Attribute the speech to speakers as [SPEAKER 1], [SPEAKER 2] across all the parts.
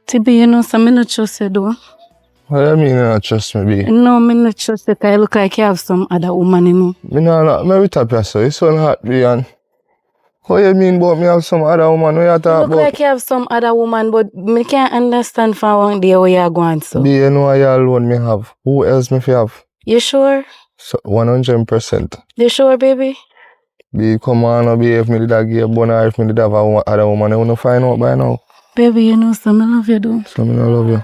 [SPEAKER 1] Tibi, you know, so me not trust you though.
[SPEAKER 2] What do you mean you not trust me, B?
[SPEAKER 1] No, me not trust you, 'cause you look like you have some other woman, you know.
[SPEAKER 2] Me not with up here, so it's so hot, B, and what you mean about me have some other woman? What you
[SPEAKER 1] You
[SPEAKER 2] talk
[SPEAKER 1] look
[SPEAKER 2] about?
[SPEAKER 1] like you have some other woman, but me can't understand for one day where you're going, so.
[SPEAKER 2] B, you know you alone me have. Who else me fi have?
[SPEAKER 1] You sure?
[SPEAKER 2] So 100%.
[SPEAKER 1] You sure, baby?
[SPEAKER 2] B, come on, no be if me did a give a bun or if me did have a other woman, I wanna find out by now.
[SPEAKER 1] Baby, you know, so me love you though.
[SPEAKER 2] So me no love you.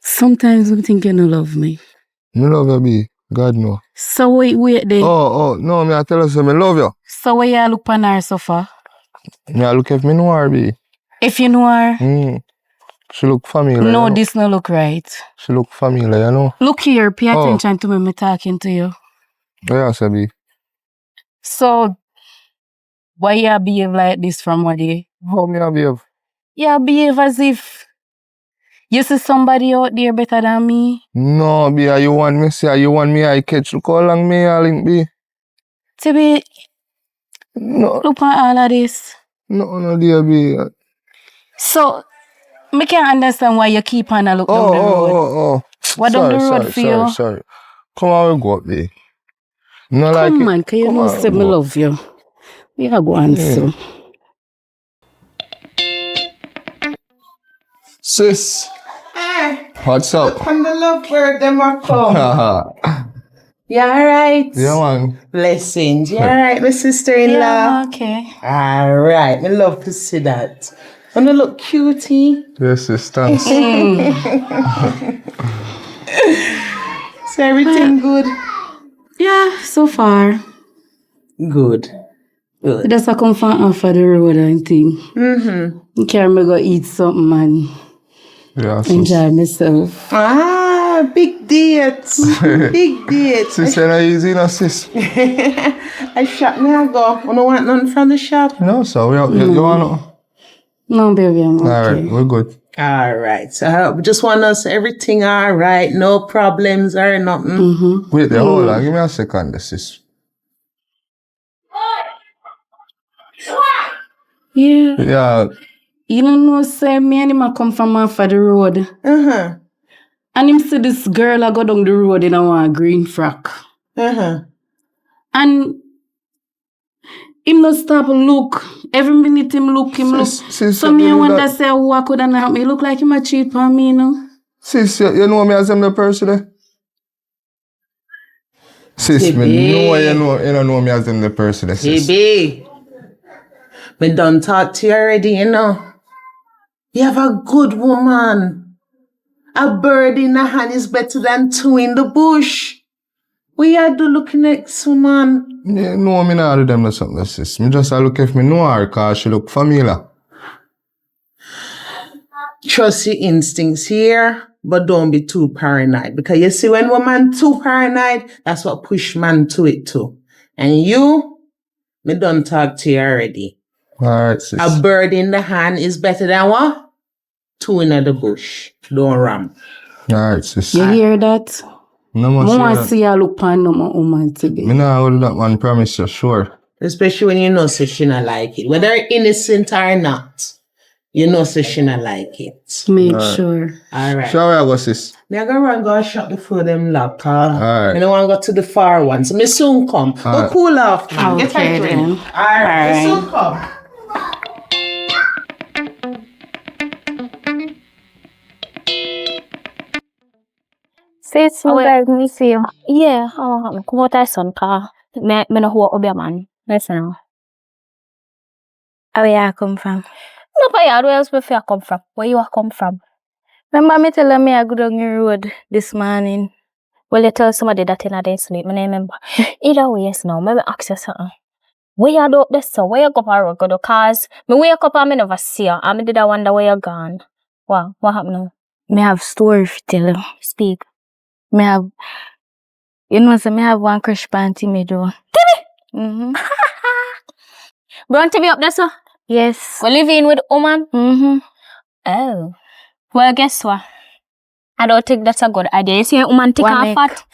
[SPEAKER 1] Sometimes I think you don't love me.
[SPEAKER 2] Me love you, B. God no.
[SPEAKER 1] So wait there.
[SPEAKER 2] Oh, no, me I tell you so me love you.
[SPEAKER 1] So where you look on her so far?
[SPEAKER 2] Me I look if me know her, B.
[SPEAKER 1] If you know her?
[SPEAKER 2] She look familiar.
[SPEAKER 1] No,
[SPEAKER 2] you know?
[SPEAKER 1] this no look right.
[SPEAKER 2] She look familiar, you know.
[SPEAKER 1] Look here, pay attention to me talking to you.
[SPEAKER 2] Yeah, so B.
[SPEAKER 1] So, why you behave like this from what day?
[SPEAKER 2] How me I behave?
[SPEAKER 1] You behave as if you see somebody out there better than me.
[SPEAKER 2] No, B, you want me say, you want me I catch. Look how long me I link, B.
[SPEAKER 1] Tibi,
[SPEAKER 2] No,
[SPEAKER 1] look at all of this.
[SPEAKER 2] no, dear, B.
[SPEAKER 1] So, me can't understand why you keep on a look down the road. What down the road for you?
[SPEAKER 2] Sorry. Come on, we go up, B. No, like
[SPEAKER 1] Come on, 'cause you know say me love you. We are going so.
[SPEAKER 2] Sis.
[SPEAKER 3] Hey,
[SPEAKER 2] What's up?
[SPEAKER 3] look on the lovebird, them a come. You alright?
[SPEAKER 2] Yeah, man.
[SPEAKER 3] Blessings. You alright, my sister-in-law?
[SPEAKER 1] Yeah, okay.
[SPEAKER 3] Alright, me love to see that. Wanna look cutie?
[SPEAKER 2] Yes, sis, thanks.
[SPEAKER 3] So everything good?
[SPEAKER 1] Yeah, so far.
[SPEAKER 3] Good. Good.
[SPEAKER 1] Just a come from off of the road and thing. You can't go eat something, man.
[SPEAKER 2] Yeah, sis.
[SPEAKER 1] Enjoy myself.
[SPEAKER 3] Ah, big dates. Big dates.
[SPEAKER 2] Sis, you're not easy, no, sis.
[SPEAKER 3] I shop me I go. You don't want nothing from the shop?
[SPEAKER 2] No, so you want to?
[SPEAKER 1] No, baby, I'm okay.
[SPEAKER 2] Alright, we're good.
[SPEAKER 3] Alright. So we just want us everything alright, no problems or nothing.
[SPEAKER 2] Wait, hold on. Give me a second, sis.
[SPEAKER 1] Yeah.
[SPEAKER 2] Yeah.
[SPEAKER 1] You don't know, say, me and him a come from off of the road. And him see this girl a go down the road in a green frock. And him no stop look. Every minute him look.
[SPEAKER 2] Sis,
[SPEAKER 1] So me I wonder say who I could have help me. Look like him a cheat on me, you know.
[SPEAKER 2] Sis, you know me as him the person there? Sis, me know you don't know me as him the person there, sis.
[SPEAKER 3] Baby, me done talk to you already, you know. You have a good woman. A bird in the hand is better than two in the bush. We are do looking next woman.
[SPEAKER 2] Yeah, no, me not do them or something, sis. Me just look if me know her because she look familiar.
[SPEAKER 3] Trust your instincts here, but don't be too paranoid. Because you see, when woman too paranoid, that's what push man to it too. And you, me done talk to you already.
[SPEAKER 2] Alright, sis.
[SPEAKER 3] A bird in the hand is better than what? Two in the bush. Don't ram.
[SPEAKER 2] Alright, sis.
[SPEAKER 1] You hear that?
[SPEAKER 2] No more
[SPEAKER 1] I see you look pan no more woman today.
[SPEAKER 2] me not hold that man, promise you, sure.
[SPEAKER 3] Especially when you know so she not like it. Whether innocent or not, you know so she not like it.
[SPEAKER 1] Make sure.
[SPEAKER 3] Alright.
[SPEAKER 2] Sure, where I go, sis.
[SPEAKER 3] Me I go run go shop before them lock.
[SPEAKER 2] Alright.
[SPEAKER 3] Me don't want to go to the far one. So me soon come. Go cool off, man. Get
[SPEAKER 1] Okay,
[SPEAKER 3] right
[SPEAKER 1] then.
[SPEAKER 3] in. Alright. Me soon come.
[SPEAKER 4] Sis, no guys, me see you. Yeah, come out son car. Me no who up your man. Listen now.
[SPEAKER 5] Where you come from?
[SPEAKER 4] No, but yeah, where else you come from? Where you come from?
[SPEAKER 5] Remember me telling me I go down the road this morning.
[SPEAKER 4] Well, you tell somebody that in a day sleep, I remember. Either way, yes, now, maybe ask you something. Where you do this, so where you go for road, go to cars? Me wake up and me never see you, and me did I wonder where you gone. What happened now?
[SPEAKER 5] Me have story to tell you.
[SPEAKER 4] Speak.
[SPEAKER 5] Me have, you know, so me have one crush panty me do.
[SPEAKER 4] Mm-hmm. Want to be up there, so?
[SPEAKER 5] Yes.
[SPEAKER 4] We live in with woman?
[SPEAKER 5] Mm-hmm.
[SPEAKER 4] Oh. Well, guess what? I don't think that's a good idea. You see a woman take her fat?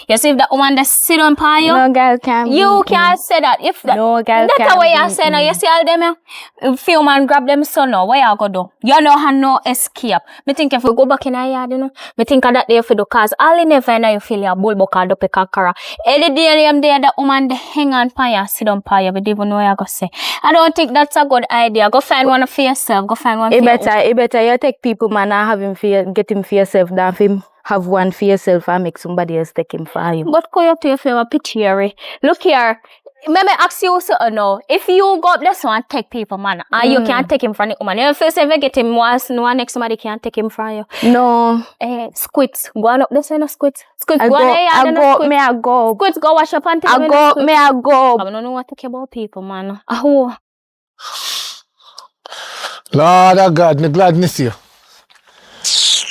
[SPEAKER 4] You see if that woman that sit on par you?
[SPEAKER 5] No girl can't.
[SPEAKER 4] You can't say that. If that,
[SPEAKER 5] no girl
[SPEAKER 4] that's
[SPEAKER 5] can't.
[SPEAKER 4] the way you say now. You see all them, if you man grab them son now, what you go do? You know have no escape. Me think if we go back in a yard, you know, me think of that day for the cause all in never know you feel your bull buck or the kakara. Any day them there that woman they hang on par you, sit on par you, but even know what you go say. I don't think that's a good idea. Go find one for yourself. Go find one for yourself.
[SPEAKER 5] It better you take people man and have him for get him for yourself than for him have one for yourself and make somebody else take him for you.
[SPEAKER 4] But go up to your favorite picture. Look here. Maybe ask you something now. If you go up this one, take people, man. And you can't take him from the woman. If you ever get him once, no one next somebody can't take him from you.
[SPEAKER 5] No.
[SPEAKER 4] Squits. Go on up this one, squits. Squits,
[SPEAKER 5] I
[SPEAKER 4] go on there.
[SPEAKER 5] I go.
[SPEAKER 4] Squits, go wash up and take
[SPEAKER 5] I go.
[SPEAKER 4] I don't know what to talk about people, man. Oh.
[SPEAKER 2] Lord of God, me glad to see you.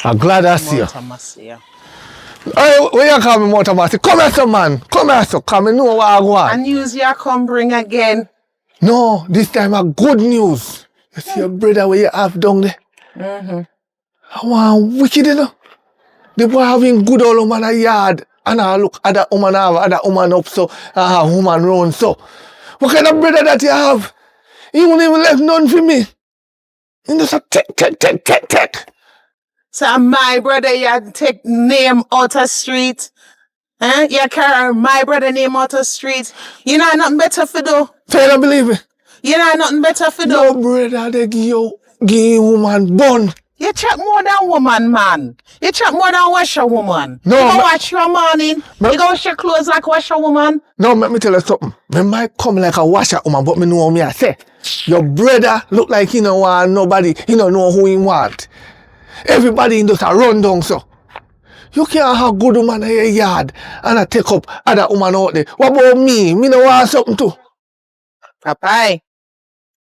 [SPEAKER 2] I'm glad I see you. Hey, where you come, Motamasi? Come here, some man. Come here, so come and know what I want.
[SPEAKER 3] And news you come bring again.
[SPEAKER 2] No, this time a good news. You see your brother where you have down there?
[SPEAKER 3] Mm-hmm.
[SPEAKER 2] I want wicked, you know. The boy having good old woman a yard. And I look at that woman have, at that woman up so, woman run so. What kind of brother that you have? He won't even left none for me. He just a take.
[SPEAKER 3] So my brother, you take name out of street. You carry my brother name out of street. You know nothing better for do.
[SPEAKER 2] So you don't believe me?
[SPEAKER 3] You know nothing better for do.
[SPEAKER 2] No brother, they give woman bun.
[SPEAKER 3] You chat more than woman, man. You chat more than wash a woman.
[SPEAKER 2] No,
[SPEAKER 3] you go wash your morning. You go wash your clothes like wash a woman.
[SPEAKER 2] No, let me tell you something. Me might come like a washer woman, but me know what me I say. Your brother look like he don't want nobody. He don't know who he want. Everybody in just a run down so. You can't have good woman in your yard and I take up other woman out there. What about me? Me no want something too.
[SPEAKER 3] Papa,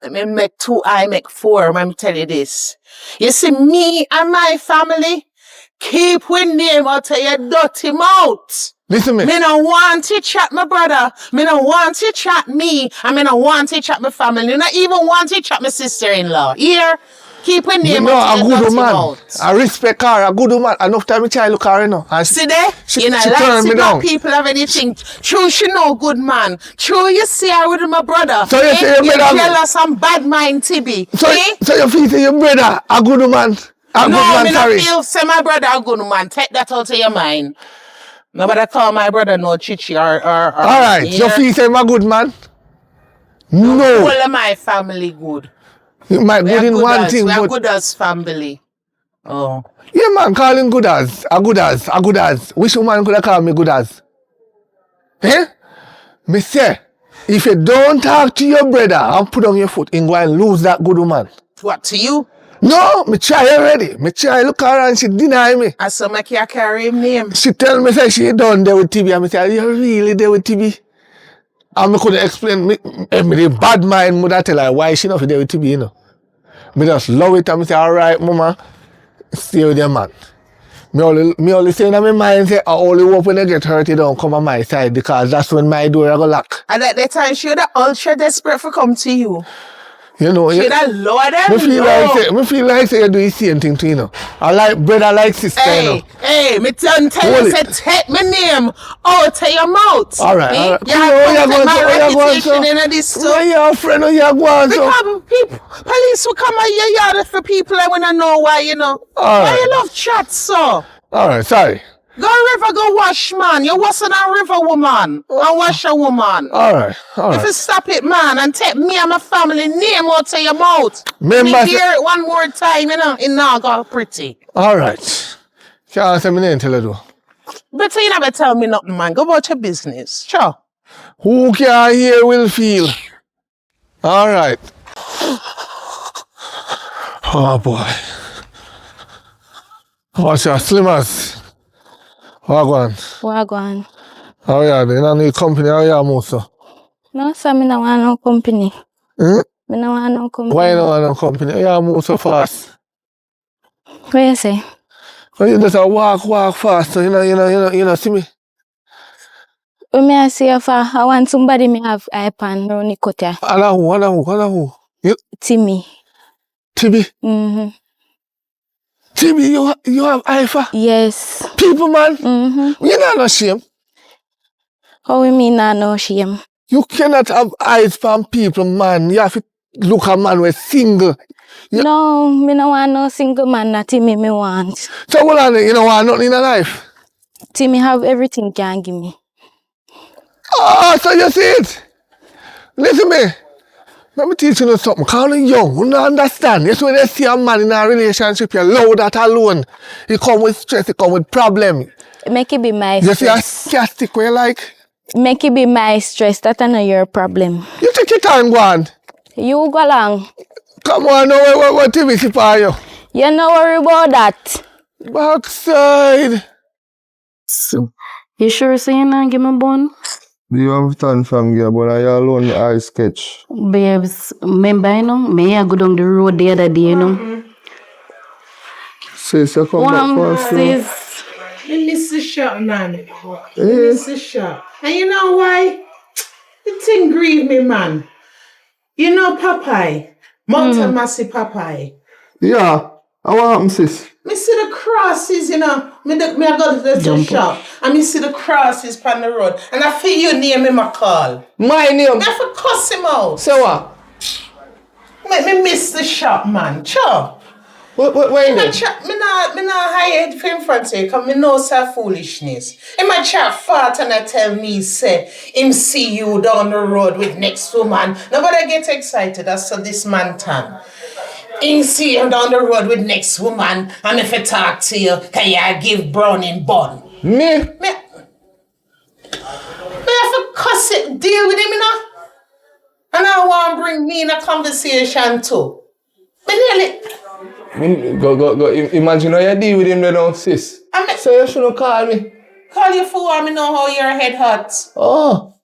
[SPEAKER 3] let me make 2, I make 4, let me tell you this. You see, me and my family keep with name out of your dirty mouth.
[SPEAKER 2] Listen me.
[SPEAKER 3] Me no want to chat my brother. Me no want to chat me. And me no want to chat my family. Me no even want to chat my sister-in-law. Here, keep with name out of your dirty mouth.
[SPEAKER 2] I respect her, a good woman. Enough time I try to look her, you know. And
[SPEAKER 3] see there?
[SPEAKER 2] She
[SPEAKER 3] you know, like see that people have anything. True, she know good man. True, you see her with my brother.
[SPEAKER 2] So you say your brother
[SPEAKER 3] jealous and bad mind, Tibi.
[SPEAKER 2] So you feel say your brother a good woman?
[SPEAKER 3] No, me not feel say my brother a good man. Take that out of your mind. Nobody call my brother no chichi or
[SPEAKER 2] alright, you feel say I'm a good man? No.
[SPEAKER 3] All of my family good.
[SPEAKER 2] You might good in one thing,
[SPEAKER 3] we
[SPEAKER 2] but...
[SPEAKER 3] are good as family. Oh.
[SPEAKER 2] Yeah, man, call him good as. A good as. Which woman could have called me good as? Eh? Me say, if you don't talk to your brother and put on your foot, you go and lose that good woman.
[SPEAKER 3] What, to you?
[SPEAKER 2] No, me try already. Me try look at her and she deny me.
[SPEAKER 3] I saw make you carry him name.
[SPEAKER 2] She tell me say she done there with TB. And me say, are you really there with TB? And me couldn't explain me the bad mind would tell her why she not there with TB, you know. Me just love it and me say, alright, mama, stay with your man. Me only say in my mind say, I only hope when I get hurt, you don't come on my side because that's when my door I go lock.
[SPEAKER 3] And at that time, she would ultra desperate for come to you.
[SPEAKER 2] You know,
[SPEAKER 3] she would lower them.
[SPEAKER 2] Me feel like say you do the same thing too, you know. I like brother, like sister, you know.
[SPEAKER 3] Hey, me tell you, say, take my name out of your mouth.
[SPEAKER 2] Alright.
[SPEAKER 3] You have to my reputation in this stuff.
[SPEAKER 2] Where your friend or your going so?
[SPEAKER 3] Because people, police will come at your yard for people I want to know why, you know. Why you love chat, so?
[SPEAKER 2] Alright, sorry.
[SPEAKER 3] Go river, go wash, man. You wasn't a river woman. I wash a woman.
[SPEAKER 2] Alright.
[SPEAKER 3] If you stop it, man, and take me and my family name out of your mouth.
[SPEAKER 2] Remember,
[SPEAKER 3] me hear it one more time, you know, it now got pretty.
[SPEAKER 2] Alright. Can't say my name tell you though.
[SPEAKER 3] But you never tell me nothing, man. Go about your business. Sure.
[SPEAKER 2] Who can hear will feel. All right. Oh boy. What's your slimmers? Wagwan.
[SPEAKER 5] Wagwan.
[SPEAKER 2] How are you? You don't need company, how are you, Musa?
[SPEAKER 5] No, sir, me no want no company.
[SPEAKER 2] Hmm?
[SPEAKER 5] Me no want no company.
[SPEAKER 2] Why you don't want no company? How you move so fast?
[SPEAKER 5] What you say?
[SPEAKER 2] Well, you just walk fast, so you know, see me?
[SPEAKER 5] When me I say if I want somebody me have iPad round the cut ya.
[SPEAKER 2] Who? You,
[SPEAKER 5] Timmy.
[SPEAKER 2] Tibi?
[SPEAKER 5] Mm-hmm.
[SPEAKER 2] Tibi, you have IFA?
[SPEAKER 5] Yes.
[SPEAKER 2] People, man.
[SPEAKER 5] Mm-hmm.
[SPEAKER 2] You not no shame.
[SPEAKER 5] How we mean I no shame?
[SPEAKER 2] You cannot have eyes from people, man. You have to look a man with single.
[SPEAKER 5] No, me no want no single man. That Timmy me want.
[SPEAKER 2] So what on it? You don't want nothing in your life?
[SPEAKER 5] Timmy have everything can give me.
[SPEAKER 2] Oh, so you see it? Listen me. Let me teach you something. Call you young. You don't understand. Yes, when you see a man in a relationship, you allow that alone. He come with stress, he come with problem.
[SPEAKER 5] Make it be my
[SPEAKER 2] You see a
[SPEAKER 5] stress.
[SPEAKER 2] castic where you like?
[SPEAKER 5] Make it be my stress. That's not your problem.
[SPEAKER 2] You take your time, go on.
[SPEAKER 5] You go along.
[SPEAKER 2] Come on, no, what TV for you?
[SPEAKER 5] You no worry about that.
[SPEAKER 2] Backside.
[SPEAKER 1] So, you sure saying that give me bun?
[SPEAKER 6] Do you understand from here, but I alone the eye sketch.
[SPEAKER 1] Babes, remember, you know, me I go down the road the other day, you know.
[SPEAKER 6] Sis, you come back first.
[SPEAKER 1] Sis,
[SPEAKER 3] You miss the shot, man. You miss the shot. And you know why? The thing grieve me, man. You know Popeye? Mountain Massey Popeye.
[SPEAKER 6] Yeah. How happened, sis?
[SPEAKER 3] Me see the crosses, you know. Me I go to the shop and me see the crosses on the road. And I feel you name him a call.
[SPEAKER 2] My name.
[SPEAKER 3] I have to cuss him out.
[SPEAKER 2] So what?
[SPEAKER 3] Make me miss the shop, man. Sure.
[SPEAKER 2] What
[SPEAKER 3] Me
[SPEAKER 2] you
[SPEAKER 3] not hired for him front here because me know some foolishness. He might chat fart and I tell me, say, him see you down the road with next woman. Nobody get excited as to this man tan. Him see you down the road with next woman and if I talk to you, can you give Browning bun?
[SPEAKER 2] Me?
[SPEAKER 3] Me have to cuss it, deal with him, you know? And I want to bring me in a conversation too. Me nearly...
[SPEAKER 6] Go. Imagine how you deal with him now, sis. So you shouldn't call me.
[SPEAKER 3] Call you for me know how your head hurts.
[SPEAKER 6] Oh.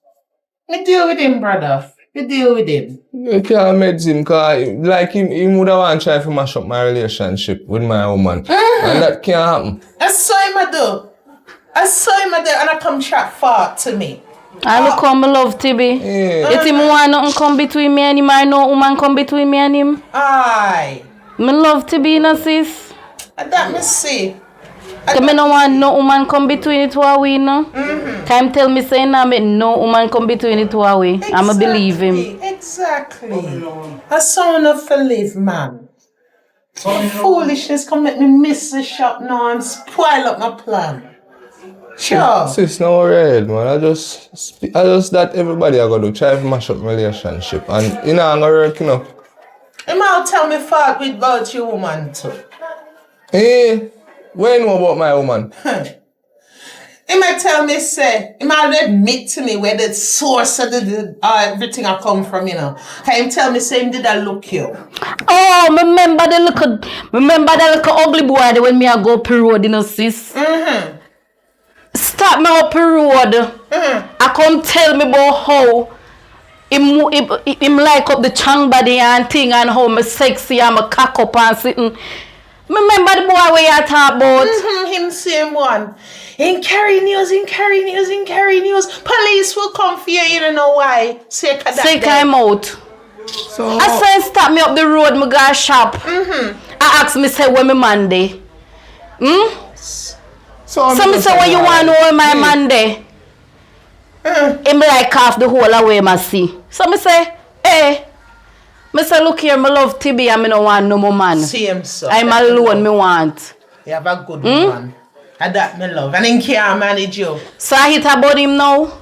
[SPEAKER 3] Me deal with him, brother. Me deal with him.
[SPEAKER 6] You can't meds him because like him would have want to try to mash up my relationship with my woman. And that can't happen.
[SPEAKER 3] I saw him I do. And I come chat fart to me.
[SPEAKER 1] I look come love Tibi.
[SPEAKER 6] Yeah.
[SPEAKER 1] If him want nothing come between me and him, I know woman come between me and him.
[SPEAKER 3] Aye.
[SPEAKER 1] Me love Tibi, you know, sis.
[SPEAKER 3] That me see.
[SPEAKER 1] Cause me no want no woman come between it to we, no. Can tell me saying that me no woman come between it to we. I'ma believe him.
[SPEAKER 3] Exactly. A son of a live, man. Foolishness come make me miss the shop now and spoil up my plan. Sure.
[SPEAKER 6] Sis, no worry, man. I just that everybody are going to try to mash up my relationship. And you know, I'm going to work, you know.
[SPEAKER 3] He might tell me fart with about your woman too.
[SPEAKER 6] Hey, what you know about my woman?
[SPEAKER 3] He might tell me, say, he might admit to me where the source of the everything I come from, you know. Can him tell me, say, him did I look you?
[SPEAKER 1] Oh, remember the little ugly boy when me I go up the road, you know, sis. Stop me up the road. I come tell me about how him like up the chang body and thing and how me sexy and me cock up and sitting. Remember the boy where you talk about?
[SPEAKER 3] Him same one. In carry news. Police will come for you, you don't know why. Say
[SPEAKER 1] I'm out.
[SPEAKER 2] So,
[SPEAKER 1] I say stop me up the road, me go shop. I ask me say where my Monday. So me say where you want to know where my Monday. Him like half the whole away my see. So me say, hey. Me say look here, me love Tibi and me no want no more man.
[SPEAKER 3] Same so.
[SPEAKER 1] I'm alone, me want.
[SPEAKER 3] You have a good one. And that me love. And him can't manage you.
[SPEAKER 1] So I hit about him now.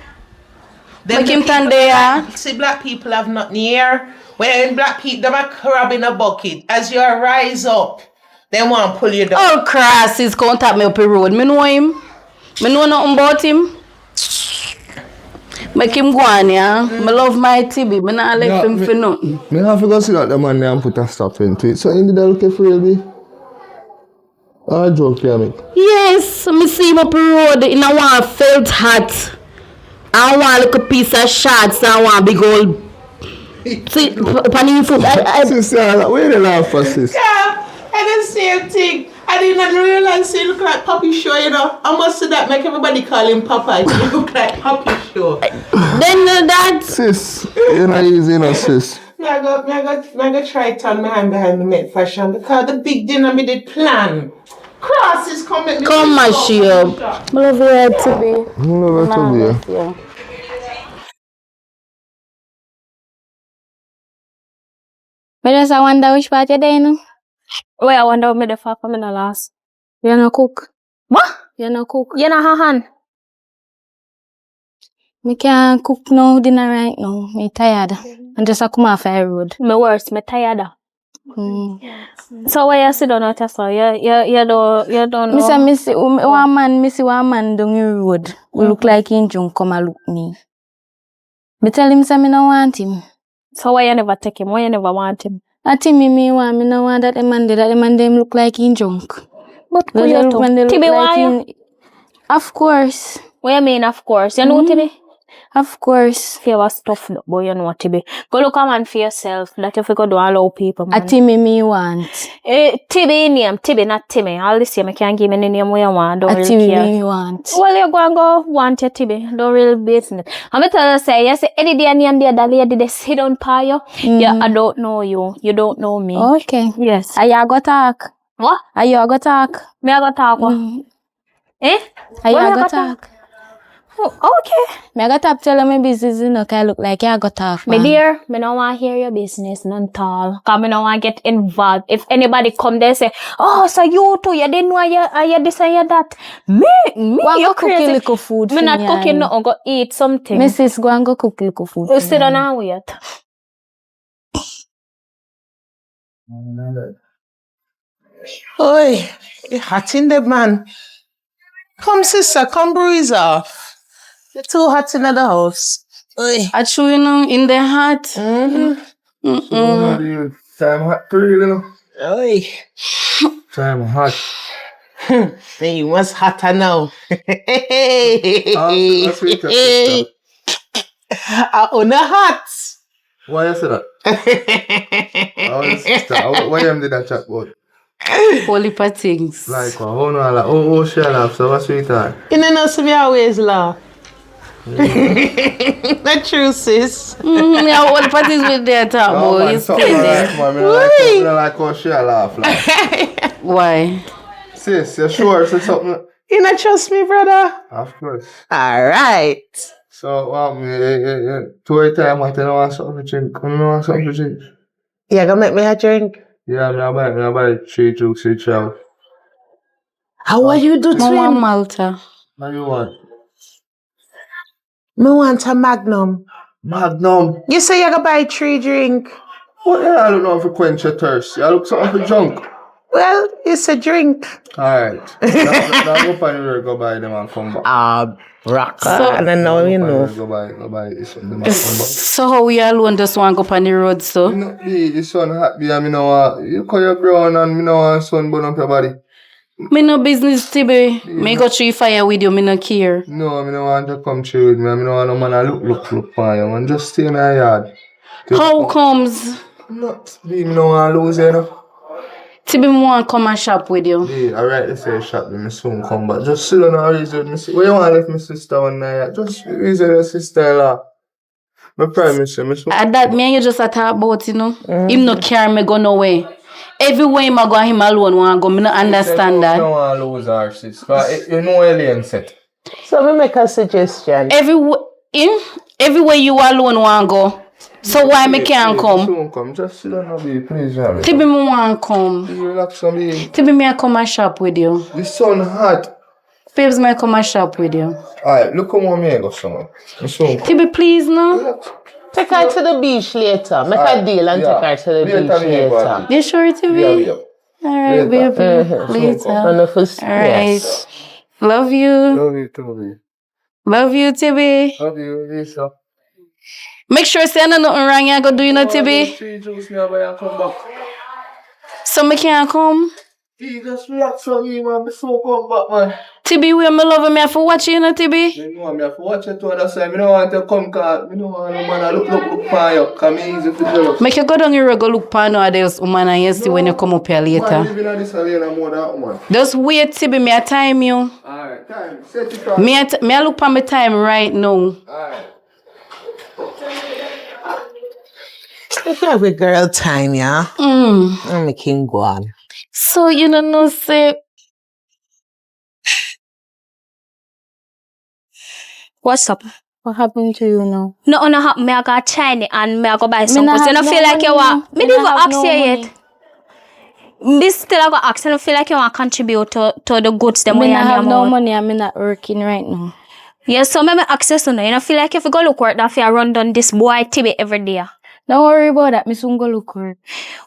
[SPEAKER 1] Make him turn there.
[SPEAKER 3] See, black people have nothing here. When black people, them a crab in a bucket. As you rise up, they want to pull you down.
[SPEAKER 1] All crosses contact me up the road. Me know him. Me know nothing about him. Make him go on, yeah. Me love my TB. Me not left him for nothing.
[SPEAKER 6] Me have to go see that the man there and put a stop into it. So you did that look for real, be? I joke here, me.
[SPEAKER 1] Yes, me see him up the road in a one felt hat. I want like a piece of shots. I want big old. See, panning foot.
[SPEAKER 6] Sister, where the laugh for, sis?
[SPEAKER 3] Yeah, and the same thing. I didn't realize he look like Poppy Show, you know. I must say that make everybody call him Papa. He look like Poppy Show.
[SPEAKER 1] Then that.
[SPEAKER 6] Sis, you're not easy, you know, sis.
[SPEAKER 3] I go try to turn my hand behind the net fashion because the big dinner me did plan. Crosses come at me.
[SPEAKER 1] Come my shield.
[SPEAKER 5] I love you, TB.
[SPEAKER 6] I love it to be.
[SPEAKER 5] Yeah. But just I wonder which part you're there, you know?
[SPEAKER 4] Wait, I wonder what me the fuck I'm in the last.
[SPEAKER 5] You no cook.
[SPEAKER 4] What?
[SPEAKER 5] You no cook.
[SPEAKER 4] You know her hand?
[SPEAKER 5] Me can't cook no dinner right now. Me tired. And just I come off a road.
[SPEAKER 4] Me worse, me tired. So why you sit down at yourself? You don't know.
[SPEAKER 5] Missy one man down the road who look like he drunk come and look me. Me tell him say me no want him.
[SPEAKER 4] So why you never take him? Why you never want him?
[SPEAKER 5] That him me want. Me no want that the man them look like he drunk.
[SPEAKER 4] But who you to? Tibi, why you?
[SPEAKER 5] Of course.
[SPEAKER 4] What you mean, of course? You know Tibi?
[SPEAKER 5] Of course.
[SPEAKER 4] Feel was tough, no, boy, you know Tibi. Go look a man for yourself. That if you go do allow people, man.
[SPEAKER 5] A Timmy me want.
[SPEAKER 4] Tibi name, Tibi, not Timmy. All this year, I can't give me the name where you want. Don't
[SPEAKER 5] a
[SPEAKER 4] really
[SPEAKER 5] Timmy
[SPEAKER 4] care.
[SPEAKER 5] me want.
[SPEAKER 4] Well, you go and go want your Tibi. Don't really business. I'm going to tell you, say, you say, any day and the other lady, they sit down by you. Yeah, I don't know you. You don't know me.
[SPEAKER 5] Okay.
[SPEAKER 4] Yes.
[SPEAKER 5] Are you go talk?
[SPEAKER 4] What?
[SPEAKER 5] Are you go talk?
[SPEAKER 4] Me I go talk what? Eh?
[SPEAKER 5] Are
[SPEAKER 4] What
[SPEAKER 5] you
[SPEAKER 4] me
[SPEAKER 5] go
[SPEAKER 4] go
[SPEAKER 5] talk?
[SPEAKER 4] Oh, okay.
[SPEAKER 5] Me I go talk tell me business, you know, can look like you go talk.
[SPEAKER 4] Me
[SPEAKER 5] man.
[SPEAKER 4] dear, me no want hear your business none tall. Cause me no want get involved. If anybody come there say, oh, so you too, you didn't know you this and you that. Me,
[SPEAKER 5] Go and
[SPEAKER 4] you
[SPEAKER 5] go cook
[SPEAKER 4] crazy.
[SPEAKER 5] little food
[SPEAKER 4] Me
[SPEAKER 5] for
[SPEAKER 4] not
[SPEAKER 5] me
[SPEAKER 4] cooking
[SPEAKER 5] and-
[SPEAKER 4] nothing, go eat something.
[SPEAKER 5] Mrs. Go and go cook little food.
[SPEAKER 4] You sit down and wait.
[SPEAKER 3] Oi, it's hot in the man. Come, sister, come breeze off. You're too hot in the house. Oi.
[SPEAKER 1] I chew, you know, in the heart.
[SPEAKER 6] Time hot for real, you know.
[SPEAKER 3] Oi.
[SPEAKER 6] Time hot.
[SPEAKER 3] Hey, what's hotter now?
[SPEAKER 6] That's sweet, sister.
[SPEAKER 3] On a hot.
[SPEAKER 6] Why you say that? Sister, why you did that chat about?
[SPEAKER 1] Holy pa things.
[SPEAKER 6] Like, how no, like, oh, she laugh, so what's sweetheart?
[SPEAKER 3] You know, so me always laugh. Not true, sis.
[SPEAKER 1] Yeah, holy pa things with that talk,
[SPEAKER 6] Oh,
[SPEAKER 1] boy.
[SPEAKER 6] man,
[SPEAKER 1] You
[SPEAKER 6] something
[SPEAKER 1] stay
[SPEAKER 6] like,
[SPEAKER 1] there.
[SPEAKER 6] man, me don't like how she laugh, like.
[SPEAKER 1] Why?
[SPEAKER 6] Sis, you sure say something?
[SPEAKER 3] You not trust me, brother?
[SPEAKER 6] Of course.
[SPEAKER 3] Alright.
[SPEAKER 6] So, 2 time, I don't want something to drink. I don't want something to drink.
[SPEAKER 3] You gonna make me a drink?
[SPEAKER 6] Yeah, I buy 3 jokes, 3 chow.
[SPEAKER 3] How will you do to
[SPEAKER 1] Mama
[SPEAKER 3] him?
[SPEAKER 1] Malta.
[SPEAKER 6] What you want?
[SPEAKER 3] Me want a Magnum.
[SPEAKER 6] Magnum.
[SPEAKER 3] You say you gonna buy 3 drink.
[SPEAKER 6] What the hell? I don't know if you quench your thirst. You look something for junk.
[SPEAKER 3] Well, it's a drink.
[SPEAKER 6] Alright. Now go find your go buy them and come back.
[SPEAKER 3] Rock. And I know you know.
[SPEAKER 6] Go buy this one, them and come back.
[SPEAKER 1] So how we alone just want to go on the road, so?
[SPEAKER 6] You know, the sun hot, and me know want, you call your ground and me know want sun burn up your body.
[SPEAKER 1] Me no business, Tibi. Me go tree fire with you, me no care.
[SPEAKER 6] No, me no want to come chill with me. Me no want no man to look for you. Man, just stay in the yard.
[SPEAKER 1] How comes?
[SPEAKER 6] Me no want to lose you, know.
[SPEAKER 1] Tibi, me want to come and shop with you.
[SPEAKER 6] Yeah, alright, they say shop, me soon come back. Just sit down and reason with me. Where you want to leave my sister one night? Just reason your sister-in-law. I promise you, me soon.
[SPEAKER 1] At that, me and you just a talk about, you know. Him no carry me go nowhere. Everywhere him a go, him alone want go. Me no understand that.
[SPEAKER 6] You don't want to lose her, sis. You know alien set.
[SPEAKER 3] So me make a suggestion.
[SPEAKER 1] Everywhere you alone want go. So why me can't come?
[SPEAKER 6] Soon come. Just sit down and be, please.
[SPEAKER 1] Tibi, me want come.
[SPEAKER 6] You relax and be.
[SPEAKER 1] Tibi, me a come and shop with you.
[SPEAKER 6] The sun hot.
[SPEAKER 1] Babes, me a come and shop with you.
[SPEAKER 6] Alright, look how me go somewhere. Me soon come.
[SPEAKER 1] Tibi, please, no.
[SPEAKER 3] Take her to the beach later. Make a deal and take her to the beach later.
[SPEAKER 1] You sure, Tibi?
[SPEAKER 6] Yeah.
[SPEAKER 1] Alright, baby. Later.
[SPEAKER 3] Wonderful.
[SPEAKER 1] Alright.
[SPEAKER 3] Yes.
[SPEAKER 1] Love you.
[SPEAKER 6] Love you too, me.
[SPEAKER 1] Love you, Tibby.
[SPEAKER 6] Love you, Lisa.
[SPEAKER 1] Make sure say nothing wrong you go do you know, Tibby.
[SPEAKER 6] Three juice me and come back.
[SPEAKER 1] So me can't come.
[SPEAKER 6] He just relax from you, man. Me so come back, man.
[SPEAKER 1] Tibby, where me love me have to watch you know, Tibby.
[SPEAKER 6] Me know me have to watch it to other side. Me don't want to come cause me don't want no man look for you. Cause me easy to jealous.
[SPEAKER 1] Make you go down here go look for no other woman and you see when you come up here
[SPEAKER 6] Man
[SPEAKER 1] later.
[SPEAKER 6] living on this arena more than woman.
[SPEAKER 1] Just wait, Tibby, me a time you.
[SPEAKER 6] Alright, time. Set it up.
[SPEAKER 1] Me a look for my time right now.
[SPEAKER 6] Alright.
[SPEAKER 3] If you have a girl time, yeah, I'm making go on.
[SPEAKER 1] So you don't know say
[SPEAKER 4] What's up?
[SPEAKER 5] What happened to you now?
[SPEAKER 4] No happen. Me I got China and me I go buy
[SPEAKER 5] Me
[SPEAKER 4] some.
[SPEAKER 5] nah
[SPEAKER 4] Cause you
[SPEAKER 5] have
[SPEAKER 4] don't
[SPEAKER 5] no
[SPEAKER 4] feel like you
[SPEAKER 5] money.
[SPEAKER 4] want. Me
[SPEAKER 5] Me
[SPEAKER 4] didn't
[SPEAKER 5] nah
[SPEAKER 4] go
[SPEAKER 5] have
[SPEAKER 4] ask
[SPEAKER 5] no
[SPEAKER 4] you
[SPEAKER 5] money.
[SPEAKER 4] yet. Me still I go ask. I don't feel like you want to contribute to the goods them
[SPEAKER 5] Me
[SPEAKER 4] way
[SPEAKER 5] not
[SPEAKER 4] on your
[SPEAKER 5] have no
[SPEAKER 4] mouth.
[SPEAKER 5] money and me not working right now.
[SPEAKER 4] Yeah, so me access to no. You don't feel like if you go look work that you run down this boy Tibby every day.
[SPEAKER 5] Don't worry about that. Me soon go look work.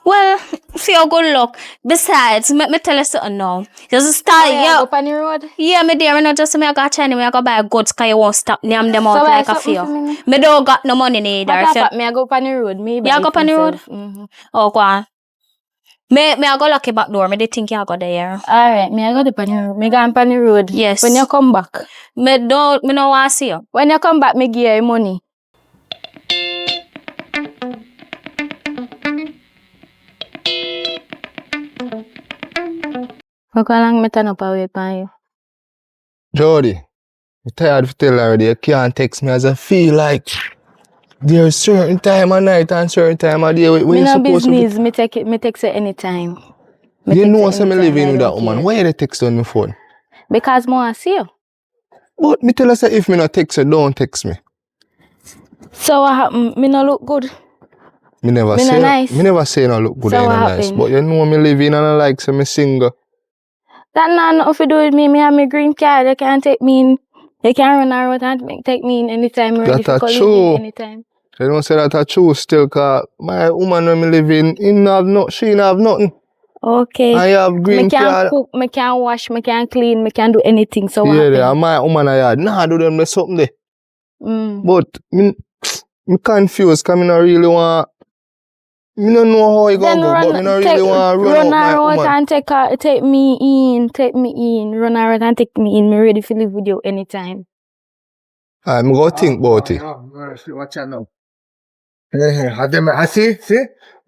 [SPEAKER 4] Well, feel good luck. Besides, me tell you something now. Just start,
[SPEAKER 5] Go on the road.
[SPEAKER 4] Yeah, me there, not just me I got China, me I go buy goods cause you won't stop name them out
[SPEAKER 5] So buy
[SPEAKER 4] like a
[SPEAKER 5] something
[SPEAKER 4] fear.
[SPEAKER 5] for me.
[SPEAKER 4] Me don't got no money neither.
[SPEAKER 5] Matter of
[SPEAKER 4] If you-
[SPEAKER 5] fact, me I go on the road. Me buy
[SPEAKER 4] You go
[SPEAKER 5] it
[SPEAKER 4] on the road?
[SPEAKER 5] myself. Mm-hmm.
[SPEAKER 4] Oh, go on. Me I go lucky back door. Me they think you go there.
[SPEAKER 5] Alright, me I go on the road. Me go on the road.
[SPEAKER 4] Yes.
[SPEAKER 5] When you come back.
[SPEAKER 4] Me no want to see you.
[SPEAKER 5] When you come back, me give you money. How long me turn up away from you?
[SPEAKER 6] Jody, I'm tired of telling already. You can't text me as I feel like there's certain time of night and certain time of day where
[SPEAKER 5] Me
[SPEAKER 6] you're
[SPEAKER 5] no
[SPEAKER 6] supposed
[SPEAKER 5] business. Me text you anytime. Me
[SPEAKER 6] You
[SPEAKER 5] text
[SPEAKER 6] know some
[SPEAKER 5] anytime,
[SPEAKER 6] living
[SPEAKER 5] I
[SPEAKER 6] with that
[SPEAKER 5] don't
[SPEAKER 6] woman.
[SPEAKER 5] care.
[SPEAKER 6] Why you text on my phone?
[SPEAKER 5] Because me want to see you.
[SPEAKER 6] But me tell her say if me not text you, don't text me.
[SPEAKER 5] So what happened? Me no look good.
[SPEAKER 6] Me never
[SPEAKER 5] Me
[SPEAKER 6] say
[SPEAKER 5] no nice.
[SPEAKER 6] Me never say no look good
[SPEAKER 5] So
[SPEAKER 6] and
[SPEAKER 5] what
[SPEAKER 6] no nice.
[SPEAKER 5] happen?
[SPEAKER 6] But you know me living and I like say me single.
[SPEAKER 5] That not nothing to do with me. Me have my green card. You can't take me in. You can run around and take me in anytime. Ready
[SPEAKER 6] That
[SPEAKER 5] for
[SPEAKER 6] a
[SPEAKER 5] calling
[SPEAKER 6] true.
[SPEAKER 5] me anytime.
[SPEAKER 6] You don't say that a true still cause my woman when me living, she not have nothing.
[SPEAKER 5] Okay.
[SPEAKER 6] I have
[SPEAKER 5] Me
[SPEAKER 6] green
[SPEAKER 5] can
[SPEAKER 6] card.
[SPEAKER 5] cook, me can wash, me can clean, me can do anything. So what
[SPEAKER 6] Yeah,
[SPEAKER 5] happened?
[SPEAKER 6] and my woman I had. Nah, do them something there.
[SPEAKER 5] Mm.
[SPEAKER 6] But me confused cause me not really want. Me don't know how it
[SPEAKER 5] Then
[SPEAKER 6] gonna go, but me not really want to run out my
[SPEAKER 5] around
[SPEAKER 6] woman.
[SPEAKER 5] and take me in, run around and take me in. Me ready to live with you anytime.
[SPEAKER 6] I'm gonna think about it.
[SPEAKER 2] Watch out now. I see?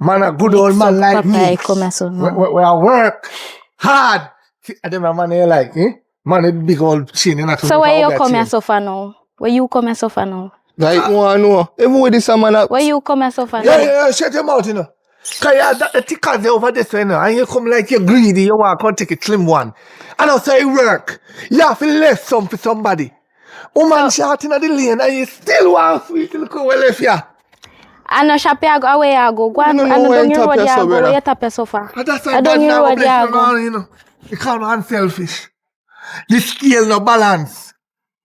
[SPEAKER 2] Man, a good old man like me.
[SPEAKER 5] Come so now.
[SPEAKER 2] We are work hard. See, I them a man here like, man, a big old chin in a
[SPEAKER 5] So where you come here suffer now? Where you come here suffer now?
[SPEAKER 6] Like, you wanna know? Even with this man,
[SPEAKER 5] Where you come here suffer now?
[SPEAKER 2] Yeah, shut your mouth, you know. Cause you that the tickers there over this way, you know, and you come like you're greedy, you want to come take a slim one. And also you work. You have to left some for somebody. Woman shot in the lane and you still want sweet little well left ya.
[SPEAKER 5] I know shop you go away you go. Go and
[SPEAKER 6] know
[SPEAKER 5] don't
[SPEAKER 6] where
[SPEAKER 5] you
[SPEAKER 6] you
[SPEAKER 5] road
[SPEAKER 6] tap
[SPEAKER 5] you
[SPEAKER 6] yourself,
[SPEAKER 5] go.
[SPEAKER 6] brother.
[SPEAKER 5] Where you tap your sofa?
[SPEAKER 2] And that's
[SPEAKER 5] I
[SPEAKER 2] why
[SPEAKER 5] don't
[SPEAKER 2] God now
[SPEAKER 5] road
[SPEAKER 2] bless
[SPEAKER 5] you
[SPEAKER 2] you
[SPEAKER 5] go.
[SPEAKER 2] around, you know. You can't unselfish. The scale no balance.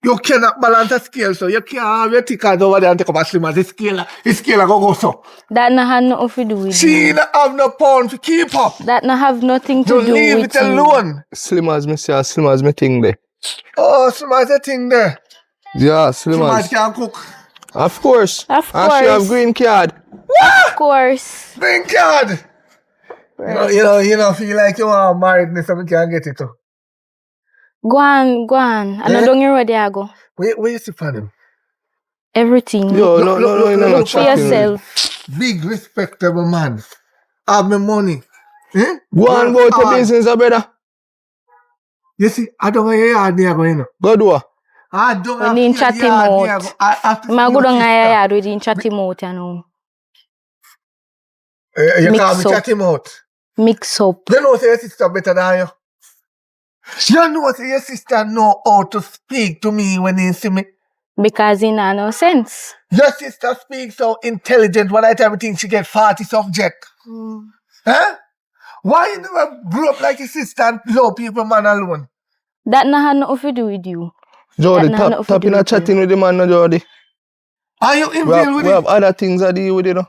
[SPEAKER 2] You cannot balance a scale, so you can't have your tickers over there and take up a slim as the scale go so.
[SPEAKER 5] That no have nothing to do with
[SPEAKER 2] She
[SPEAKER 5] you.
[SPEAKER 2] not have no pound to keep up.
[SPEAKER 5] That no have nothing to
[SPEAKER 2] Don't
[SPEAKER 5] do
[SPEAKER 2] leave
[SPEAKER 5] with
[SPEAKER 2] it
[SPEAKER 5] you.
[SPEAKER 2] alone.
[SPEAKER 6] slim as me say, slim as me thing there.
[SPEAKER 2] Oh, slim as a thing there.
[SPEAKER 6] Yeah, slim
[SPEAKER 2] Slim as
[SPEAKER 6] as.
[SPEAKER 2] can cook.
[SPEAKER 6] Of course.
[SPEAKER 5] Of
[SPEAKER 6] And she have
[SPEAKER 5] course.
[SPEAKER 6] green card.
[SPEAKER 5] Of course.
[SPEAKER 2] Green card. You know, feel like you want to marry me so we can get it too.
[SPEAKER 5] Go on. I know don't you road you go.
[SPEAKER 2] Where you see for them?
[SPEAKER 5] Everything.
[SPEAKER 6] Yo,
[SPEAKER 2] Look,
[SPEAKER 6] no,
[SPEAKER 2] look
[SPEAKER 5] For
[SPEAKER 6] chatting.
[SPEAKER 5] yourself.
[SPEAKER 2] Big respectable man. Have me money.
[SPEAKER 6] Go and go
[SPEAKER 2] Work
[SPEAKER 6] to
[SPEAKER 2] hard.
[SPEAKER 6] business, brother.
[SPEAKER 2] You see, I don't want your yard near go, you know.
[SPEAKER 6] Go do it.
[SPEAKER 2] I don't
[SPEAKER 5] When
[SPEAKER 2] have
[SPEAKER 5] you
[SPEAKER 2] your
[SPEAKER 5] chat him
[SPEAKER 2] yard near
[SPEAKER 5] out.
[SPEAKER 2] go. I have to
[SPEAKER 5] Ma
[SPEAKER 2] see
[SPEAKER 5] go
[SPEAKER 2] your
[SPEAKER 5] down
[SPEAKER 2] sister.
[SPEAKER 5] your yard with him chat him out, you know.
[SPEAKER 2] You
[SPEAKER 5] Mix
[SPEAKER 2] can't be
[SPEAKER 5] up.
[SPEAKER 2] chat him out.
[SPEAKER 5] Mix up.
[SPEAKER 2] You know say your sister better than you. You know say your sister know how to speak to me when you see me.
[SPEAKER 5] Because it not no sense.
[SPEAKER 2] Your sister speaks so intelligent when I tell everything she get 40 subject. Huh? Why you never grew up like your sister and love people man alone?
[SPEAKER 5] That not have nothing to do with you.
[SPEAKER 6] Jody,
[SPEAKER 5] That nah, nothing
[SPEAKER 6] tap
[SPEAKER 5] to
[SPEAKER 6] in
[SPEAKER 5] do
[SPEAKER 6] a
[SPEAKER 5] with
[SPEAKER 6] chatting
[SPEAKER 5] you.
[SPEAKER 6] with the man, no, Jody.
[SPEAKER 2] Are you involved with
[SPEAKER 6] We
[SPEAKER 2] it?
[SPEAKER 6] have other things to deal with it, no?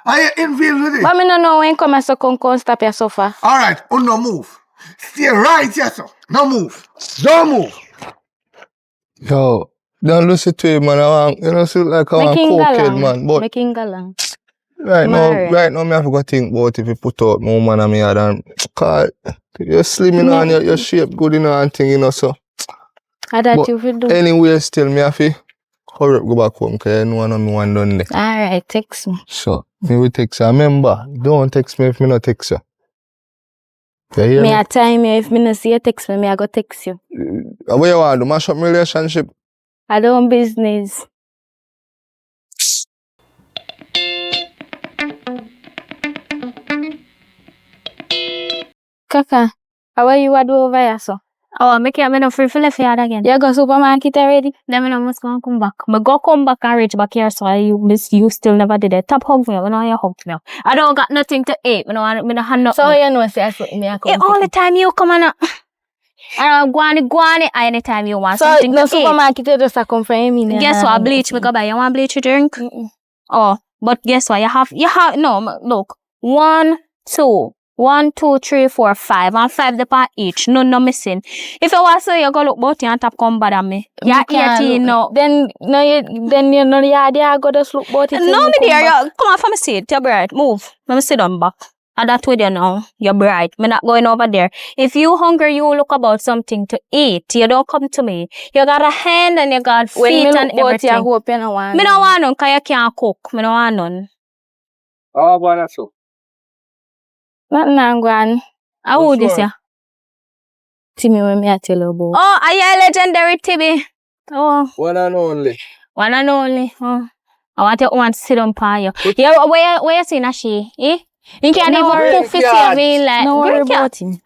[SPEAKER 2] Are you involved with it?
[SPEAKER 5] But me no know when come so come stop your sofa.
[SPEAKER 2] Alright, no move. Stay right here, sir. No move. Don't move.
[SPEAKER 6] Yo, don't listen to him, man. You know, so like I want cokehead, man. But
[SPEAKER 5] Making galang.
[SPEAKER 6] right
[SPEAKER 5] Mare.
[SPEAKER 6] now, me have to think about if you put out my woman and me head and cause you're slim, you know, and your shape good, you know, and thing, you know, so.
[SPEAKER 5] How that
[SPEAKER 6] But
[SPEAKER 5] you feel do?
[SPEAKER 6] anyway, still, me have to hurry up, go back home, because I know I me one done there.
[SPEAKER 5] Alright, text me.
[SPEAKER 6] So, me will text you. Remember, don't text me if me not text you. You hear
[SPEAKER 5] Me
[SPEAKER 6] me?
[SPEAKER 5] a time you if me no see you text me, I go text you.
[SPEAKER 6] What you want to do? Mash up my relationship?
[SPEAKER 5] I don't business. Kaka, how are you do over here, so?
[SPEAKER 4] Oh, make it no free for left yard again.
[SPEAKER 5] You go supermarket already?
[SPEAKER 4] Then I must go and come back. Me go come back and reach back here, so you still never did it. Top hug me, I know you hug me. I don't got nothing to eat. Me no hand nothing.
[SPEAKER 5] So you know say I put me a come.
[SPEAKER 4] All the time you come and go on it anytime you want
[SPEAKER 5] So
[SPEAKER 4] something
[SPEAKER 5] no
[SPEAKER 4] to eat.
[SPEAKER 5] supermarket you just a come from me.
[SPEAKER 4] Guess what? Bleach me go buy. You want bleach to drink? Oh, but guess what? You have no look. 1, 2, 1, 2, 3, 4, 5, and 5 the part each. No missing. If you want to, you go look both and tap come bother me. You're 18 now.
[SPEAKER 5] Then you know you go just look both it.
[SPEAKER 4] No, me dear, you come on from my seat. You're bright. Move. Let me sit down back. And that's with you now. You're bright. Me not going over there. If you hungry, you look about something to eat. You don't come to me. You got a hand and you got feet
[SPEAKER 5] when me
[SPEAKER 4] and
[SPEAKER 5] look
[SPEAKER 4] everything.
[SPEAKER 5] I hope you don't want.
[SPEAKER 4] Me don't want none because you can't cook. Me don't want none.
[SPEAKER 6] Oh, boy, that's so.
[SPEAKER 5] Nothing I'm going.
[SPEAKER 4] How old is you?
[SPEAKER 5] Timmy, when me I tell you about.
[SPEAKER 4] Oh, are you a legendary Timmy? Oh,
[SPEAKER 6] One and only.
[SPEAKER 4] one and only. Oh, I want you to sit on par you. Where you seen a she? Eh? You can't
[SPEAKER 5] No
[SPEAKER 4] even
[SPEAKER 5] worry,
[SPEAKER 4] cook for see me like.
[SPEAKER 5] No worry
[SPEAKER 4] Greek cat.
[SPEAKER 5] about him.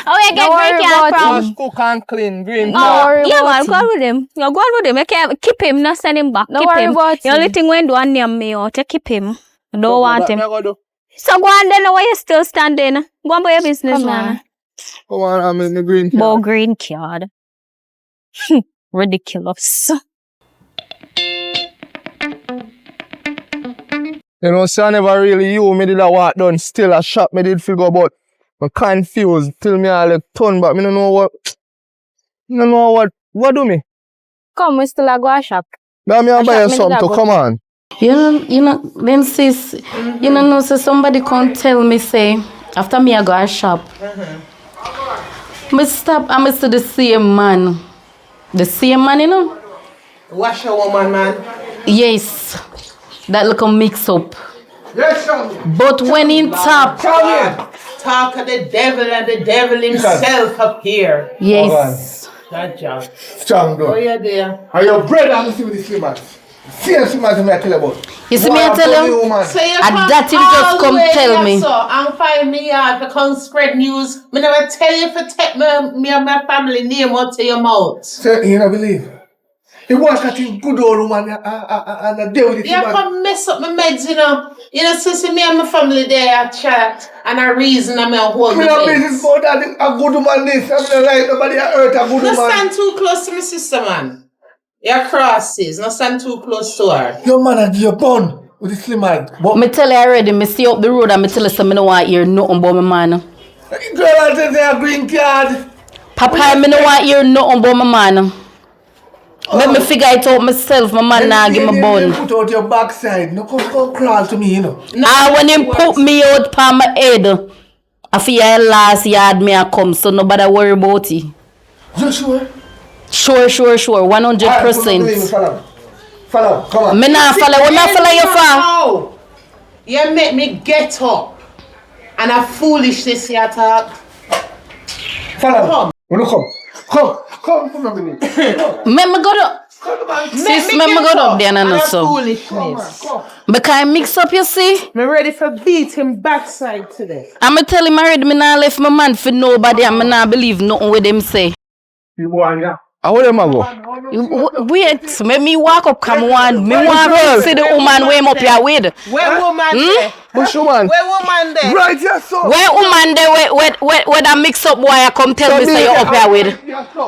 [SPEAKER 4] Oh, you get
[SPEAKER 5] No worry
[SPEAKER 4] great cat
[SPEAKER 5] about
[SPEAKER 4] from.
[SPEAKER 6] Just cook and clean, green.
[SPEAKER 5] No
[SPEAKER 6] cat.
[SPEAKER 5] worry
[SPEAKER 4] Yeah,
[SPEAKER 5] about
[SPEAKER 4] man,
[SPEAKER 5] him.
[SPEAKER 4] go on with him. You go on with him. You can't keep him, not send him back.
[SPEAKER 5] No
[SPEAKER 4] keep
[SPEAKER 5] worry
[SPEAKER 4] him.
[SPEAKER 5] about
[SPEAKER 4] The
[SPEAKER 5] him.
[SPEAKER 4] only thing when do one name me out, you keep him. You don't want him.
[SPEAKER 6] What do?
[SPEAKER 4] So go on then, why you still standing? Go on by your business,
[SPEAKER 5] Come
[SPEAKER 4] man.
[SPEAKER 5] on.
[SPEAKER 6] Come on, I'm in the green cat.
[SPEAKER 4] Bow green card. Ridiculous.
[SPEAKER 6] You know, so I never really you me did a walk done. Still a shop me did figure but I'm confused till me all like turn back. Me don't know what do me?
[SPEAKER 5] Come, we still a go a shop.
[SPEAKER 6] Now me I
[SPEAKER 5] A
[SPEAKER 6] buy
[SPEAKER 5] shop
[SPEAKER 6] you
[SPEAKER 5] me
[SPEAKER 6] something
[SPEAKER 5] did a
[SPEAKER 6] to
[SPEAKER 5] go.
[SPEAKER 6] come on.
[SPEAKER 1] You know, then sis, you know, so somebody can't tell me, say, after me I go a shop. Me stop, I see the same man. The same man, you know?
[SPEAKER 3] Wash a woman, man.
[SPEAKER 1] Yes. That little mix up.
[SPEAKER 6] Yes, sir.
[SPEAKER 1] But when in top,
[SPEAKER 3] Talk of the devil and the devil himself up here.
[SPEAKER 1] yes.
[SPEAKER 3] That job.
[SPEAKER 2] Strong
[SPEAKER 3] Oh,
[SPEAKER 2] though.
[SPEAKER 3] yeah, dear.
[SPEAKER 2] And your brother, I'm see with the slimmers. See the slimmers me I tell you about.
[SPEAKER 1] You see me I tell you?
[SPEAKER 2] man.
[SPEAKER 3] So you
[SPEAKER 1] And
[SPEAKER 3] come
[SPEAKER 1] that him just
[SPEAKER 3] all the
[SPEAKER 1] come
[SPEAKER 3] way
[SPEAKER 1] tell
[SPEAKER 3] here,
[SPEAKER 1] me.
[SPEAKER 3] So, and 5 million to come spread news. Me never tell you to take me and my family name out to your mouth.
[SPEAKER 2] So you don't believe? He was at him good old woman and a day with the
[SPEAKER 3] You
[SPEAKER 2] slimmers.
[SPEAKER 3] come mess up my meds, you know. You know, so me and my family there at chat and a reason I'm a hold
[SPEAKER 2] Me
[SPEAKER 3] the
[SPEAKER 2] no
[SPEAKER 3] meds.
[SPEAKER 2] business about that. A good woman this. I'm not like nobody hurt a good
[SPEAKER 3] No
[SPEAKER 2] woman.
[SPEAKER 3] stand too close to my sister, man. Your crosses. No stand too close to her.
[SPEAKER 2] Your man a give you bun with the slimmers. But
[SPEAKER 1] Me tell you already, me see up the road and me tell you something I don't want to hear nothing about my man.
[SPEAKER 2] girl I tell you a green card.
[SPEAKER 1] Papa, me don't want to hear nothing about my man. Let me figure it out myself, my man nah give me bun.
[SPEAKER 2] Put out your backside. No come crawl to me, you know.
[SPEAKER 1] When him put me out pa my head, I feel last yard me a come, so nobody worry about it.
[SPEAKER 2] You sure?
[SPEAKER 1] Sure, 100%.
[SPEAKER 2] Follow, come on.
[SPEAKER 1] Me nah follow, when I follow you for?
[SPEAKER 3] Oh, you make me get up. And a foolishness you talk.
[SPEAKER 2] Follow. When you come from me.
[SPEAKER 1] Me go up. Sis, me go up there and so.
[SPEAKER 3] Foolishness.
[SPEAKER 1] Because I mix up, you see.
[SPEAKER 3] Me ready for beat him backside today.
[SPEAKER 1] I'ma tell him already, me nah left my man for nobody and me nah believe nothing with him say.
[SPEAKER 2] You want ya?
[SPEAKER 6] How would them a go?
[SPEAKER 1] Wait, make me walk up, come on. Me want to see the woman where him up here with.
[SPEAKER 3] Where woman there?
[SPEAKER 6] Push woman.
[SPEAKER 3] Where woman there?
[SPEAKER 2] Right, yes, sir.
[SPEAKER 1] Where woman there, where that mix up boy I come tell me say you up here with.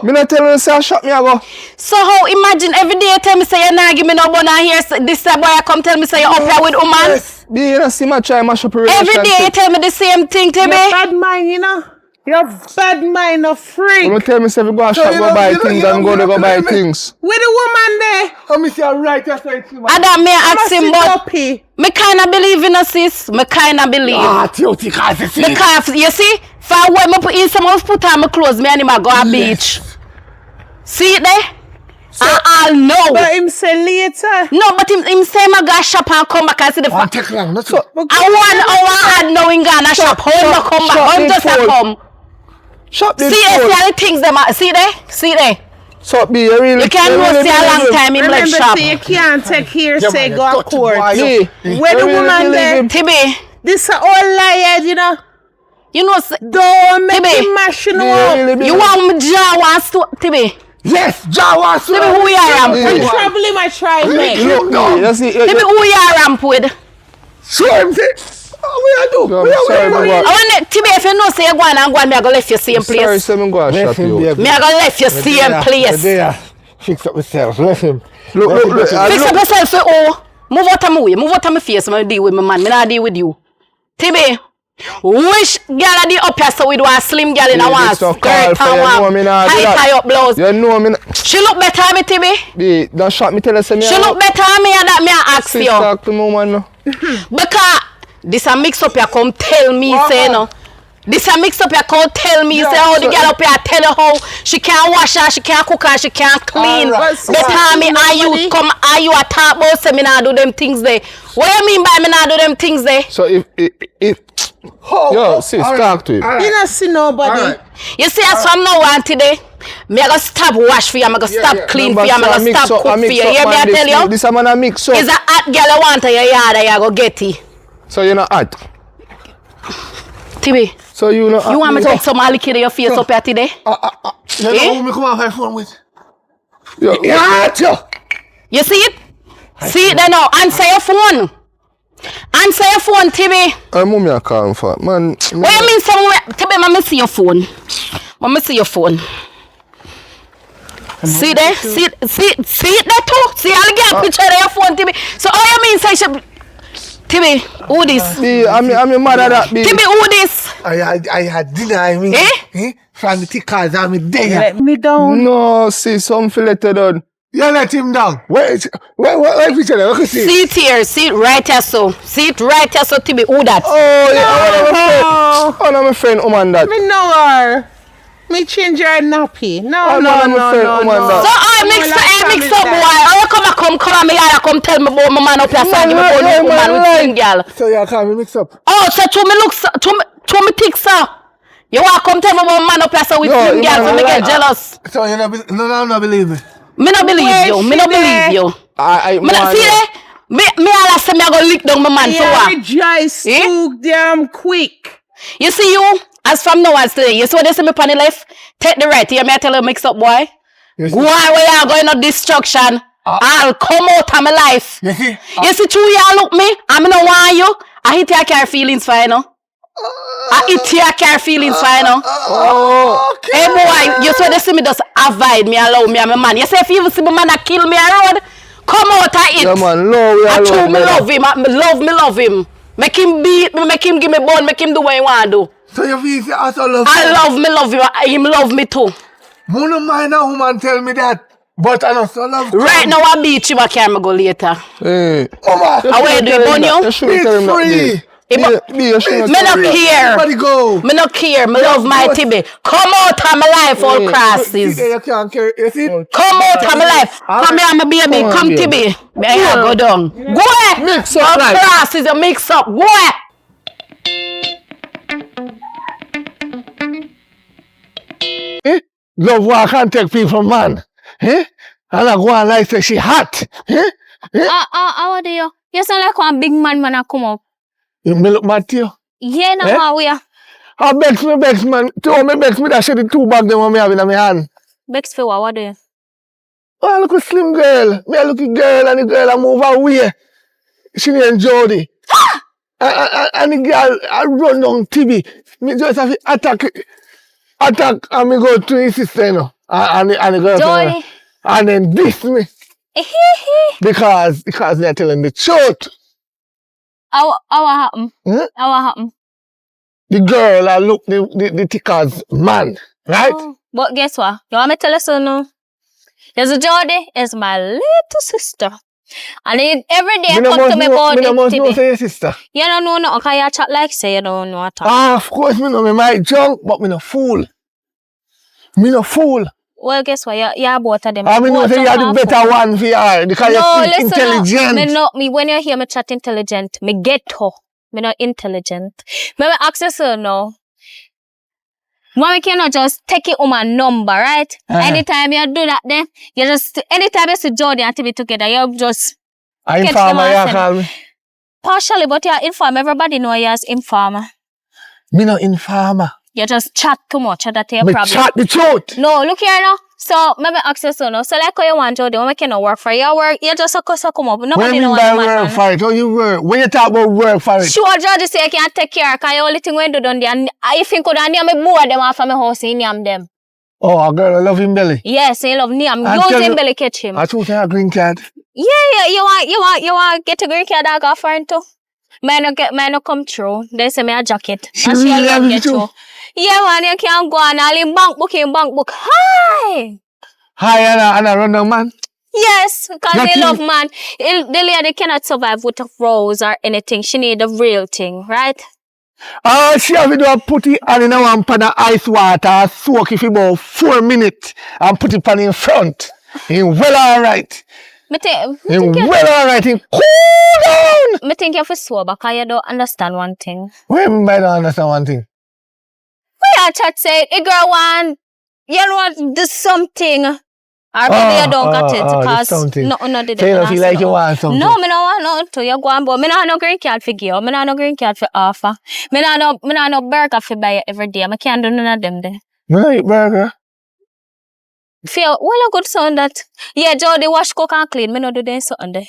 [SPEAKER 6] Me not tell you say I shot me a go.
[SPEAKER 1] So how imagine every day you tell me say you nah give me no bun and here this boy I come tell me say you up here with woman.
[SPEAKER 6] Be you know see my try mash up a relationship.
[SPEAKER 1] Every day you tell me the same thing to
[SPEAKER 3] You
[SPEAKER 1] me.
[SPEAKER 3] bad mind, you know. Your bad mind a freak.
[SPEAKER 6] I'm gonna tell myself to go and
[SPEAKER 2] So
[SPEAKER 6] shop
[SPEAKER 2] you
[SPEAKER 6] go
[SPEAKER 2] know-
[SPEAKER 6] buy
[SPEAKER 2] you know-
[SPEAKER 6] things
[SPEAKER 2] you know-
[SPEAKER 6] and go
[SPEAKER 2] you
[SPEAKER 6] to
[SPEAKER 2] know-
[SPEAKER 6] go buy
[SPEAKER 2] you know-
[SPEAKER 6] things.
[SPEAKER 3] Where the woman there?
[SPEAKER 2] Let me see a right here, so it's man.
[SPEAKER 1] Adam, me ask him, but
[SPEAKER 3] Uppy.
[SPEAKER 1] me kinda believe in a sis. Me kinda believe.
[SPEAKER 2] Ah, Tioty, cause it's it.
[SPEAKER 1] Because you see, if I wear me put in some of put on my clothes, me and him a go a beach. See it there? I know.
[SPEAKER 3] But him say later.
[SPEAKER 1] No, but him say my go shop and come back and see the
[SPEAKER 2] One take long, not so.
[SPEAKER 1] I 1 hour had no in Ghana shop. How him no come back? How him just a come?
[SPEAKER 6] Shop this
[SPEAKER 1] See
[SPEAKER 6] phone.
[SPEAKER 1] the things them a- see there? See there?
[SPEAKER 6] So be you really
[SPEAKER 1] You can't go see a long time him left
[SPEAKER 3] Remember,
[SPEAKER 1] shop.
[SPEAKER 3] say you can't take here,
[SPEAKER 2] Yeah,
[SPEAKER 3] say
[SPEAKER 2] man,
[SPEAKER 3] go
[SPEAKER 2] you
[SPEAKER 3] a
[SPEAKER 2] touch it,
[SPEAKER 3] court.
[SPEAKER 2] boy, you-
[SPEAKER 6] Yeah.
[SPEAKER 3] Where the
[SPEAKER 6] You really
[SPEAKER 3] woman
[SPEAKER 6] believe
[SPEAKER 3] there?
[SPEAKER 6] him?
[SPEAKER 1] Tibi,
[SPEAKER 3] This a all liar, you know.
[SPEAKER 1] you know
[SPEAKER 3] Don't make
[SPEAKER 1] Tibi,
[SPEAKER 3] him mashing
[SPEAKER 6] You
[SPEAKER 3] up.
[SPEAKER 6] really believe
[SPEAKER 1] you
[SPEAKER 6] him?
[SPEAKER 1] want me jaw one sto Tibi.
[SPEAKER 2] Yes, Jawa,
[SPEAKER 1] Tibi who you are ramp
[SPEAKER 6] Yeah.
[SPEAKER 1] with?
[SPEAKER 3] Trouble him, I try make.
[SPEAKER 6] Look, you see,
[SPEAKER 1] Tibi who you are ramp with?
[SPEAKER 2] show him, see? Oh, what you do?
[SPEAKER 6] I'm
[SPEAKER 2] What
[SPEAKER 6] sorry,
[SPEAKER 2] you
[SPEAKER 6] my
[SPEAKER 2] do?
[SPEAKER 6] boy.
[SPEAKER 1] I want Tibi if you know say you go on and go on, me I go left you same
[SPEAKER 6] Sorry,
[SPEAKER 1] place.
[SPEAKER 6] say me go and shop you.
[SPEAKER 1] Me I go left you same place.
[SPEAKER 2] There, fix up myself, let him.
[SPEAKER 6] Look,
[SPEAKER 1] Fix up yourself for oh. Move out of my way. Move out of my face. I deal with my man. Me not deal with you. Tibi, which girl are the up here so we do a slim girl in a one skirt and one tie up blouse?
[SPEAKER 6] You know me.
[SPEAKER 1] She look better than me, Tibi.
[SPEAKER 6] Don't shop me tell us me.
[SPEAKER 1] She look better than me and that me I ask
[SPEAKER 6] Sis,
[SPEAKER 1] you.
[SPEAKER 6] talk to me, woman. No.
[SPEAKER 1] Because this a mix up here come tell me say no. This a mix up here come tell me say how the girl up here tell her how she can't wash her, she can't cook her, she can't clean.
[SPEAKER 2] Alright.
[SPEAKER 1] Better me are you come are you a talk about say me not do them things there. What you mean by me not do them things there?
[SPEAKER 6] So if yo, sis, talk to him.
[SPEAKER 3] You not see nobody.
[SPEAKER 2] Alright.
[SPEAKER 1] You see as from now on today, me I go stop wash for you, I go stop
[SPEAKER 2] yeah.
[SPEAKER 1] clean for you, I go stop cook for you. You hear me I tell you?
[SPEAKER 6] This a man a mix up.
[SPEAKER 1] Is a hot girl you want in your yard and you go get it.
[SPEAKER 6] So you not hot.
[SPEAKER 1] Tibi,
[SPEAKER 6] So you not hot.
[SPEAKER 1] you want me to take some liquid in your face up here today?
[SPEAKER 2] You know who me come off my phone with?
[SPEAKER 6] Yo,
[SPEAKER 2] Yeah, Tio.
[SPEAKER 1] You see it? See it there now. Answer your phone. Answer your phone, Tibi.
[SPEAKER 6] mommy a call for man.
[SPEAKER 1] What you mean somewhere? Tibi, let me see your phone. Let me see your phone. See there? See it there too? See all the girl picture of your phone, Tibi. So all you mean say she... Tibi, who this?
[SPEAKER 6] I'm mad at that. B.
[SPEAKER 1] Tibi, who this?
[SPEAKER 2] I had dinner, I mean.
[SPEAKER 1] Eh?
[SPEAKER 2] From the tickers, I'm there.
[SPEAKER 3] Let me down.
[SPEAKER 6] No, see, some fillet done.
[SPEAKER 2] You let him down. Where picture there? Look at see.
[SPEAKER 1] See it here. See it right here so. See it right here so, Tibi. Who that?
[SPEAKER 6] Oh, yeah, one of my friend, woman that.
[SPEAKER 3] Me know her. Me change her nappy. No.
[SPEAKER 1] So I mix up boy. I come and me yard come tell me about my man up here so give me about the woman with slim girl.
[SPEAKER 2] So you can't be mixed up.
[SPEAKER 1] Oh, so to me look to me thick so. You want come tell me about man up here so with
[SPEAKER 6] No,
[SPEAKER 1] slim
[SPEAKER 6] you
[SPEAKER 1] girl so
[SPEAKER 6] man
[SPEAKER 1] me
[SPEAKER 6] lie.
[SPEAKER 1] get jealous.
[SPEAKER 2] So you not believe me.
[SPEAKER 1] Me not believe you. Me not believe you. Me not see there. Me all say me I go lick down my man for
[SPEAKER 3] Yeah,
[SPEAKER 1] what?
[SPEAKER 3] rejoice
[SPEAKER 1] Eh?
[SPEAKER 3] too damn quick.
[SPEAKER 1] You see you as from now on today. You see what they say me on the left? Take the right. You me I tell you mix up boy.
[SPEAKER 2] Yes,
[SPEAKER 1] Go on where you are going on destruction. I'll come out of my life.
[SPEAKER 2] You see?
[SPEAKER 1] You see true you look me, I'm no want you. I hit your care feelings for you know. I hit your care feelings for you know.
[SPEAKER 2] Okay.
[SPEAKER 1] Hey boy, you see they see me just avoid me, allow me and my man. You say if you even see my man a kill me a road, come out of it.
[SPEAKER 6] Yeah, man, love you.
[SPEAKER 1] I true me love him. Me love him. Make him beat me, make him give me bone, make him do what he want to do.
[SPEAKER 2] So you feel say also love.
[SPEAKER 1] I love him. Him love me too.
[SPEAKER 2] Mono mind a woman tell me that. But I also love.
[SPEAKER 1] Right now I beat you, I carry me go later.
[SPEAKER 6] Hey.
[SPEAKER 2] Mama,
[SPEAKER 1] I will do it, Bonyo.
[SPEAKER 6] You shouldn't tell him that.
[SPEAKER 2] free.
[SPEAKER 6] B, you shouldn't
[SPEAKER 1] Me
[SPEAKER 6] tell
[SPEAKER 1] no
[SPEAKER 6] him that.
[SPEAKER 1] care.
[SPEAKER 2] Everybody go.
[SPEAKER 1] Me no care. Me love my Tibi. Come out of my life, all
[SPEAKER 2] See
[SPEAKER 1] crosses.
[SPEAKER 2] there, you can't carry. You see?
[SPEAKER 1] Come out of my life. Come here, my baby.
[SPEAKER 6] Come on,
[SPEAKER 1] Come,
[SPEAKER 6] baby.
[SPEAKER 1] Tibi. Me here, go down. Go away.
[SPEAKER 6] Mix up
[SPEAKER 1] All
[SPEAKER 6] life.
[SPEAKER 1] crosses, you mix up. Go away.
[SPEAKER 2] Love what I can't take people from man. Eh? And I go on like say she hot. Eh?
[SPEAKER 4] How do you? You sound like one big man when I come up.
[SPEAKER 2] You me look mad to you.
[SPEAKER 4] Yeah, no,
[SPEAKER 2] Eh?
[SPEAKER 4] how we are.
[SPEAKER 2] I begs man. Two me begs me that shit the two bag them what me have in my hand.
[SPEAKER 4] Bex for what do you?
[SPEAKER 2] Oh, look a slim girl. Me a look a girl and the girl I move away. She named Jody. And the girl I run down TV. Me just have to attack and me go to his sister, you know. And the girl
[SPEAKER 4] Jody.
[SPEAKER 2] and then diss me. because they're telling the truth.
[SPEAKER 4] How happen?
[SPEAKER 2] Hmm?
[SPEAKER 4] How happen?
[SPEAKER 2] the girl I look the ticker's man, right?
[SPEAKER 4] Oh, but guess what? You want me to tell you something now? Yes, Jody is my little sister. And every day come to me about
[SPEAKER 2] Me no must know
[SPEAKER 4] TV.
[SPEAKER 2] say your sister.
[SPEAKER 4] You don't know nothing because you chat like say you don't know at all.
[SPEAKER 2] Ah, of course me know me might junk, but me no fool. Me no fool.
[SPEAKER 4] Well, guess what? You're both of them.
[SPEAKER 2] I mean,
[SPEAKER 4] Both
[SPEAKER 2] say you're the
[SPEAKER 4] jump
[SPEAKER 2] better
[SPEAKER 4] off.
[SPEAKER 2] one for her because
[SPEAKER 4] No,
[SPEAKER 2] you're
[SPEAKER 4] listen
[SPEAKER 2] intelligent.
[SPEAKER 4] me when you hear me chat intelligent, me get her. Me not intelligent. Me access her now. Mommy cannot just take it on my number, right? Anytime you do that, then you just anytime you see Jody and TV together, you just
[SPEAKER 2] I
[SPEAKER 4] catch
[SPEAKER 2] informer,
[SPEAKER 4] them and
[SPEAKER 2] you
[SPEAKER 4] send
[SPEAKER 2] call me.
[SPEAKER 4] partially, but you're informer. Everybody know you as informer.
[SPEAKER 2] Me no informer.
[SPEAKER 4] You just chat too much, and that's your
[SPEAKER 2] Me
[SPEAKER 4] problem.
[SPEAKER 2] chat the truth.
[SPEAKER 4] No, look here now. So, maybe access you now. So, like how you want Jody, when we cannot work for you, work, you just come up.
[SPEAKER 2] What
[SPEAKER 4] Nobody
[SPEAKER 2] you
[SPEAKER 4] know
[SPEAKER 2] mean
[SPEAKER 4] what
[SPEAKER 2] by
[SPEAKER 4] you
[SPEAKER 2] work
[SPEAKER 4] want.
[SPEAKER 2] for it? How you work? When you talk about work for it?
[SPEAKER 4] Sure, Jody say you can't take care, because you only thing when you do done there. And I think could have name me board them off of my house, he name them.
[SPEAKER 2] Oh, a girl I love him belly.
[SPEAKER 4] Yes, he love name.
[SPEAKER 2] And
[SPEAKER 4] Use
[SPEAKER 2] tell
[SPEAKER 4] him
[SPEAKER 2] you-
[SPEAKER 4] belly catch him.
[SPEAKER 2] I choose a green card.
[SPEAKER 4] Yeah, you want get a green card I got for him too. May not come through. They say me a jacket.
[SPEAKER 2] She
[SPEAKER 4] And
[SPEAKER 2] really
[SPEAKER 4] alone
[SPEAKER 2] have
[SPEAKER 4] get
[SPEAKER 2] it too?
[SPEAKER 4] through. Yeah, man, you can't go on all in bank book. Hi!
[SPEAKER 2] Hi, and I run down man.
[SPEAKER 4] Yes, because
[SPEAKER 2] That
[SPEAKER 4] they
[SPEAKER 2] thing-
[SPEAKER 4] love man. The lady cannot survive with a rose or anything. She need the real thing, right?
[SPEAKER 2] Oh, she have to put it on in one pan of ice water, soak it for about 4 minutes, and put it on in front. In well alright.
[SPEAKER 4] Me think
[SPEAKER 2] Well alright, in cool down.
[SPEAKER 4] you have to sober because you don't understand one thing.
[SPEAKER 2] Wait, I don't understand one thing.
[SPEAKER 4] We are chat say, a girl want, you know what, do something. Or maybe you don't got it
[SPEAKER 2] the
[SPEAKER 4] because
[SPEAKER 2] something.
[SPEAKER 4] no did it.
[SPEAKER 2] So you
[SPEAKER 4] Me
[SPEAKER 2] don't
[SPEAKER 4] not
[SPEAKER 2] feel
[SPEAKER 4] say
[SPEAKER 2] like you want something?
[SPEAKER 4] No, me no want nothing to you go on, but me not no green card for give. Me not no green card for offer. Me not no burger for buy every day. Me can't do none of them there.
[SPEAKER 2] Me not eat burger.
[SPEAKER 4] Feel well a good sound that. Yeah, Jody wash cook and clean. Me not do them something there.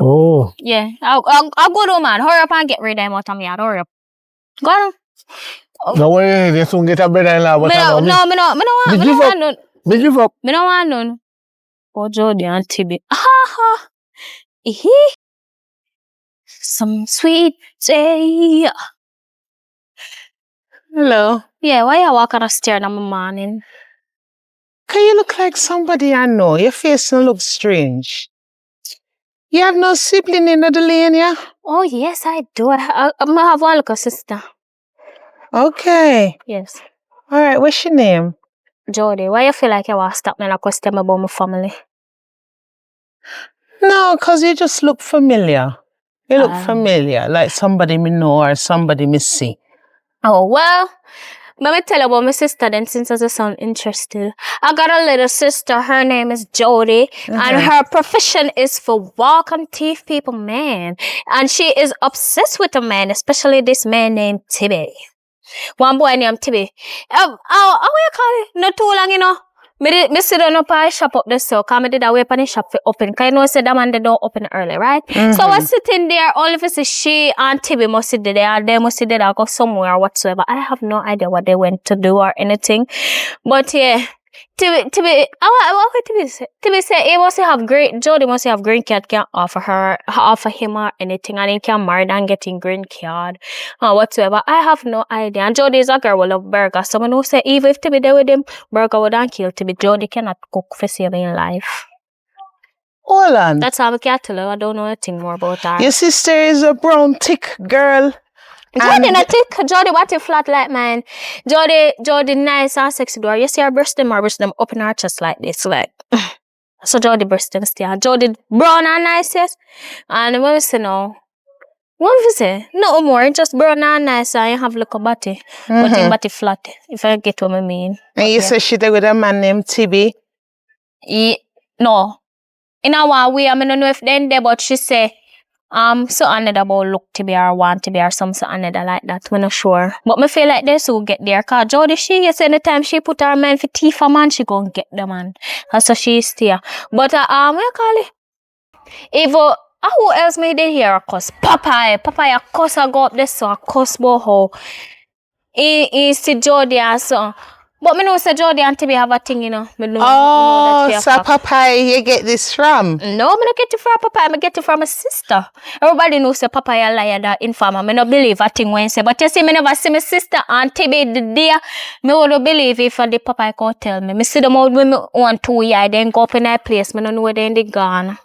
[SPEAKER 2] Oh.
[SPEAKER 4] Yeah, I'll go to man. Hurry up and get rid of them out of me. Hurry up. Go on.
[SPEAKER 2] Don't worry, they soon get a brother-in-law. But
[SPEAKER 4] Me
[SPEAKER 2] I know me.
[SPEAKER 4] no want none.
[SPEAKER 2] Me give up.
[SPEAKER 4] Me no want none. Oh, Jody and Tibi. Ha ha. Some sweet day.
[SPEAKER 3] Hello.
[SPEAKER 4] Yeah, why you walk on the stair in the morning?
[SPEAKER 3] Can you look like somebody I know? Your face don't look strange. You have no sibling in the lane, yeah?
[SPEAKER 4] Oh, yes, I do. I have one little sister.
[SPEAKER 3] Okay.
[SPEAKER 4] Yes.
[SPEAKER 3] All right, what's your name?
[SPEAKER 4] Jody, why you feel like you want to stop me and a question about my family?
[SPEAKER 3] No, because you just look familiar. You look
[SPEAKER 4] Ah.
[SPEAKER 3] familiar, like somebody me know or somebody me see.
[SPEAKER 4] Oh, well, let me tell you about my sister then, since I sound interested. I got a little sister. Her name is Jody, and her profession is for walk and thief people, man. And she is obsessed with a man, especially this man named Tibby. One boy named Tibby. How you call it? Not too long, you know. Me sit down up and shop up the so cause me did a wait on the shop for open. Cause you know say that man they don't open early, right? So I was sitting there, all of us she and Tibby must sit there and they must sit there and go somewhere or whatsoever. I have no idea what they went to do or anything. But yeah. Tibby, what Tibby say? Tibby say he must have great, Jody must have green card can offer him or anything, and he can marry and getting green card or whatsoever. I have no idea. And Jody is a girl who love burger. So I know say even if Tibby there with him, burger would not kill Tibby. Jody cannot cook for saving life.
[SPEAKER 3] Hold on.
[SPEAKER 4] That's how I can tell her. I don't know anything more about her.
[SPEAKER 3] Your sister is a brown thick girl.
[SPEAKER 4] Jody not thick. Jody what you flat like man. Jody nice and sexy door. You see her breast them up in her chest like this, like. So Jody breast them still. Jody brown and nice, yes. And when we say no, what we say? No more, just brown and nice and you have look a body. But in body flat, if I get what I mean.
[SPEAKER 3] And you say she there with a man named Tibby.
[SPEAKER 4] No. In a one way, I don't know if then there, but she say so another about look to be or want to be or something another like that. We're not sure. But me feel like they so get there. Cause Jody, she anytime she put her man for teeth a man, she gon' get the man. And so she stay. But what you call it? If who else may they hear a cuss? Papa a cuss a go up there so a cuss about how he see Jody and so. But me know say Jody and Tibby have a thing, you know. Me know
[SPEAKER 3] Oh,
[SPEAKER 4] that she
[SPEAKER 3] so
[SPEAKER 4] have
[SPEAKER 3] Papaya, you get this from?
[SPEAKER 4] No, me not get it from Papa. I get it from my sister. Everybody knows say Papa a liar, that informer. Me no believe a thing when he say. But you see, me never see my sister and Tibby the day. Me would believe if the Papa can tell me. Me see them out when me 1 2 years, then go up in that place. Me no know where they gone.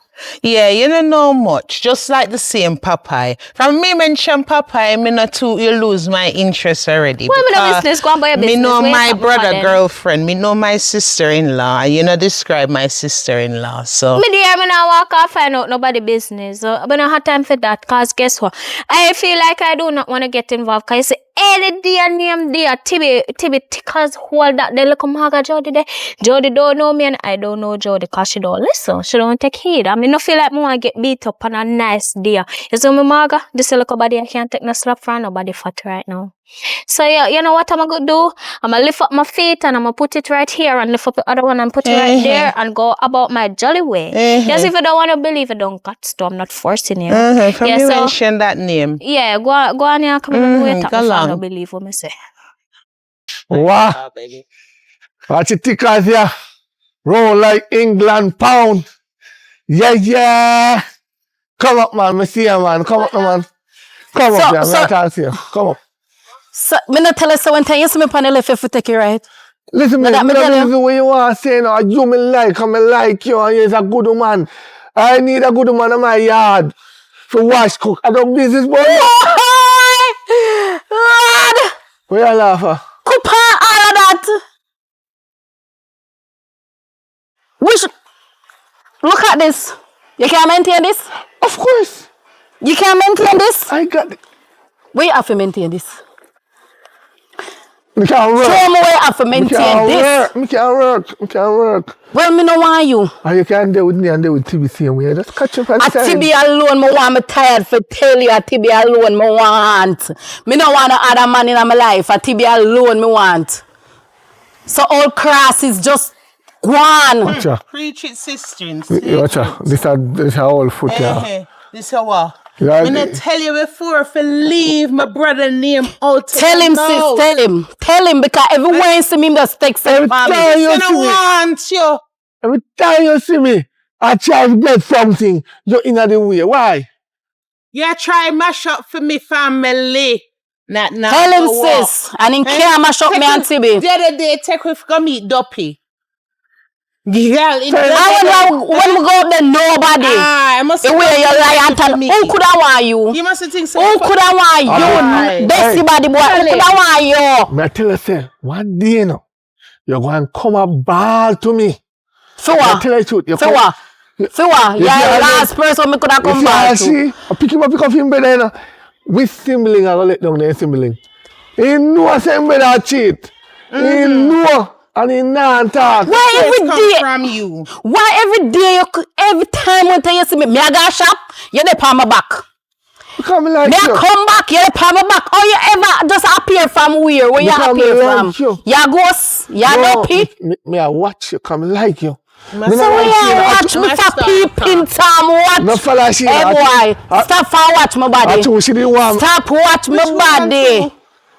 [SPEAKER 3] Yeah, you don't know much. Just like the same Popeye. From me mention Popeye, me not too you lose my interest already.
[SPEAKER 4] Well, me no business. Go on by your business.
[SPEAKER 3] Me know
[SPEAKER 4] Where
[SPEAKER 3] my
[SPEAKER 4] you
[SPEAKER 3] brother
[SPEAKER 4] then?
[SPEAKER 3] girlfriend. Me know my sister-in-law. You know describe my sister-in-law. So
[SPEAKER 4] Me there, me now walk off find out nobody business. I don't have time for that. Cause guess what? I feel like I do not want to get involved. Cause you see, any day name there, Tibby tickers hold that. They look Maga Jody there. Jody don't know me and I don't know Jody. Cause she don't listen. She don't take heed. I mean, I feel like me want to get beat up on a nice day. You see me, Maga? This little body I can't take no slap from nobody fat right now. So yeah, you know what I'm gonna do? I'm gonna lift up my feet and I'm gonna put it right here and lift up the other one and put it right there and go about my jolly way. Yes, if you don't want to believe it, don't cut stop. I'm not forcing you.
[SPEAKER 3] from you mention that name.
[SPEAKER 4] Yeah, go on here, come and wait up
[SPEAKER 3] go
[SPEAKER 4] if I
[SPEAKER 3] along.
[SPEAKER 4] don't believe what me say.
[SPEAKER 2] Wow. Watch it tickers here. Roll like England pound. Yeah. Come up, man. Me see you, man. Come up, man. Come up, yeah. Me talk to you. Come up.
[SPEAKER 1] So, me not tell us so when time you see me on the left, if you take it right.
[SPEAKER 2] Listen, me
[SPEAKER 1] But that me tell
[SPEAKER 2] don't
[SPEAKER 1] you.
[SPEAKER 2] know what you want to say now. You me like, and me like you, and you're a good man. I need a good man in my yard for wash cook. I don't business, boy.
[SPEAKER 1] Lord!
[SPEAKER 2] Where you laugh at?
[SPEAKER 1] Coupa all of that. Look at this. You can maintain this?
[SPEAKER 2] Of course.
[SPEAKER 1] You can maintain this?
[SPEAKER 2] I got it.
[SPEAKER 1] Where you have to maintain this?
[SPEAKER 2] Me can't work.
[SPEAKER 1] Show me where you have to
[SPEAKER 2] Me
[SPEAKER 1] maintain
[SPEAKER 2] can't
[SPEAKER 1] this.
[SPEAKER 2] work. Me can't work. Me can't work.
[SPEAKER 1] Well, me no want you.
[SPEAKER 2] And you can't deal with me and deal with TV same way. Just catch up and
[SPEAKER 1] A Tibby alone, me want me tired for tell you. A Tibby alone, me want. Me no want no other man in my life. A Tibby alone, me want. So all cross is just gone.
[SPEAKER 2] Watch out.
[SPEAKER 3] Preach it, sisters.
[SPEAKER 2] Watch out. This is all foot here.
[SPEAKER 3] This is what?
[SPEAKER 2] Yeah,
[SPEAKER 3] I'm gonna tell you before if I leave my brother name out.
[SPEAKER 1] Tell him, sis, tell him. Tell him because everyone you see me just text him.
[SPEAKER 2] Every time you see me, I try to get something. You're in the way. Why?
[SPEAKER 3] You try mash up for me family. Not now.
[SPEAKER 1] Tell him, sis. And in can't mash up me and Tibby.
[SPEAKER 3] The other day, take with go meet Duppy. Girl,
[SPEAKER 1] when we go up there, nobody.
[SPEAKER 3] I must
[SPEAKER 1] the way you lie and tell me. Who could I want you?
[SPEAKER 3] You must think so.
[SPEAKER 1] Who could I want you? Bestie body boy. Who could I want you?
[SPEAKER 2] Me tell you, say, one day, you know, you're going to come up ball to me.
[SPEAKER 1] For what?
[SPEAKER 2] I tell you the truth.
[SPEAKER 1] For what? For what? You're the last person me could have come back to.
[SPEAKER 2] See, I pick him up him better, you know. With sibling, I go let down the sibling. He know I say him better cheat. He know. And he not talk.
[SPEAKER 1] Why every day?
[SPEAKER 3] From you.
[SPEAKER 1] Why every day? Every time when you see me, me I go shop, you dey palm my back.
[SPEAKER 2] Come like
[SPEAKER 1] me
[SPEAKER 2] you.
[SPEAKER 1] I come back, you dey palm my back. Or you ever just appear from where? Where you appear from? You ghost? You dopey?
[SPEAKER 2] Me I watch you. Come like you.
[SPEAKER 1] So we watch me for peeping Tom watch.
[SPEAKER 2] No fella she.
[SPEAKER 1] Hey boy, stop for watch my body.
[SPEAKER 2] She didn't want.
[SPEAKER 1] Stop watch my body.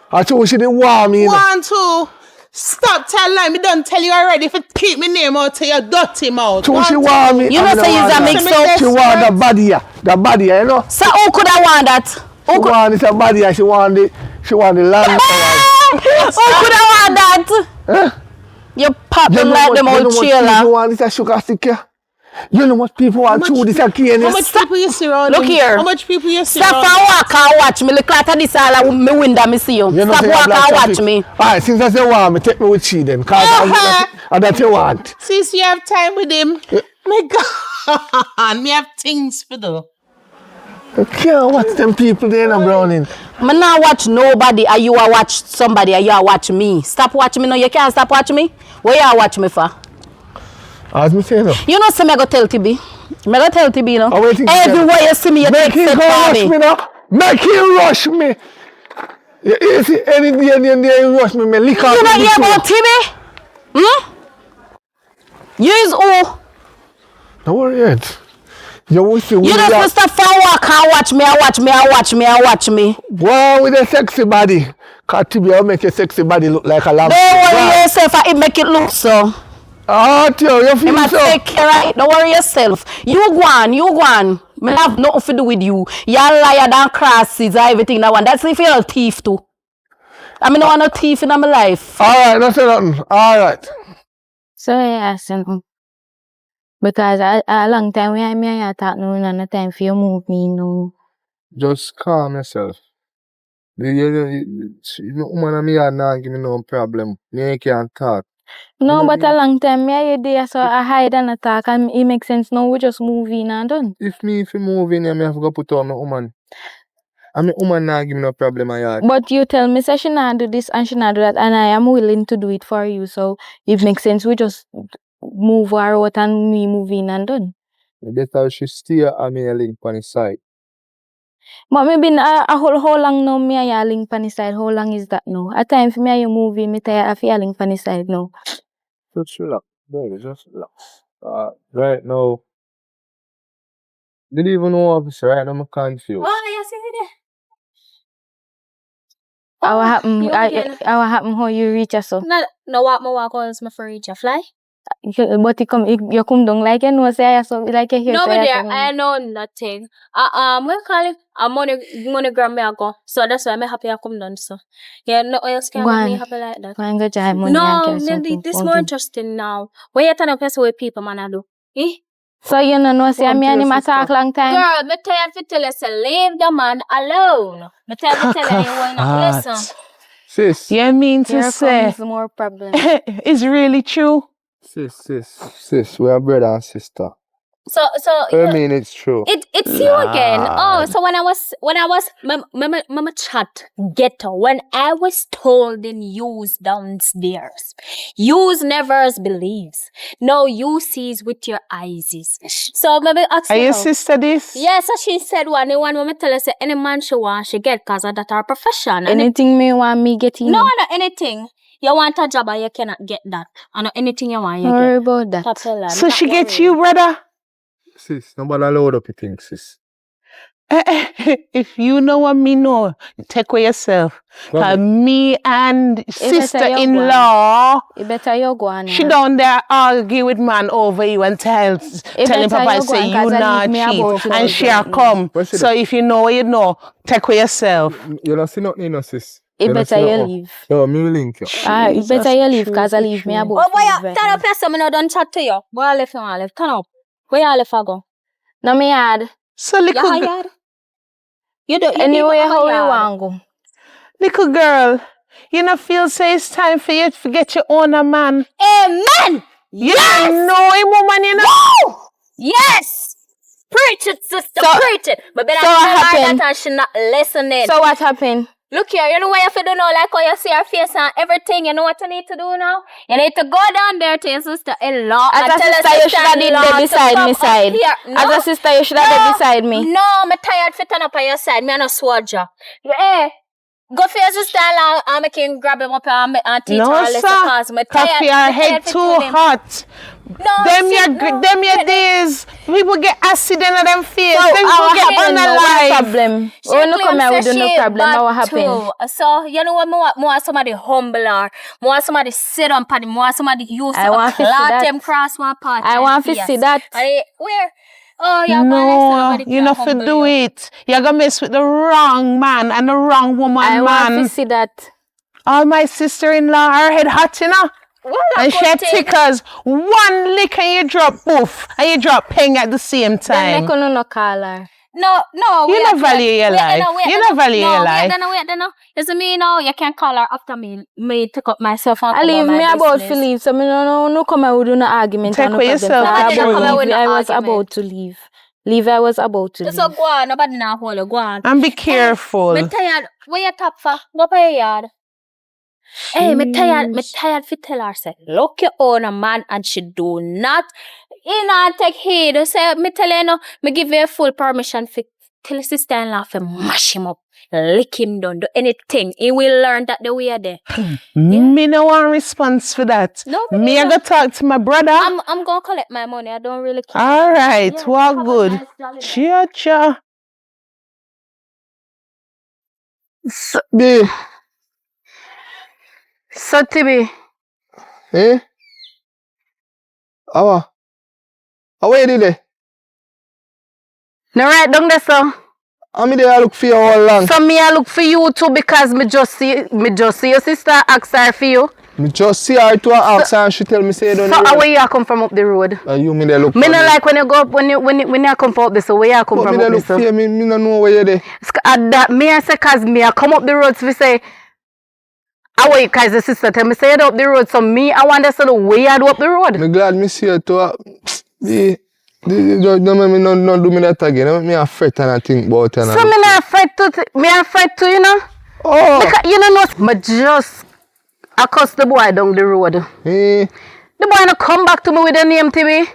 [SPEAKER 2] I told she didn't want me.
[SPEAKER 3] 1 2. Stop telling me, don't tell you already if you keep my name out to your dirty mouth.
[SPEAKER 2] So she want me.
[SPEAKER 1] You know say you's a mix up.
[SPEAKER 2] She want the body here. The body here, you know.
[SPEAKER 1] So who could I want that?
[SPEAKER 2] Who could want this body here? She want the land.
[SPEAKER 1] Who could I want that?
[SPEAKER 2] Eh?
[SPEAKER 1] You popping like them old trailer.
[SPEAKER 2] You want this sugar stick here? You know what people want to this again.
[SPEAKER 3] How much people you see around?
[SPEAKER 1] Look here.
[SPEAKER 3] How much people you see
[SPEAKER 1] Stop
[SPEAKER 3] around?
[SPEAKER 1] and walk and watch me. Look like this all me window me see you. Stop walk and watch me.
[SPEAKER 2] Alright, since I say want me, take me with she then. Cause I that you want.
[SPEAKER 3] Since you have time with him. My God. Me have things for do.
[SPEAKER 2] I can't watch them people there in Browning.
[SPEAKER 1] Me not watch nobody. Are you a watch somebody? Are you a watch me? Stop watching me. No, you can't stop watching me. Where you a watch me for?
[SPEAKER 2] As me say no.
[SPEAKER 1] You know, say me go tell TB. Me go tell TB, you know. Everywhere you see me, you
[SPEAKER 2] make
[SPEAKER 1] take
[SPEAKER 2] him
[SPEAKER 1] step for
[SPEAKER 2] rush
[SPEAKER 1] me.
[SPEAKER 2] me now. Make him rush me. You see any day you rush me, me lick out.
[SPEAKER 1] You not hear about TB? Hmm? You is who?
[SPEAKER 2] Don't worry yet. You will see.
[SPEAKER 1] You just stop for walk and watch me, and watch me, and watch me, and watch me.
[SPEAKER 2] Go on with the sexy body. Cause TB will make your sexy body look like a lamb.
[SPEAKER 1] Don't worry yourself, I make it look so.
[SPEAKER 2] Oh, Theo, you feel
[SPEAKER 1] I
[SPEAKER 2] so?
[SPEAKER 1] take care of it. Don't worry yourself. You go on. Me have nothing to do with you. You're liar than crosses or everything that one. That's if you're a thief too. I mean, I want no thief in my life.
[SPEAKER 2] Alright, not say nothing. Alright.
[SPEAKER 5] So I asked him. Because a long time we I thought no time for you move me no.
[SPEAKER 6] Just calm yourself. The woman and me are not give me no problem. Me can't talk.
[SPEAKER 5] No,
[SPEAKER 6] You know
[SPEAKER 5] but
[SPEAKER 6] me?
[SPEAKER 5] a long time me you there, so I hide and attack and it makes sense now we just move in and done.
[SPEAKER 6] If you move in here, me have to go put on my woman. And my woman not give me no problem my yard.
[SPEAKER 5] But you tell me say she not do this and she not do that and I am willing to do it for you, so it makes sense we just move her out and me move in and done.
[SPEAKER 6] Better she stay and me a link on the side.
[SPEAKER 5] But maybe a whole how long now me a link pan the side, how long is that now? A time for me you move in, me tired of a link pan the side now.
[SPEAKER 6] Just relax, baby, just relax. Right now, didn't even know officer, right now I'm confused.
[SPEAKER 4] Oh, you see there?
[SPEAKER 5] What happen?
[SPEAKER 4] you again.
[SPEAKER 5] What happen how you reach us so?
[SPEAKER 4] No, what more walk on my for reach a fly?
[SPEAKER 5] But you come down like you know say so like you hear
[SPEAKER 4] No,
[SPEAKER 5] say
[SPEAKER 4] but there,
[SPEAKER 5] so.
[SPEAKER 4] I know nothing. We call it a monogram me I go. So that's why I'm happy I come down. So yeah, no else can make me happy like that.
[SPEAKER 5] Go and go try money
[SPEAKER 4] No,
[SPEAKER 5] and get
[SPEAKER 4] maybe
[SPEAKER 5] something
[SPEAKER 4] this
[SPEAKER 5] for
[SPEAKER 4] more
[SPEAKER 5] you.
[SPEAKER 4] interesting now. When you turn up and with people, man, I do. Eh?
[SPEAKER 5] So you know say
[SPEAKER 6] Come
[SPEAKER 5] me
[SPEAKER 6] to
[SPEAKER 5] and
[SPEAKER 6] your
[SPEAKER 5] him talk
[SPEAKER 6] sister.
[SPEAKER 5] long time.
[SPEAKER 4] Girl, me tired to tell you, say, leave the man alone. Me tired to tell you, why not listen.
[SPEAKER 6] Sis,
[SPEAKER 7] You mean to
[SPEAKER 5] Here
[SPEAKER 7] say
[SPEAKER 5] comes more problems.
[SPEAKER 7] it's really true?
[SPEAKER 6] sis, we are brother and sister.
[SPEAKER 4] So
[SPEAKER 6] I mean, it's true.
[SPEAKER 4] it's you again. Oh, so when I was mama chat ghetto when I was told in use downstairs, use never believes. No, you sees with your eyes. So maybe ask
[SPEAKER 7] Are
[SPEAKER 4] you
[SPEAKER 7] your
[SPEAKER 4] how.
[SPEAKER 7] sister this?
[SPEAKER 4] Yeah, so she said one when me tell her say any man she want she get cause of that her profession. And
[SPEAKER 5] Anything me want me get in.
[SPEAKER 4] no, not anything. You want a job and you cannot get that. And not anything you want you
[SPEAKER 5] Don't worry
[SPEAKER 4] get.
[SPEAKER 5] about that.
[SPEAKER 4] Stop telling her,
[SPEAKER 7] So
[SPEAKER 4] not
[SPEAKER 7] she gets
[SPEAKER 4] worry.
[SPEAKER 7] you, brother?
[SPEAKER 6] Sis, nobody load up your things, sis.
[SPEAKER 7] If you know what me know, take away yourself.
[SPEAKER 6] Go
[SPEAKER 7] Cause
[SPEAKER 6] ahead.
[SPEAKER 7] me and
[SPEAKER 5] better
[SPEAKER 7] sister-in-law,
[SPEAKER 5] You better you go on.
[SPEAKER 7] she down there argue with man over you and telling
[SPEAKER 5] better
[SPEAKER 7] Papa
[SPEAKER 5] you
[SPEAKER 7] say
[SPEAKER 5] go on,
[SPEAKER 7] you
[SPEAKER 5] 'cause I
[SPEAKER 7] not
[SPEAKER 5] leave me
[SPEAKER 7] cheat
[SPEAKER 5] about you
[SPEAKER 7] and she a
[SPEAKER 5] again.
[SPEAKER 7] come.
[SPEAKER 6] Where she
[SPEAKER 7] So
[SPEAKER 6] there?
[SPEAKER 7] if you know what you know, take away yourself.
[SPEAKER 6] You don't see nothing, no, sis.
[SPEAKER 5] It
[SPEAKER 6] You don't
[SPEAKER 5] better
[SPEAKER 6] see
[SPEAKER 5] you
[SPEAKER 6] nothing.
[SPEAKER 5] leave.
[SPEAKER 6] Yo, me will link you.
[SPEAKER 5] It better you leave cause I leave me about
[SPEAKER 4] Oh boy,
[SPEAKER 5] you right
[SPEAKER 4] turn
[SPEAKER 5] now.
[SPEAKER 4] up here so me no done chat to you. Boy, I left you all left. Turn up. Where you left I go?
[SPEAKER 5] No me hard.
[SPEAKER 7] So
[SPEAKER 4] You
[SPEAKER 7] little,
[SPEAKER 4] hired? You do you
[SPEAKER 5] Anyway
[SPEAKER 4] even
[SPEAKER 5] how you
[SPEAKER 4] hired?
[SPEAKER 5] want go.
[SPEAKER 7] little girl, you not feel say it's time for you to get your own a man.
[SPEAKER 4] Amen!
[SPEAKER 7] You don't know him, woman, you know.
[SPEAKER 4] Woo! Yes! Preach it, sister,
[SPEAKER 5] So-
[SPEAKER 4] preach it. But better
[SPEAKER 5] so
[SPEAKER 4] tell
[SPEAKER 5] what
[SPEAKER 4] her
[SPEAKER 5] happened?
[SPEAKER 4] that and she not listening.
[SPEAKER 5] So what happened?
[SPEAKER 4] Look here, you know what you have to do now? Like how you see her face and everything, you know what you need to do now? You need to go down there to your sister-in-law
[SPEAKER 5] As
[SPEAKER 4] and
[SPEAKER 5] a
[SPEAKER 4] tell her
[SPEAKER 5] sister you should have did
[SPEAKER 4] sister-in-law
[SPEAKER 5] there
[SPEAKER 4] to
[SPEAKER 5] beside
[SPEAKER 4] come
[SPEAKER 5] me
[SPEAKER 4] up
[SPEAKER 5] side.
[SPEAKER 4] here.
[SPEAKER 5] As a sister you should have there beside me.
[SPEAKER 4] No, me tired for turn up on your side. Me a no soldier. Hey, go for your sister-in-law and make him grab him up and teach her
[SPEAKER 7] No,
[SPEAKER 4] a lesson
[SPEAKER 7] sir.
[SPEAKER 4] cause me
[SPEAKER 7] Cause
[SPEAKER 4] tired.
[SPEAKER 7] your
[SPEAKER 4] me
[SPEAKER 7] head
[SPEAKER 4] tired for
[SPEAKER 7] too
[SPEAKER 4] killing him.
[SPEAKER 7] hot.
[SPEAKER 4] No,
[SPEAKER 7] Them
[SPEAKER 4] see,
[SPEAKER 7] your
[SPEAKER 4] no,
[SPEAKER 7] them your
[SPEAKER 4] wait,
[SPEAKER 7] days. People get acid in them face.
[SPEAKER 5] So
[SPEAKER 7] Them people
[SPEAKER 5] what
[SPEAKER 7] get
[SPEAKER 5] happened now? What
[SPEAKER 7] unalive.
[SPEAKER 5] problem?
[SPEAKER 4] She
[SPEAKER 5] Oh no
[SPEAKER 4] claim
[SPEAKER 5] come here with
[SPEAKER 4] say
[SPEAKER 5] no
[SPEAKER 4] she
[SPEAKER 5] problem. Now what
[SPEAKER 4] bad
[SPEAKER 5] happened?
[SPEAKER 4] too. So you know what? More want somebody humble her. More want somebody sit on party. More want somebody use
[SPEAKER 5] I
[SPEAKER 4] to
[SPEAKER 5] want to see
[SPEAKER 4] clot
[SPEAKER 5] that.
[SPEAKER 4] them cross one part.
[SPEAKER 5] I want to see that.
[SPEAKER 4] Where? Oh, yeah,
[SPEAKER 7] No, you not to do it. You're gonna mess with the wrong man and the wrong woman,
[SPEAKER 5] I want
[SPEAKER 7] man.
[SPEAKER 5] to see that.
[SPEAKER 7] All my sister-in-law, her head hot, you know.
[SPEAKER 4] Well,
[SPEAKER 7] And she had tickers. One lick and you drop boof. And you drop peng at the same
[SPEAKER 5] Then
[SPEAKER 7] time.
[SPEAKER 5] make no call her.
[SPEAKER 4] No.
[SPEAKER 7] You don't value your life. You don't value your life.
[SPEAKER 4] Wait, no. You see me now, you can call her after me. Me take up myself and
[SPEAKER 5] I leave
[SPEAKER 4] my
[SPEAKER 5] me about to
[SPEAKER 4] business.
[SPEAKER 5] leave, so me no come out with no argument.
[SPEAKER 7] Take
[SPEAKER 5] and no
[SPEAKER 7] with
[SPEAKER 5] problem.
[SPEAKER 7] yourself,
[SPEAKER 5] I
[SPEAKER 4] Nobody come out with no
[SPEAKER 5] was
[SPEAKER 4] argument.
[SPEAKER 5] about to leave. I was about to leave.
[SPEAKER 4] So go on, nobody now hold you, go on.
[SPEAKER 7] And be careful.
[SPEAKER 4] Me tired. Where you top for? Go up your yard. Hey, me tired fi tell her say, look your own a man and she do not take heed. Say me tell you no, me give you full permission fi tell your sister-in-law fi mash him up, lick him down, do anything. He will learn that the way there.
[SPEAKER 7] Me no want response for that.
[SPEAKER 4] No,
[SPEAKER 7] Me I go talk to my brother.
[SPEAKER 4] I'm gonna collect my money. I don't really care.
[SPEAKER 7] All right,
[SPEAKER 4] Yeah,
[SPEAKER 7] walk
[SPEAKER 4] have a
[SPEAKER 7] good.
[SPEAKER 4] nice jolly day.
[SPEAKER 7] Chia.
[SPEAKER 2] Babe,
[SPEAKER 1] So, Tibi,
[SPEAKER 6] Eh? How you did it?
[SPEAKER 1] no right down there, so.
[SPEAKER 6] I mean, I look for you all along.
[SPEAKER 1] So me I look for you too because me just see your sister ask her for you.
[SPEAKER 6] Me just see her to ask her and she tell me say you don't
[SPEAKER 1] So
[SPEAKER 6] know.
[SPEAKER 1] where you come from up the road?
[SPEAKER 6] You mean they look
[SPEAKER 1] Me
[SPEAKER 6] for
[SPEAKER 1] no
[SPEAKER 6] me?
[SPEAKER 1] like when you go up when you come from up this, so where you come
[SPEAKER 6] But
[SPEAKER 1] from
[SPEAKER 6] me they
[SPEAKER 1] up
[SPEAKER 6] look
[SPEAKER 1] this.
[SPEAKER 6] for you, me no know where you there.
[SPEAKER 1] That me I say cause me I come up the road to say away cause the sister tell me say you up the road, so me I want to say the way you do up the road.
[SPEAKER 6] Me glad me see you to don't make me no do me that again. Don't make me a fret and I think about it.
[SPEAKER 1] So me not afraid to me afraid to, you know.
[SPEAKER 6] Oh!
[SPEAKER 1] Because you know me just accost the boy down the road.
[SPEAKER 6] Eh?
[SPEAKER 1] The boy no come back to me with the name TV.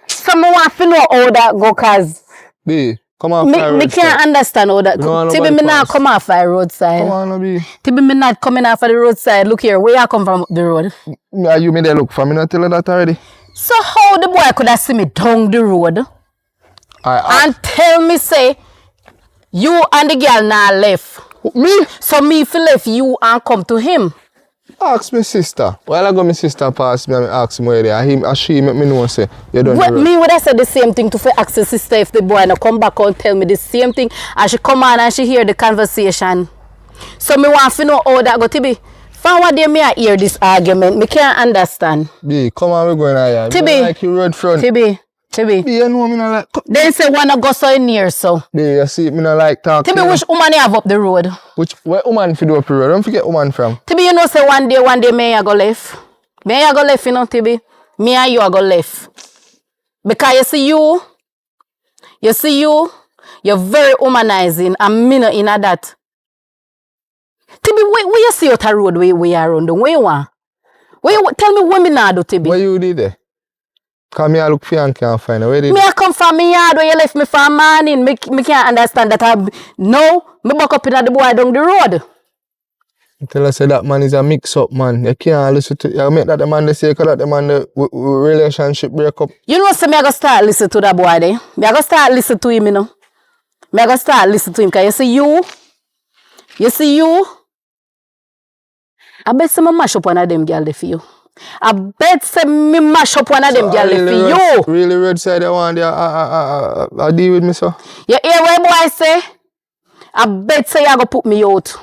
[SPEAKER 1] So me want to know how that go cause
[SPEAKER 6] B, come on,
[SPEAKER 1] me can't understand how that go. Tibi me not come off the roadside.
[SPEAKER 6] Come on, B.
[SPEAKER 1] Tibi me not coming off of the roadside. Look here, where you come from up the road?
[SPEAKER 6] Are you me there look for me not tell her that already?
[SPEAKER 1] So how the boy could have seen me down the road and tell me say you and the girl now left.
[SPEAKER 6] Me?
[SPEAKER 1] So me if left you and come to him.
[SPEAKER 6] Ask my sister. While I go my sister pass me and ask him where they are. Him or she make me know say you don't know.
[SPEAKER 1] Me would have said the same thing to for ask the sister if the boy no come back and tell me the same thing and she come on and she hear the conversation. So me want to know how that go to be. From what day me I hear this argument, me can't understand.
[SPEAKER 6] B, come on, we going here.
[SPEAKER 1] Tibi.
[SPEAKER 6] Like you road front.
[SPEAKER 1] Tibi.
[SPEAKER 6] B, you know me not like.
[SPEAKER 1] Then say wanna go so near so.
[SPEAKER 6] B, you see me not like talk.
[SPEAKER 1] Tibi, which woman you have up the road?
[SPEAKER 6] Where woman fi do up the road? Don't forget woman from.
[SPEAKER 1] Tibi, you know say one day me I go left. Me I go left, you know, Tibi. Me and you I go left. Because you see you're very humanizing and me not in that. Tibi, where you see out a road where you are around? Where you want? Tell me what me now do, Tibi.
[SPEAKER 6] Where you did there? Come here, look for you and can't find her. Where did
[SPEAKER 1] Me I come from me yard where you left me for morning. Me can't understand that me back up in the boy down the road.
[SPEAKER 6] Tell us say that man is a mix up man. You can't listen to you make that the man they say cause that the man the relationship break up.
[SPEAKER 1] You know say me I go start listen to that boy there. Me I go start listen to him, you know. Me I go start listen to him cause you see you. I bet say me mash up one of them girl there for you. I bet say me mash up one of them girl there for you.
[SPEAKER 6] Really roadside I want I deal with me so.
[SPEAKER 1] You hear what boy say? I bet say you go put me out.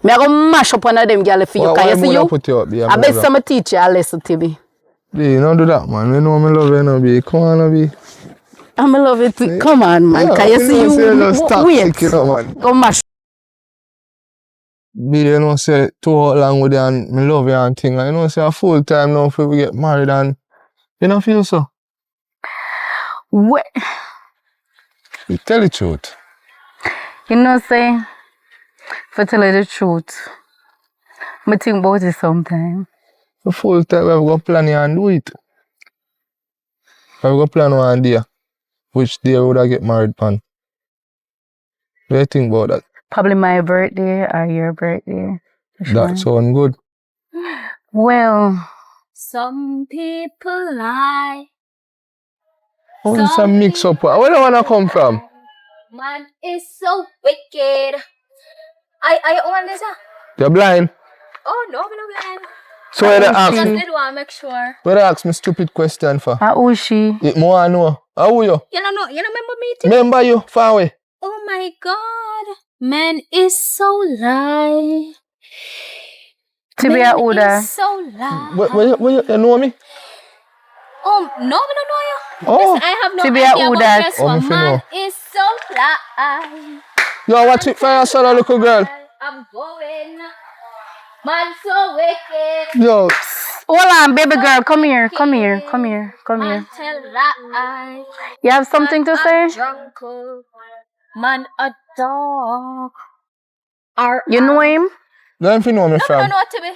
[SPEAKER 1] Me I go mash up one of them girl for you. Cause you see you.
[SPEAKER 6] Put you up, B,
[SPEAKER 1] I bet some teach you a lesson to me.
[SPEAKER 6] B, don't do that man. You know me love you now, B. Come on, B.
[SPEAKER 1] I'm love it too. Come on, man. Cause you see you. Wait.
[SPEAKER 6] You know, man.
[SPEAKER 1] Go mash.
[SPEAKER 6] B, you know say too long with you and me love you and thing. You know say a full time now if we get married and you don't feel so.
[SPEAKER 1] What?
[SPEAKER 6] You tell the truth.
[SPEAKER 1] You know say, for tell you the truth, I think about it sometimes.
[SPEAKER 6] A full time we have got plan here and do it. We have got plan one day. Which day would I get married pan? What do you think about that?
[SPEAKER 1] Probably my birthday or your birthday.
[SPEAKER 6] That sound good.
[SPEAKER 1] Well,
[SPEAKER 4] Some people lie.
[SPEAKER 6] How is some mix up? Where do you wanna come from?
[SPEAKER 4] Man is so wicked. I want this.
[SPEAKER 6] You're blind.
[SPEAKER 4] Oh no, I'm not blind.
[SPEAKER 6] So where they ask
[SPEAKER 4] Just
[SPEAKER 6] me?
[SPEAKER 4] did want to make sure.
[SPEAKER 6] Where they ask me stupid question for?
[SPEAKER 1] how is she?
[SPEAKER 6] It more I know. How are you?
[SPEAKER 4] You don't remember me too?
[SPEAKER 6] Remember you far away.
[SPEAKER 4] Oh my God. Man is so lie.
[SPEAKER 1] To be a older.
[SPEAKER 4] Is so lie.
[SPEAKER 6] Where you know me?
[SPEAKER 4] Oh no, I don't know you.
[SPEAKER 6] Oh,
[SPEAKER 4] Listen, I have no
[SPEAKER 1] To be
[SPEAKER 4] idea
[SPEAKER 1] a
[SPEAKER 4] about
[SPEAKER 1] that.
[SPEAKER 4] this
[SPEAKER 6] Oh,
[SPEAKER 4] one.
[SPEAKER 6] me
[SPEAKER 4] Man
[SPEAKER 6] know.
[SPEAKER 4] is so lie.
[SPEAKER 6] yo, watch it for your son, little girl.
[SPEAKER 4] I'm going. Man so wicked.
[SPEAKER 6] Yo,
[SPEAKER 1] Hold on, baby girl. Come here. Come here. Come here. Come here.
[SPEAKER 4] Man tell lie.
[SPEAKER 1] You have something to say?
[SPEAKER 4] Drunk. Man a dog.
[SPEAKER 1] You know him?
[SPEAKER 6] don't you know me
[SPEAKER 4] I
[SPEAKER 6] from?
[SPEAKER 4] don't know what to be.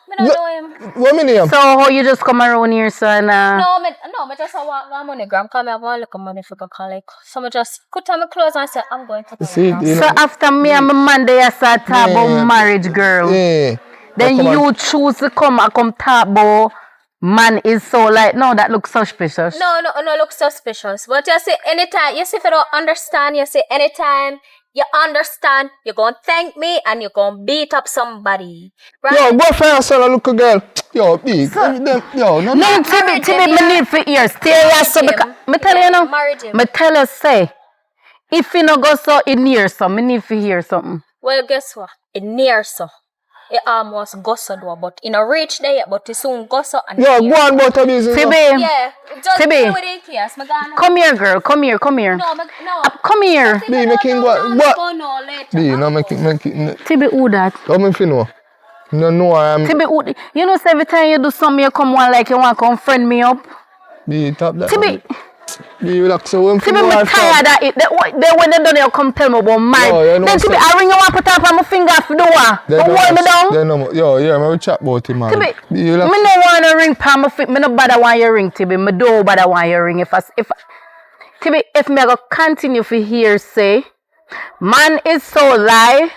[SPEAKER 4] I don't know him.
[SPEAKER 6] What me name?
[SPEAKER 1] So how you just come around here, son?
[SPEAKER 4] No, I just want my money. Gram, come here, I want to look at money for collect. So I just put on my clothes and say, I'm going to
[SPEAKER 6] See,
[SPEAKER 4] collect.
[SPEAKER 6] you
[SPEAKER 1] So
[SPEAKER 6] know,
[SPEAKER 1] after me and my man they start talk about marriage, girl.
[SPEAKER 6] yeah.
[SPEAKER 1] Then
[SPEAKER 6] Come on.
[SPEAKER 1] you choose to come talk about man is so like no, that looks suspicious.
[SPEAKER 4] No, look suspicious. But you see, anytime, you see, if you don't understand, you see, anytime You understand? You're gonna thank me and you're gonna beat up somebody. Right?
[SPEAKER 6] Yo, go for yourself, look a girl. Yo, big. Yo, no.
[SPEAKER 1] No, Tibi, me need for ears. Stay here, so because me tell you now.
[SPEAKER 4] Married him.
[SPEAKER 1] Me tell you say, if you no go so in near so, me need to hear something.
[SPEAKER 4] Well, guess what? It near so. It almost go so though, but in a reach there, but it soon go so and
[SPEAKER 6] Yo,
[SPEAKER 4] near.
[SPEAKER 6] go on about your business.
[SPEAKER 1] Tibi,
[SPEAKER 4] Yeah, just
[SPEAKER 1] Tibi.
[SPEAKER 4] deal with it, yes.
[SPEAKER 1] Come here, girl. Come here.
[SPEAKER 4] No.
[SPEAKER 1] Come here.
[SPEAKER 6] B, making what?
[SPEAKER 4] No, later.
[SPEAKER 6] B, no, make it.
[SPEAKER 1] Tibi, who that?
[SPEAKER 6] How me feel know? No, I'm.
[SPEAKER 1] Tibi, who? You know, say every time you do something, you come one like you want to come friend me up.
[SPEAKER 6] B, top that.
[SPEAKER 1] Tibi,
[SPEAKER 6] B, relax. So when
[SPEAKER 1] Tibi, me tired of it. They when they done, you come tell me about mine.
[SPEAKER 6] No, you know
[SPEAKER 1] Then Tibi, I ring you up, put up on my finger for the one. Don't hold me down.
[SPEAKER 6] They know. Yo, yeah, me chat about him, man.
[SPEAKER 1] Tibi,
[SPEAKER 6] B,
[SPEAKER 1] me
[SPEAKER 6] relax.
[SPEAKER 1] no want to ring palm my feet. Me no bother want you ring, Tibi. Me don't bother want you ring. Tibi, if me go continue for hear say, man is so lie,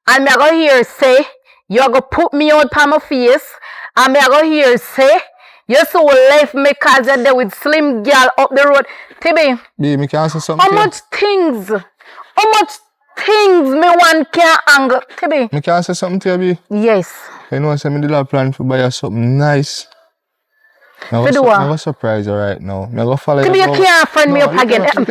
[SPEAKER 1] and me go hear say, you go put me out on my face, and me go hear say, you so left me cause you're there with slim girl up the road. Tibi,
[SPEAKER 6] B, me can answer something.
[SPEAKER 1] how much things me one can angle, Tibi?
[SPEAKER 6] Me can answer something to you, B.
[SPEAKER 1] Yes.
[SPEAKER 6] You know, I did a plan to buy you something nice. I'm
[SPEAKER 1] For the what?
[SPEAKER 6] going to surprise you right now. I'm going to follow
[SPEAKER 1] Tibi, you can't friend me
[SPEAKER 6] No,
[SPEAKER 1] up
[SPEAKER 6] you
[SPEAKER 1] again.
[SPEAKER 6] cannot.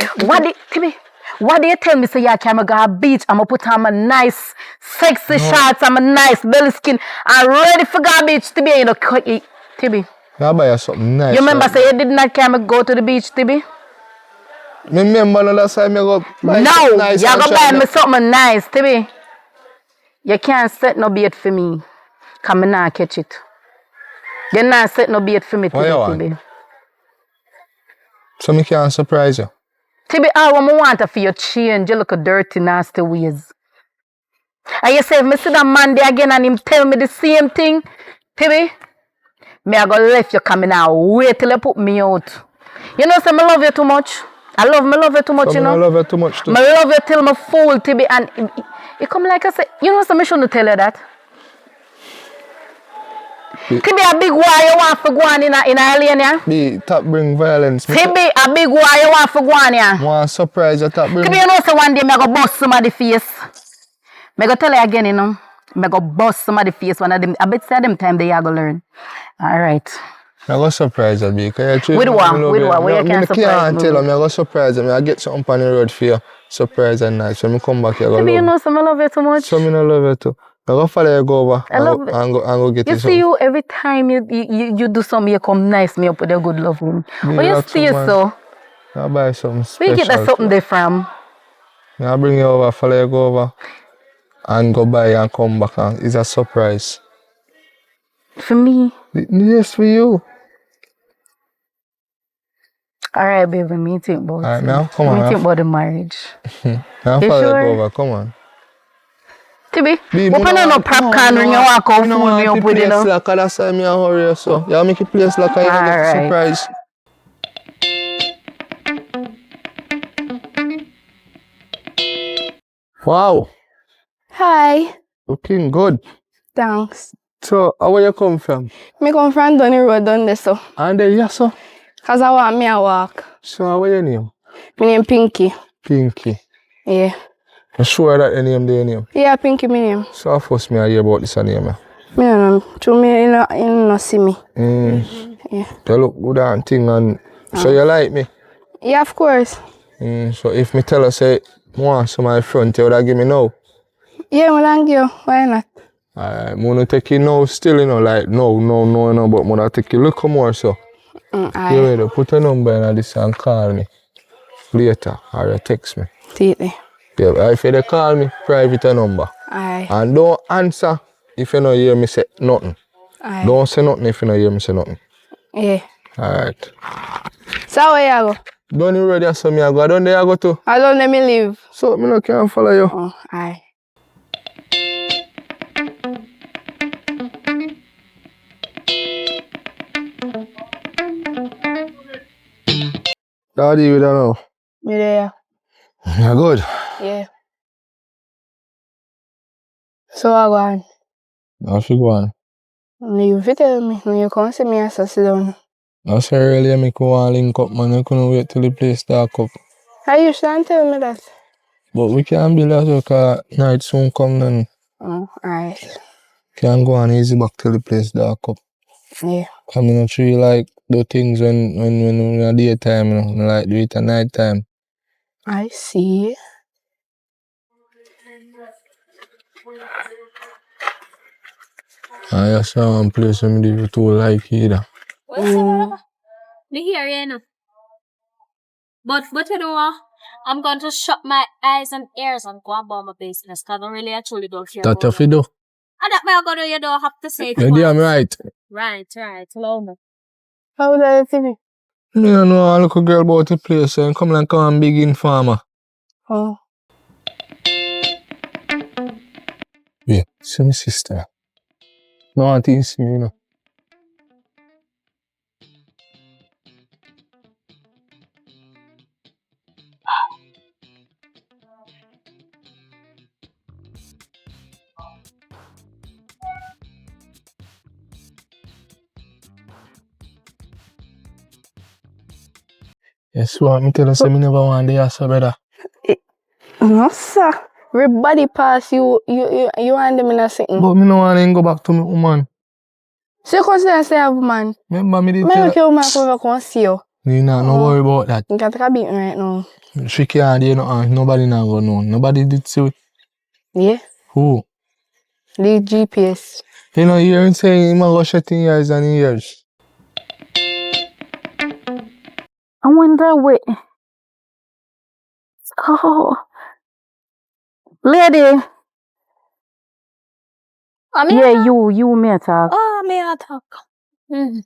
[SPEAKER 1] Tibi, what do you tell me? Say, yeah, can I go to beach? I'm going to put on my nice, sexy shorts and my nice belly skin. I'm ready for go beach, Tibi. You know, Tibi.
[SPEAKER 6] I'll buy you something nice.
[SPEAKER 1] You remember
[SPEAKER 6] right
[SPEAKER 1] say you did not can go to the beach, Tibi?
[SPEAKER 6] now. Me remember the last time I go buy
[SPEAKER 1] No,
[SPEAKER 6] something nice.
[SPEAKER 1] you
[SPEAKER 6] and
[SPEAKER 1] go
[SPEAKER 6] try
[SPEAKER 1] buy me something nice, Tibi. You can't set no bait for me. Because I not catch it. You not set no bait for me,
[SPEAKER 6] What you want?
[SPEAKER 1] Tibi.
[SPEAKER 6] So me can surprise you.
[SPEAKER 1] Tibi, all what I want for you change. You look a dirty, nasty ways. And you say, if I see that man there again and him tell me the same thing, Tibi, me I go left you coming out. Wait till you put me out. You know, say, I love you too much. I love you too much,
[SPEAKER 6] So
[SPEAKER 1] you
[SPEAKER 6] me
[SPEAKER 1] know.
[SPEAKER 6] I love you too much too.
[SPEAKER 1] I love you till me fool, Tibi. And it come like I say, you know, so I shouldn't tell you that. Tibi, a big war you want for go on in a alien, yeah?
[SPEAKER 6] B, top bring violence.
[SPEAKER 1] Tibi, a big war you want for go on, yeah?
[SPEAKER 6] Want surprise you top bring.
[SPEAKER 1] Tibi, you know, so one day I go bust somebody face. I go tell you again, you know. I go bust somebody face one of them. I bet say them time they are go learn. All right.
[SPEAKER 6] I go surprise you, B.
[SPEAKER 1] With what? Where you can surprise
[SPEAKER 6] can't
[SPEAKER 1] me?
[SPEAKER 6] tell you. I go surprise you. I get something on the road for you. Surprise and nice. When I come back, you go
[SPEAKER 1] Tibi, you
[SPEAKER 6] love
[SPEAKER 1] know, so I love you too much.
[SPEAKER 6] So me no love you too. I go follow you go over
[SPEAKER 1] I love it.
[SPEAKER 6] and go get
[SPEAKER 1] You
[SPEAKER 6] you
[SPEAKER 1] see
[SPEAKER 6] something.
[SPEAKER 1] you every time you do something, you come nice me up with your good loving. But you
[SPEAKER 6] relax,
[SPEAKER 1] see
[SPEAKER 6] man.
[SPEAKER 1] so.
[SPEAKER 6] I'll buy something
[SPEAKER 1] Where
[SPEAKER 6] special.
[SPEAKER 1] you get that something there from?
[SPEAKER 6] I'll bring you over, follow you go over and go buy and come back and it's a surprise.
[SPEAKER 1] For me.
[SPEAKER 6] Yes, for you.
[SPEAKER 1] Alright, baby, me think about
[SPEAKER 6] Alright,
[SPEAKER 1] it.
[SPEAKER 6] now come on.
[SPEAKER 1] Me think about the marriage.
[SPEAKER 6] I'll
[SPEAKER 1] You
[SPEAKER 6] follow
[SPEAKER 1] sure?
[SPEAKER 6] you go over, come on.
[SPEAKER 1] Tibi,
[SPEAKER 6] B,
[SPEAKER 1] open on no popcorn ring you walk out fool me up with, you know.
[SPEAKER 6] Like that's why me a hurry so. You make it place like I get
[SPEAKER 1] Alright.
[SPEAKER 6] surprise. Wow,
[SPEAKER 5] Hi.
[SPEAKER 6] looking good.
[SPEAKER 5] Thanks.
[SPEAKER 6] So, where you come from?
[SPEAKER 5] Me come from Dunny Road down there so.
[SPEAKER 6] And then, yes, sir.
[SPEAKER 5] Cause I want me a walk.
[SPEAKER 6] So, what your name?
[SPEAKER 5] My name Pinky.
[SPEAKER 6] Pinky.
[SPEAKER 5] Yeah.
[SPEAKER 6] You sure that your name their name?
[SPEAKER 5] Yeah, Pinky my name.
[SPEAKER 6] So, first me I hear about this name.
[SPEAKER 5] Me no know. True me you no see me. Yeah.
[SPEAKER 6] You look good and thing and so you like me?
[SPEAKER 5] Yeah, of course.
[SPEAKER 6] So if me tell her say want some of my front, you would give me now?
[SPEAKER 5] Yeah, me thank you. Why not?
[SPEAKER 6] I'm gonna take you now still, you know, like no, but I'm gonna take you look more so.
[SPEAKER 5] Aye.
[SPEAKER 6] You ready? Put a number in this and call me later or you text me.
[SPEAKER 5] Titty.
[SPEAKER 6] Yeah, if you call me, private a number.
[SPEAKER 5] Aye.
[SPEAKER 6] And don't answer if you don't hear me say nothing.
[SPEAKER 5] Aye.
[SPEAKER 6] Don't say nothing if you don't hear me say nothing.
[SPEAKER 5] Yeah.
[SPEAKER 6] Alright.
[SPEAKER 5] So where you go?
[SPEAKER 6] Don't you ready so me I go down there I go too.
[SPEAKER 5] I don't let me leave.
[SPEAKER 6] So me no can follow you.
[SPEAKER 5] Oh, aye.
[SPEAKER 6] Daddy, you don't know.
[SPEAKER 5] Me there.
[SPEAKER 6] Yeah, good.
[SPEAKER 5] Yeah. So I go on.
[SPEAKER 6] How she go on?
[SPEAKER 5] You fit tell me when you come see me I sit down.
[SPEAKER 6] I said earlier me go and link up man, I couldn't wait till the place dark up.
[SPEAKER 5] I used to tell me that.
[SPEAKER 6] But we can't build as well because night soon come then.
[SPEAKER 5] Oh, alright.
[SPEAKER 6] Can't go on easy back till the place dark up.
[SPEAKER 5] Yeah.
[SPEAKER 6] I mean, not really like do things when in daytime, you know, like do it at night time.
[SPEAKER 5] I see.
[SPEAKER 6] I saw one place where me do too like either.
[SPEAKER 4] What you say, brother? Me hear you know. But you know what? I'm going to shut my eyes and ears and go about my business because I really actually don't care
[SPEAKER 6] That
[SPEAKER 4] about
[SPEAKER 6] tough you do.
[SPEAKER 4] And that may go do, you don't have to say it
[SPEAKER 6] You
[SPEAKER 4] twice.
[SPEAKER 6] damn right.
[SPEAKER 4] Right. Allow me.
[SPEAKER 5] How would I think?
[SPEAKER 6] Me don't know a little girl about the place and come and big informer.
[SPEAKER 5] Oh.
[SPEAKER 6] Yeah, see my sister. No one to see me, you know. Yes, what me tell you, say me never want the ass, brother.
[SPEAKER 5] No, sir. Everybody pass you and them in a sitting.
[SPEAKER 6] But me no want to go back to my woman.
[SPEAKER 5] So you consider say a woman?
[SPEAKER 6] Remember me did
[SPEAKER 5] Maybe
[SPEAKER 6] tell
[SPEAKER 5] your woman come come see you.
[SPEAKER 6] you nah, no worry about that.
[SPEAKER 5] You can take a beat right now.
[SPEAKER 6] She can't do nothing. Nobody nah go know. Nobody did see it.
[SPEAKER 5] Yeah?
[SPEAKER 6] Who?
[SPEAKER 5] The GPS.
[SPEAKER 6] You know, you hearing saying him a go shut in years and years.
[SPEAKER 1] I wonder where. Oh, lady. Yeah, you may talk.
[SPEAKER 4] Oh, may I talk? Mm-hmm.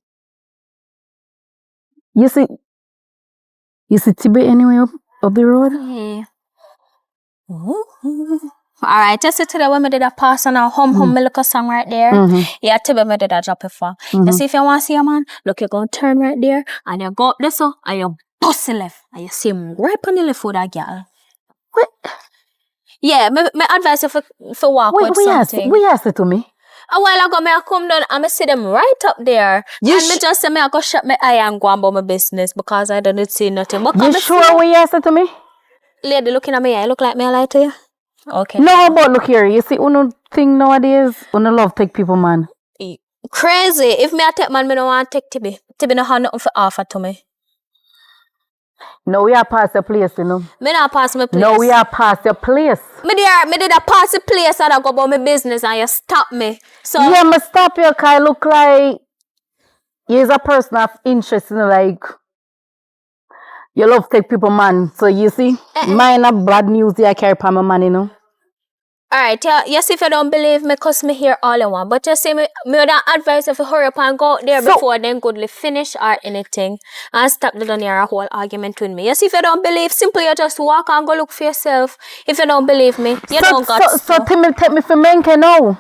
[SPEAKER 1] You see Tibet anywhere up the road?
[SPEAKER 4] Yeah. Alright, just see to the women did a pass on a hum me look a song right there. Yeah, Tibe me did a drop it for. You see if you want to see a man, look you go turn right there and you go up there so and you bust the left and you see him right on the left with that girl.
[SPEAKER 1] What?
[SPEAKER 4] Yeah, me advise you for walk with something.
[SPEAKER 1] We asked it to me.
[SPEAKER 4] A while ago, I come down and I see them right up there.
[SPEAKER 1] You
[SPEAKER 4] and me just say, I go shut my eye and go about my business because I don't see nothing. But
[SPEAKER 1] You sure we asked it to me?
[SPEAKER 4] Lady looking at me, I look like me, I lie to you? Okay.
[SPEAKER 1] No, but look here. You see, uno thing nowadays, uno love take people, man.
[SPEAKER 4] Crazy. If me a take man, me don't want to take Tibi. Tibi no have nothing for offer to me.
[SPEAKER 1] No, we are past the place, you know.
[SPEAKER 4] Me not pass my place.
[SPEAKER 1] No, we are past the place.
[SPEAKER 4] Me did a pass the place and I go about my business and you stop me. So
[SPEAKER 1] Yeah, me stop you because I look like you're a person of interest, you know, like you love take people, man. So you see, mine are bad news I carry for my man, you know.
[SPEAKER 4] Alright, yeah, yes, if you don't believe me, cause me hear all I want. But just say me would advise if you hurry up and go out there before then goodly finish or anything. And stop the done here a whole argument with me. Yes, if you don't believe, simply you just walk and go look for yourself. If you don't believe me, you don't got to.
[SPEAKER 1] So Timmy take me for menke now.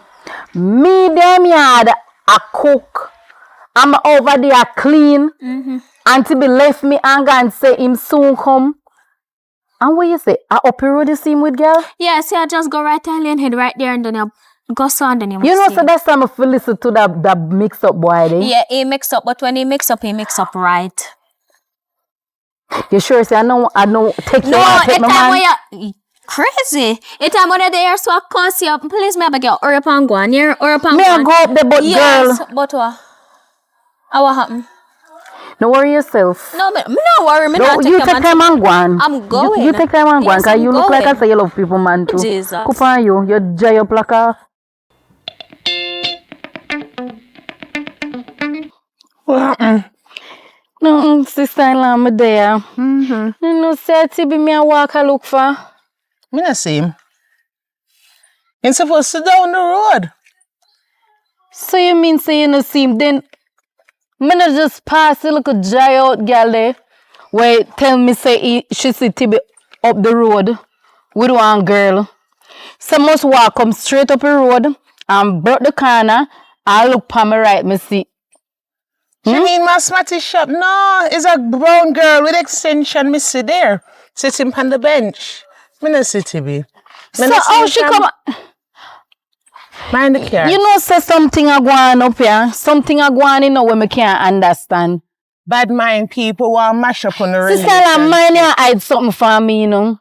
[SPEAKER 1] Me them yard a cook. I'm over there clean. And Timmy left me and go and say him soon come. And what you say? I up the road you see him with girl?
[SPEAKER 4] Yes, yeah, just go right to Alien Head right there and then you go so and then you
[SPEAKER 1] know,
[SPEAKER 4] see
[SPEAKER 1] so that's time I feel listen to that mix up boy there.
[SPEAKER 4] Yeah, he mix up, but when he mix up right.
[SPEAKER 1] You sure say I know take you out, take my man?
[SPEAKER 4] Crazy. It's time when you're there, so I can't see you. Please, me beg you, hurry up and go on here, hurry up and
[SPEAKER 1] me
[SPEAKER 4] go on.
[SPEAKER 1] go up there, but
[SPEAKER 4] yes,
[SPEAKER 1] girl.
[SPEAKER 4] But what? What happened?
[SPEAKER 1] Don't worry yourself.
[SPEAKER 4] No, me no worry. Me not
[SPEAKER 1] you take time and go on.
[SPEAKER 4] I'm going.
[SPEAKER 1] You take time and go on, because you look like I say you love people, man, too.
[SPEAKER 4] Jesus.
[SPEAKER 1] Coop on you dry up like a... No, sister-in-law, me there. You know, say, Tibi, me a walk a look for.
[SPEAKER 3] Me not see him. He's supposed to down the road.
[SPEAKER 1] So you mean say you no see him? Then, me not just pass the little dry out girl there, where tell me say she see Tibi up the road with one girl. So must walk come straight up the road and broke the corner and look for me right, me see.
[SPEAKER 3] You mean my smarty shop? No, it's a brown girl with extension, me see there. Sitting on the bench. Me not see Tibi.
[SPEAKER 1] So how she come?
[SPEAKER 3] Mind the car.
[SPEAKER 1] You know say something a go on up here. Something a go on, you know, when me can't understand.
[SPEAKER 3] Bad mind people want mash up on the
[SPEAKER 1] Sister, mine hide something for me, you know.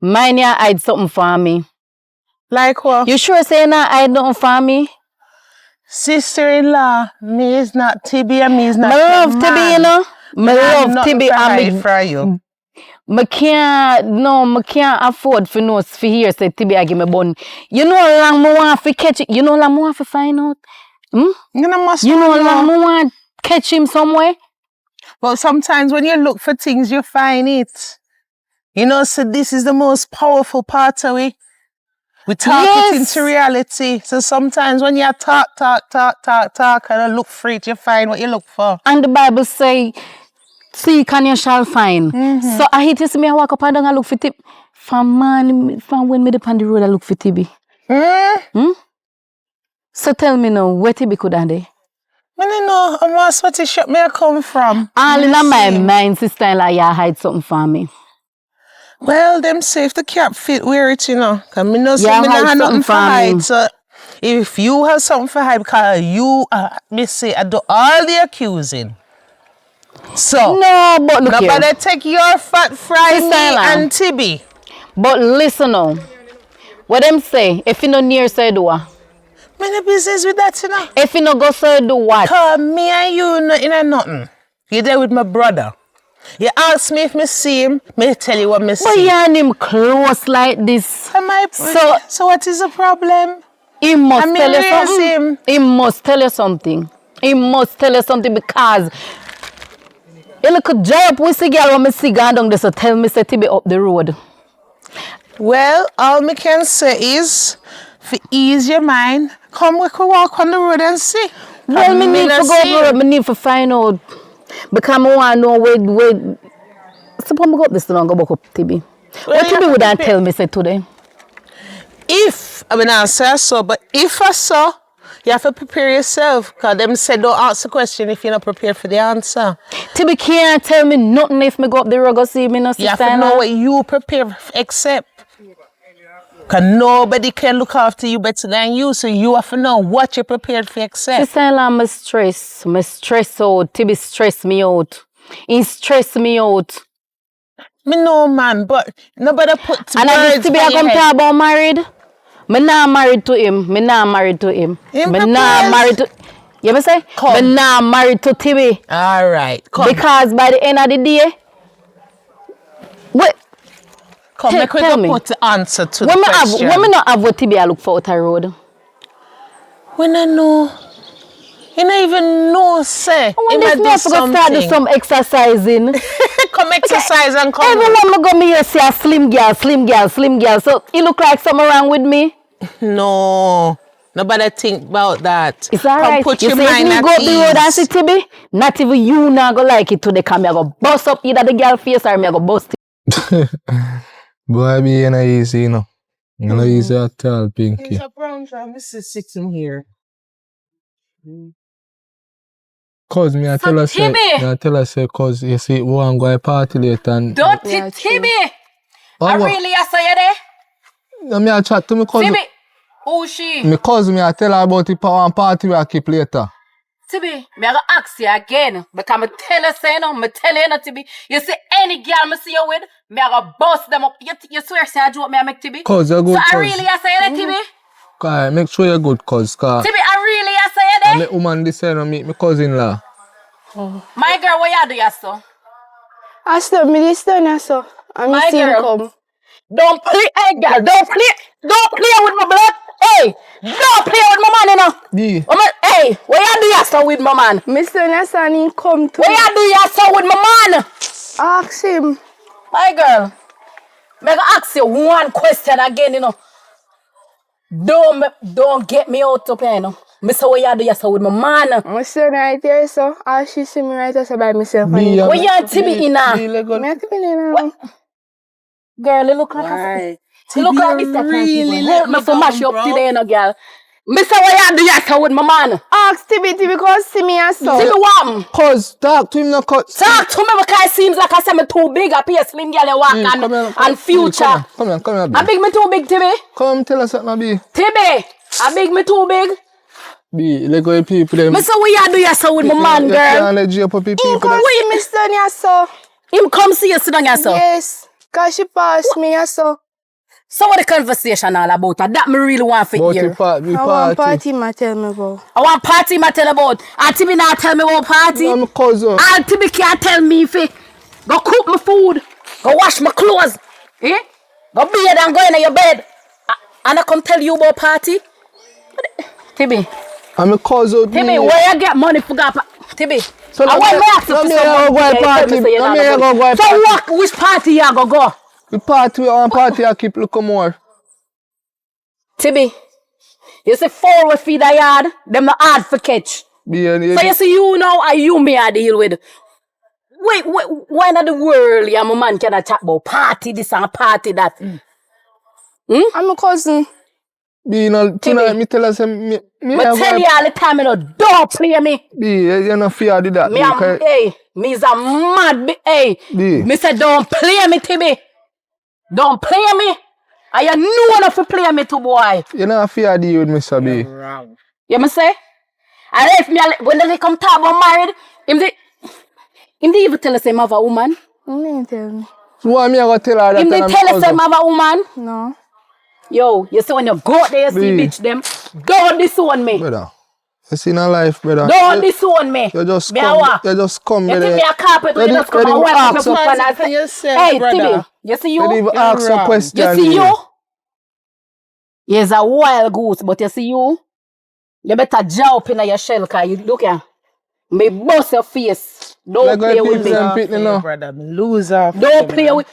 [SPEAKER 1] Mine ya hide something for me.
[SPEAKER 7] Like what?
[SPEAKER 1] You sure say not hide nothing for me?
[SPEAKER 7] Sister-in-law, me is not Tibby and me is not
[SPEAKER 1] Me love
[SPEAKER 7] your
[SPEAKER 1] Tibby,
[SPEAKER 7] man.
[SPEAKER 1] you know. Me love
[SPEAKER 7] nothing
[SPEAKER 1] Tibby
[SPEAKER 7] for
[SPEAKER 1] and
[SPEAKER 7] hide
[SPEAKER 1] me.
[SPEAKER 7] for you.
[SPEAKER 1] Me can't afford for no for here say Tibby I give me bun. You know how long me want to catch it. You know how long me want to find out.
[SPEAKER 7] You must
[SPEAKER 1] You know how long
[SPEAKER 7] know.
[SPEAKER 1] me want to catch him somewhere.
[SPEAKER 7] But sometimes when you look for things, you find it. You know, so this is the most powerful part of it. We talk it
[SPEAKER 1] Yes.
[SPEAKER 7] into reality. So sometimes when you talk, and you look for it, you find what you look for.
[SPEAKER 1] And the Bible say, seek and you shall find. So I hate to see me I walk up and down and look for Tibby. From when me on the road I look for Tibby. So tell me now, where Tibby could have there?
[SPEAKER 7] I don't know. I'm asked what shop me I come from.
[SPEAKER 1] All in my mind, sister-in-law, you hide something for me.
[SPEAKER 7] Well, them say if the cap fit, wear it, you know. Because me know
[SPEAKER 1] Yeah,
[SPEAKER 7] me not
[SPEAKER 1] hide
[SPEAKER 7] have nothing
[SPEAKER 1] something
[SPEAKER 7] for
[SPEAKER 1] for me.
[SPEAKER 7] hide. So if you have something for hide, because you, me say, I do all the accusing. So,
[SPEAKER 1] No, but look here.
[SPEAKER 7] nobody take your fat fry me
[SPEAKER 1] Sister-in-law.
[SPEAKER 7] and Tibby.
[SPEAKER 1] But listen now. What them say, if you no near say do what?
[SPEAKER 7] Me no business with that, you know.
[SPEAKER 1] If you no go say do what?
[SPEAKER 7] Because me and you not in a nothing. You there with my brother. You ask me if me see him, me tell you what me
[SPEAKER 1] But
[SPEAKER 7] see.
[SPEAKER 1] you and him close like this.
[SPEAKER 7] So what is the problem?
[SPEAKER 1] He must
[SPEAKER 7] I mean,
[SPEAKER 1] tell you
[SPEAKER 7] raise
[SPEAKER 1] something.
[SPEAKER 7] him.
[SPEAKER 1] He must tell you something. He must tell you something because you look at dry up with cigar when me see gone down there, so tell me say Tibby up the road.
[SPEAKER 7] Well, all me can say is, for ease your mind, come we could walk on the road and see.
[SPEAKER 1] Well, me need to go up the road, me need to find out. Because I want to know where suppose me go up this long go back up Tibby.
[SPEAKER 7] Well,
[SPEAKER 1] What
[SPEAKER 7] you
[SPEAKER 1] Tibby
[SPEAKER 7] have
[SPEAKER 1] would
[SPEAKER 7] to
[SPEAKER 1] I
[SPEAKER 7] prepare.
[SPEAKER 1] tell me say today?
[SPEAKER 7] If, I mean, I say so, but if I saw, you have to prepare yourself. Because them said don't ask the question if you're not prepared for the answer.
[SPEAKER 1] Tibby can't tell me nothing if me go up the road go see me no
[SPEAKER 7] You have
[SPEAKER 1] sister.
[SPEAKER 7] to know what you prepare accept. Because nobody can look after you better than you, so you have to know what you're prepared for accept.
[SPEAKER 1] Sister-in-law, me stress out. Tibby stress me out. He stress me out.
[SPEAKER 7] Me know, man, but nobody put
[SPEAKER 1] And I
[SPEAKER 7] words
[SPEAKER 1] just Tibby
[SPEAKER 7] by
[SPEAKER 1] I
[SPEAKER 7] your
[SPEAKER 1] come
[SPEAKER 7] head.
[SPEAKER 1] talk about married. Me not married to him. Me not married to him.
[SPEAKER 7] Him
[SPEAKER 1] Me not
[SPEAKER 7] propose.
[SPEAKER 1] married to. You me say?
[SPEAKER 7] Come.
[SPEAKER 1] Me not married to Tibby.
[SPEAKER 7] All right, come.
[SPEAKER 1] Because by the end of the day, what?
[SPEAKER 7] Come, make we
[SPEAKER 1] tell
[SPEAKER 7] go
[SPEAKER 1] me.
[SPEAKER 7] put the answer to
[SPEAKER 1] When
[SPEAKER 7] the
[SPEAKER 1] me have,
[SPEAKER 7] question.
[SPEAKER 1] when me not have what Tibby I look for out the road.
[SPEAKER 7] When I know, you don't even know, say.
[SPEAKER 1] When
[SPEAKER 7] He
[SPEAKER 1] this
[SPEAKER 7] might
[SPEAKER 1] me have to go start do some exercising.
[SPEAKER 7] Come exercise and come.
[SPEAKER 1] Everyone me go me here see a slim girl. So you look like something wrong with me.
[SPEAKER 7] No, nobody think about that.
[SPEAKER 1] It's
[SPEAKER 7] Come
[SPEAKER 1] alright.
[SPEAKER 7] put
[SPEAKER 1] You
[SPEAKER 7] your
[SPEAKER 1] say if
[SPEAKER 7] mind
[SPEAKER 1] me
[SPEAKER 7] at
[SPEAKER 1] go up the road and
[SPEAKER 7] ease.
[SPEAKER 1] see Tibby, not even you not go like it today. Cause me I go bust up either the girl face or me I go bust it.
[SPEAKER 6] Boy, be in a easy, you know. You know, easy at all, Pinky.
[SPEAKER 7] It's a brown time, Mr. Sitting here.
[SPEAKER 6] Cause me I tell her say,
[SPEAKER 4] Tibby!
[SPEAKER 6] cause you see, we want to go to party later and...
[SPEAKER 4] Dirty
[SPEAKER 5] Yeah, true.
[SPEAKER 4] Tibby!
[SPEAKER 6] What,
[SPEAKER 4] I
[SPEAKER 6] what?
[SPEAKER 4] really I say you there?
[SPEAKER 6] No, me I chat to me cousin.
[SPEAKER 4] Tibby! Who's she?
[SPEAKER 6] Me cousin, me I tell her about the one party we I keep later.
[SPEAKER 1] Tibby, me I go ask you again. Because me tell you say no, me tell you no Tibby. You see any girl me see you with, me I go bust them up. You swear say I joke me I make Tibby?
[SPEAKER 6] Cause you're good,
[SPEAKER 1] So I
[SPEAKER 6] cause.
[SPEAKER 1] really I say you there Tibby?
[SPEAKER 6] Cause make sure you're good, cause.
[SPEAKER 1] Tibby, I really I say you there?
[SPEAKER 6] Me woman this and meet my cousin-in-law.
[SPEAKER 1] My girl, what you do you so?
[SPEAKER 5] I stop me this done so. And
[SPEAKER 1] My
[SPEAKER 5] me see him
[SPEAKER 1] girl.
[SPEAKER 5] come.
[SPEAKER 1] Don't play, hey girl, don't play with my blood. Hey, don't play with my man, you know.
[SPEAKER 6] Yeah.
[SPEAKER 1] Hey, what you do you so with my man?
[SPEAKER 5] Mr. Nassan him come too.
[SPEAKER 1] What you do you so with my man?
[SPEAKER 5] Ask him.
[SPEAKER 1] My girl, me go ask you one question again, you know. Don't get me out up here, you know. Me say what you do you so with my man?
[SPEAKER 5] My son right here so. All she see me right here so by myself.
[SPEAKER 6] Me,
[SPEAKER 5] And
[SPEAKER 1] What you and Tibby in now?
[SPEAKER 5] me have to be in now.
[SPEAKER 1] Girl, you look like a... You look like this
[SPEAKER 7] really
[SPEAKER 1] help
[SPEAKER 7] let
[SPEAKER 1] me
[SPEAKER 7] me
[SPEAKER 1] to mash
[SPEAKER 7] down,
[SPEAKER 1] up
[SPEAKER 7] bro.
[SPEAKER 1] today, you know, girl. Me say what you do you so with my man?
[SPEAKER 5] Ask Tibby cause see me as so.
[SPEAKER 1] See me what?
[SPEAKER 6] Cause talk to him no cut.
[SPEAKER 1] Talk to me because it seems like I say me too big. I be a slim girl you walk and future.
[SPEAKER 6] Come here,
[SPEAKER 1] I
[SPEAKER 6] B.
[SPEAKER 1] big me too big, Tibby.
[SPEAKER 6] Come tell us something, B.
[SPEAKER 1] Tibby, I big me too big.
[SPEAKER 6] B, let go of people them.
[SPEAKER 1] Me say what you do you so with my man,
[SPEAKER 6] You
[SPEAKER 1] girl.
[SPEAKER 6] can't let you up people
[SPEAKER 5] Him
[SPEAKER 6] them.
[SPEAKER 5] come see Mr. Nasso.
[SPEAKER 1] Him come see you sit down here, so.
[SPEAKER 5] Yes. Cause she passed me, so.
[SPEAKER 1] So what the conversation all about? That me really want to
[SPEAKER 6] But
[SPEAKER 1] hear.
[SPEAKER 5] I want party, ma tell me about.
[SPEAKER 1] I want party ma tell about. Auntie me not tell me about party.
[SPEAKER 6] I'm a cousin.
[SPEAKER 1] Auntie me can't tell me if it. Go cook my food. Go wash my clothes. Eh? Go bed and go in your bed. And I come tell you about party. Tibi.
[SPEAKER 6] I'm a cousin.
[SPEAKER 1] Tibi, where you get money for that? Tibi.
[SPEAKER 6] So
[SPEAKER 1] I want me ask you
[SPEAKER 6] let
[SPEAKER 1] for
[SPEAKER 6] me
[SPEAKER 1] some
[SPEAKER 6] go
[SPEAKER 1] money.
[SPEAKER 6] party.
[SPEAKER 1] You tell me say
[SPEAKER 6] Let
[SPEAKER 1] you're
[SPEAKER 6] me
[SPEAKER 1] not
[SPEAKER 6] go
[SPEAKER 1] going. So
[SPEAKER 6] party.
[SPEAKER 1] what? Which party you go?
[SPEAKER 6] The party, one party, I keep looking more.
[SPEAKER 1] Tibi. You see four with feed a yard, them not hard for catch. So you see you now and you me I deal with. Wait, why not the world yeah, my man cannot chat about party this and party that?
[SPEAKER 5] I'm a cousin.
[SPEAKER 6] Tonight, me tell us, me
[SPEAKER 1] tell you all the time, you know, don't play me.
[SPEAKER 6] You're not fear do that.
[SPEAKER 1] Me is a mad,
[SPEAKER 6] B.
[SPEAKER 1] Me say don't play me, Tibi. Don't play me. And you know enough to play me too, boy.
[SPEAKER 6] You're not fear deal with me, Sabi.
[SPEAKER 1] You me say? And if me, when they come talk about married, him they even tell us him have a woman.
[SPEAKER 5] You didn't tell me.
[SPEAKER 6] So why me I go tell her that?
[SPEAKER 1] Him they tell us him have a woman.
[SPEAKER 5] No.
[SPEAKER 1] Yo, you see when you go out there, you see bitch them. Don't disown me.
[SPEAKER 6] Brother. You see in a life, brother.
[SPEAKER 1] Don't disown me.
[SPEAKER 6] You just
[SPEAKER 1] Me
[SPEAKER 6] come. You just come.
[SPEAKER 1] You think me a carpet when you just come and wipe up your foot and say, hey, Tibi, you see you?
[SPEAKER 6] You even ask some question.
[SPEAKER 1] You see you? You's a wild goose, but you see you? You better jump in your shell, cause you look here. Me bust your face. Don't play with me.
[SPEAKER 3] Brother, me lose off.
[SPEAKER 1] Don't play with.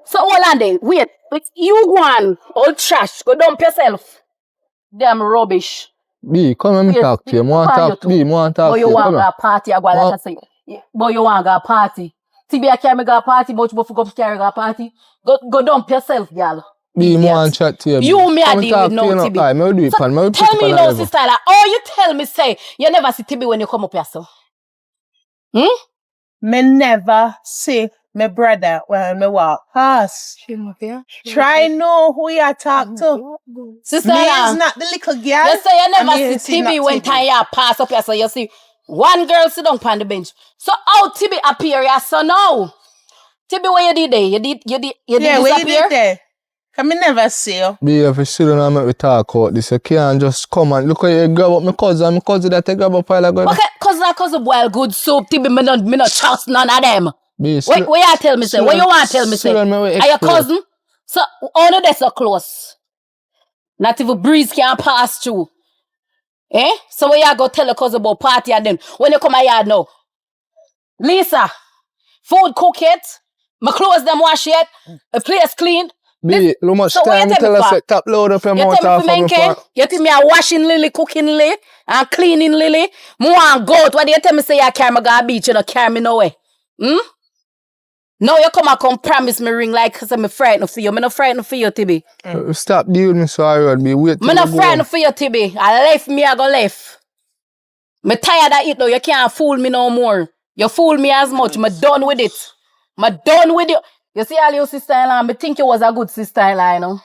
[SPEAKER 1] So hold on there. Wait. You go on. Old trash. Go dump yourself. Damn rubbish.
[SPEAKER 6] B, come and talk to you. Want talk to you. Want talk
[SPEAKER 1] Boy,
[SPEAKER 6] to
[SPEAKER 1] you
[SPEAKER 6] you.
[SPEAKER 1] want a party? I go like I say. Boy, you want a party? TB, I carry me go a party. But you go carry a party. Go dump yourself, girl.
[SPEAKER 6] B, want chat to you.
[SPEAKER 1] You me a deal with no TB.
[SPEAKER 6] So
[SPEAKER 1] tell me now, sister. Like, oh, you tell me say you never see TB when you come up here, so.
[SPEAKER 3] Me never see my brother when me walk past. Try know who you talk to.
[SPEAKER 1] Sister,
[SPEAKER 3] me is not the little girl.
[SPEAKER 1] You say you never see TB when time you pass up here, so you see one girl sit down on the bench. So how TB appear here, so now? TB, what you did there? You did
[SPEAKER 3] yeah, what you
[SPEAKER 1] disappear?
[SPEAKER 3] did there? Can me never see you.
[SPEAKER 6] B, if you sit down and make me talk about this, you can't just come and look at you grab up my cousin that you grab up while ago.
[SPEAKER 1] Okay, cousin boil good soup, TB, me not trust none of them.
[SPEAKER 6] B,
[SPEAKER 1] what you tell me say? What you want to tell me say? Are your cousin? So, all of this so close. Not even breeze can pass through. Eh? So where you go tell your cousin about party and then when you come here now? Lisa, food cook it, my clothes them wash it, the place clean.
[SPEAKER 6] B, how much
[SPEAKER 1] so
[SPEAKER 6] time you tell us that top load up your mouth off of me?
[SPEAKER 1] You tell me I washing Lily, cooking Lily, and cleaning Lily. More and goat. What do you tell me say I carry me go to beach, you don't carry me nowhere? Now you come promise me ring like cause I'm frightened for you. Me not frightened for you, Tibi.
[SPEAKER 6] Stop dealing with me so I would be waiting.
[SPEAKER 1] Me not frightened for you, Tibi. I left me, I go left. Me tired of it now. You can't fool me no more. You fool me as much. Me done with it. Me done with you. You see all your sister-in-law, me think you was a good sister-in-law, you know.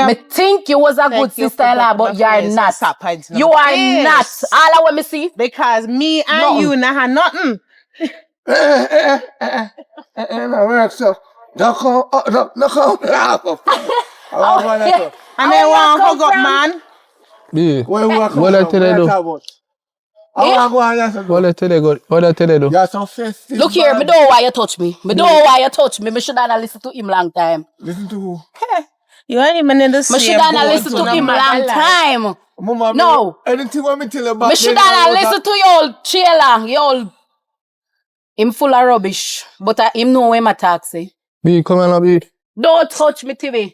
[SPEAKER 1] Me think you was a good sister-in-law, but you are not. You are not. All I want me see.
[SPEAKER 3] Because me and you nah have nothing.
[SPEAKER 2] No work, so. No come.
[SPEAKER 3] And they want hug up, man.
[SPEAKER 6] B, what I tell you do? What I tell you do?
[SPEAKER 2] You're so festive.
[SPEAKER 1] Look here, me don't know why you touch me. Me don't know why you touch me. Me should have listened to him long time.
[SPEAKER 2] Listen to who?
[SPEAKER 3] You ain't even in the same.
[SPEAKER 1] Me should have listened to him long time.
[SPEAKER 2] Mama,
[SPEAKER 1] no.
[SPEAKER 2] Anything what me tell you about
[SPEAKER 1] me should have listened to your old chela, your old. Him full of rubbish, but him know when I talk, say.
[SPEAKER 6] B, come on, B.
[SPEAKER 1] Don't touch me, TV.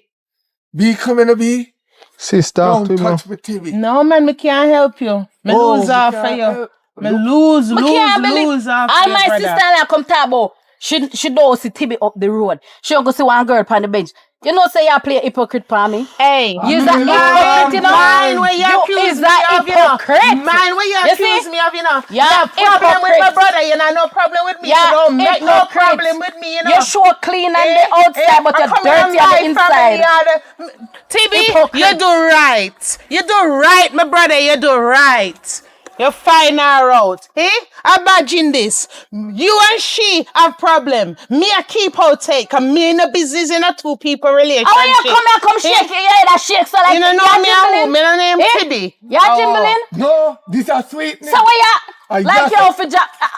[SPEAKER 2] B, come in, B.
[SPEAKER 6] Sister,
[SPEAKER 2] don't touch me, TV.
[SPEAKER 3] No, man, me can't help you. Me lose off for you. Me lose off
[SPEAKER 1] all my sister come talk about. She don't see TV up the road. She go see one girl on the bench. You know, say you play a hypocrite for me.
[SPEAKER 3] Hey,
[SPEAKER 1] you're a hypocrite, you know.
[SPEAKER 3] Mine where you accuse me of, you know. Mine where you accuse me of, you know. You have problem with my brother, you know. No problem with me. You don't make no problem with me, you know.
[SPEAKER 1] You're sure clean on the outside, but you're dirty on the inside.
[SPEAKER 3] TB, you do right. You do right, my brother. You do right.
[SPEAKER 7] You find her out. Eh? Imagine this. You and she have problem. Me I keep out take. Cause me in the business in a two people relationship.
[SPEAKER 1] How you come here, come shake your head and shake so like
[SPEAKER 7] You don't know me and who? Me no name Tibby.
[SPEAKER 1] You're jimbling?
[SPEAKER 2] No, this is sweet.
[SPEAKER 1] So where you like you off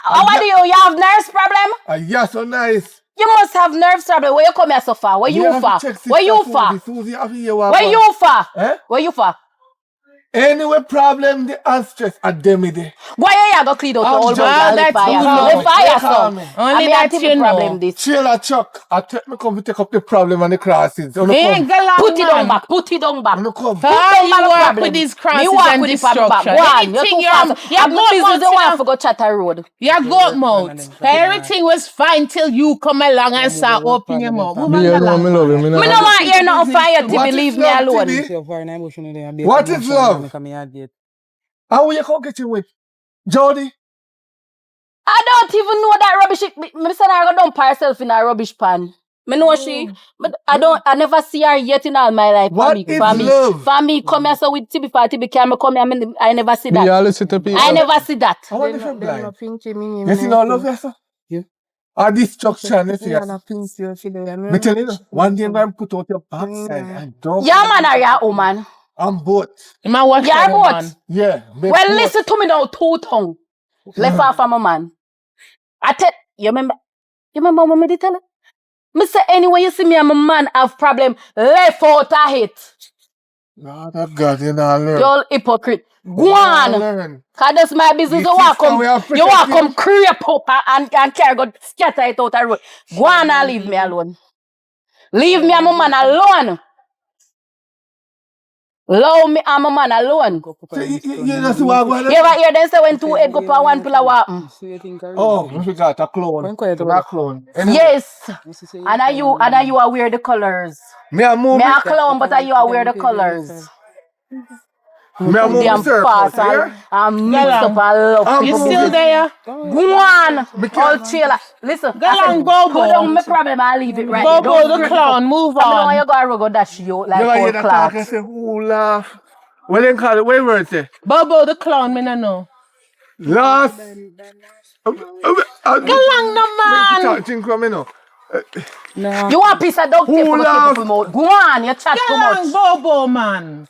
[SPEAKER 1] how do you have nerves problem?
[SPEAKER 2] Yeah, so nice.
[SPEAKER 1] You must have nerves problem. Where you come here so far? Where you for? Where you for? Where you for?
[SPEAKER 2] Eh?
[SPEAKER 1] Where you for?
[SPEAKER 2] Anyway, problem the and stress at them day.
[SPEAKER 1] Why you go clean out the whole
[SPEAKER 7] that's
[SPEAKER 1] live fire?
[SPEAKER 7] too
[SPEAKER 1] Live fire so.
[SPEAKER 7] Only that you know.
[SPEAKER 1] problem this.
[SPEAKER 2] Trailer truck. I take me come to take up the problem and the crosses.
[SPEAKER 7] Hey, girl,
[SPEAKER 1] Put it on back. Put it on back.
[SPEAKER 2] Come.
[SPEAKER 1] Put
[SPEAKER 7] How
[SPEAKER 1] on
[SPEAKER 7] you
[SPEAKER 1] back the
[SPEAKER 7] work
[SPEAKER 1] problem.
[SPEAKER 7] with these crosses
[SPEAKER 1] Me walk
[SPEAKER 7] and
[SPEAKER 1] with the problem back.
[SPEAKER 7] destruction?
[SPEAKER 1] Go on. You're
[SPEAKER 7] Anything
[SPEAKER 1] too
[SPEAKER 7] you're-
[SPEAKER 1] fast.
[SPEAKER 7] you're
[SPEAKER 1] I'm
[SPEAKER 7] goat
[SPEAKER 1] business
[SPEAKER 7] mouth,
[SPEAKER 1] the one
[SPEAKER 7] you
[SPEAKER 1] for go chatter road.
[SPEAKER 7] Your goat mouth. Everything was fine till you come along and start opening your mouth. Move on,
[SPEAKER 6] Me, you know
[SPEAKER 7] along.
[SPEAKER 6] me love you. Me
[SPEAKER 1] Me no
[SPEAKER 6] not.
[SPEAKER 1] want hear nothing fire to
[SPEAKER 2] What is
[SPEAKER 1] believe me
[SPEAKER 2] love,
[SPEAKER 1] alone.
[SPEAKER 2] Tibi? What is love? How will you come get you with? Jody?
[SPEAKER 1] I don't even know that rubbish. Me say I go dump herself in a rubbish pan. Me know she, but I never see her yet in all my life.
[SPEAKER 2] What is love?
[SPEAKER 1] For me, come here so with Tibi for Tibi can me come here. I never see
[SPEAKER 6] Me
[SPEAKER 1] that.
[SPEAKER 6] always sit up here.
[SPEAKER 1] I never see that.
[SPEAKER 2] I want different blind. You see no love here, sir?
[SPEAKER 8] Yeah.
[SPEAKER 2] Or destruction, you see.
[SPEAKER 8] Yeah, na pinch you, feel it.
[SPEAKER 2] Me tell you, one day I'm going to put out your backside and don't.
[SPEAKER 1] Yeah, man, or your woman.
[SPEAKER 2] I'm both.
[SPEAKER 7] You might watch
[SPEAKER 1] You're
[SPEAKER 7] that
[SPEAKER 1] both.
[SPEAKER 7] woman.
[SPEAKER 2] Yeah. me
[SPEAKER 1] Well,
[SPEAKER 2] both.
[SPEAKER 1] listen to me now, two tongue. Left off from a man. I tell you remember what me did tell you? Me say anyway you see me and my man have problem, left out of it.
[SPEAKER 2] Lord of God, you know, learn.
[SPEAKER 1] You all hypocrite. Go on.
[SPEAKER 2] Learn.
[SPEAKER 1] Cause that's my business.
[SPEAKER 2] The
[SPEAKER 1] You want
[SPEAKER 2] sister we are
[SPEAKER 1] come, you want
[SPEAKER 2] protecting.
[SPEAKER 1] come creep up and carry go scatter it out the road. Go on and leave me alone. Leave me and my man alone. Allow me and my man alone.
[SPEAKER 2] So you just walk one.
[SPEAKER 1] You ever hear them say when two egg go for one pillar what happen?
[SPEAKER 2] Oh, we forgot a clone. A clone.
[SPEAKER 1] Yes. And are you are wear the colors.
[SPEAKER 2] Me a move.
[SPEAKER 1] Me a clown, but are you are wear the colors.
[SPEAKER 2] Me a move
[SPEAKER 1] Damn
[SPEAKER 2] the circle.
[SPEAKER 1] fast and mix up and love.
[SPEAKER 7] You still there?
[SPEAKER 1] Go on. All chill. Listen.
[SPEAKER 7] Go on, Bobo.
[SPEAKER 1] Put down my problem and leave it right there.
[SPEAKER 7] Bobo
[SPEAKER 1] Don't
[SPEAKER 7] the
[SPEAKER 1] bring it
[SPEAKER 7] clown,
[SPEAKER 1] up.
[SPEAKER 7] move
[SPEAKER 1] I don't know why
[SPEAKER 7] on.
[SPEAKER 1] you gotta go dash you like
[SPEAKER 2] You ever hear
[SPEAKER 1] old
[SPEAKER 2] that talk and
[SPEAKER 1] clocks.
[SPEAKER 2] say, who laugh? What they call it? What word say?
[SPEAKER 7] Bobo the clown, me no know.
[SPEAKER 2] Laugh. Go
[SPEAKER 7] along, no man.
[SPEAKER 2] Think from me now.
[SPEAKER 1] You want a piece of dog tape for
[SPEAKER 2] laugh?
[SPEAKER 1] the people mouth. Go on, you chat too
[SPEAKER 7] Go
[SPEAKER 1] much.
[SPEAKER 7] along, Bobo, man.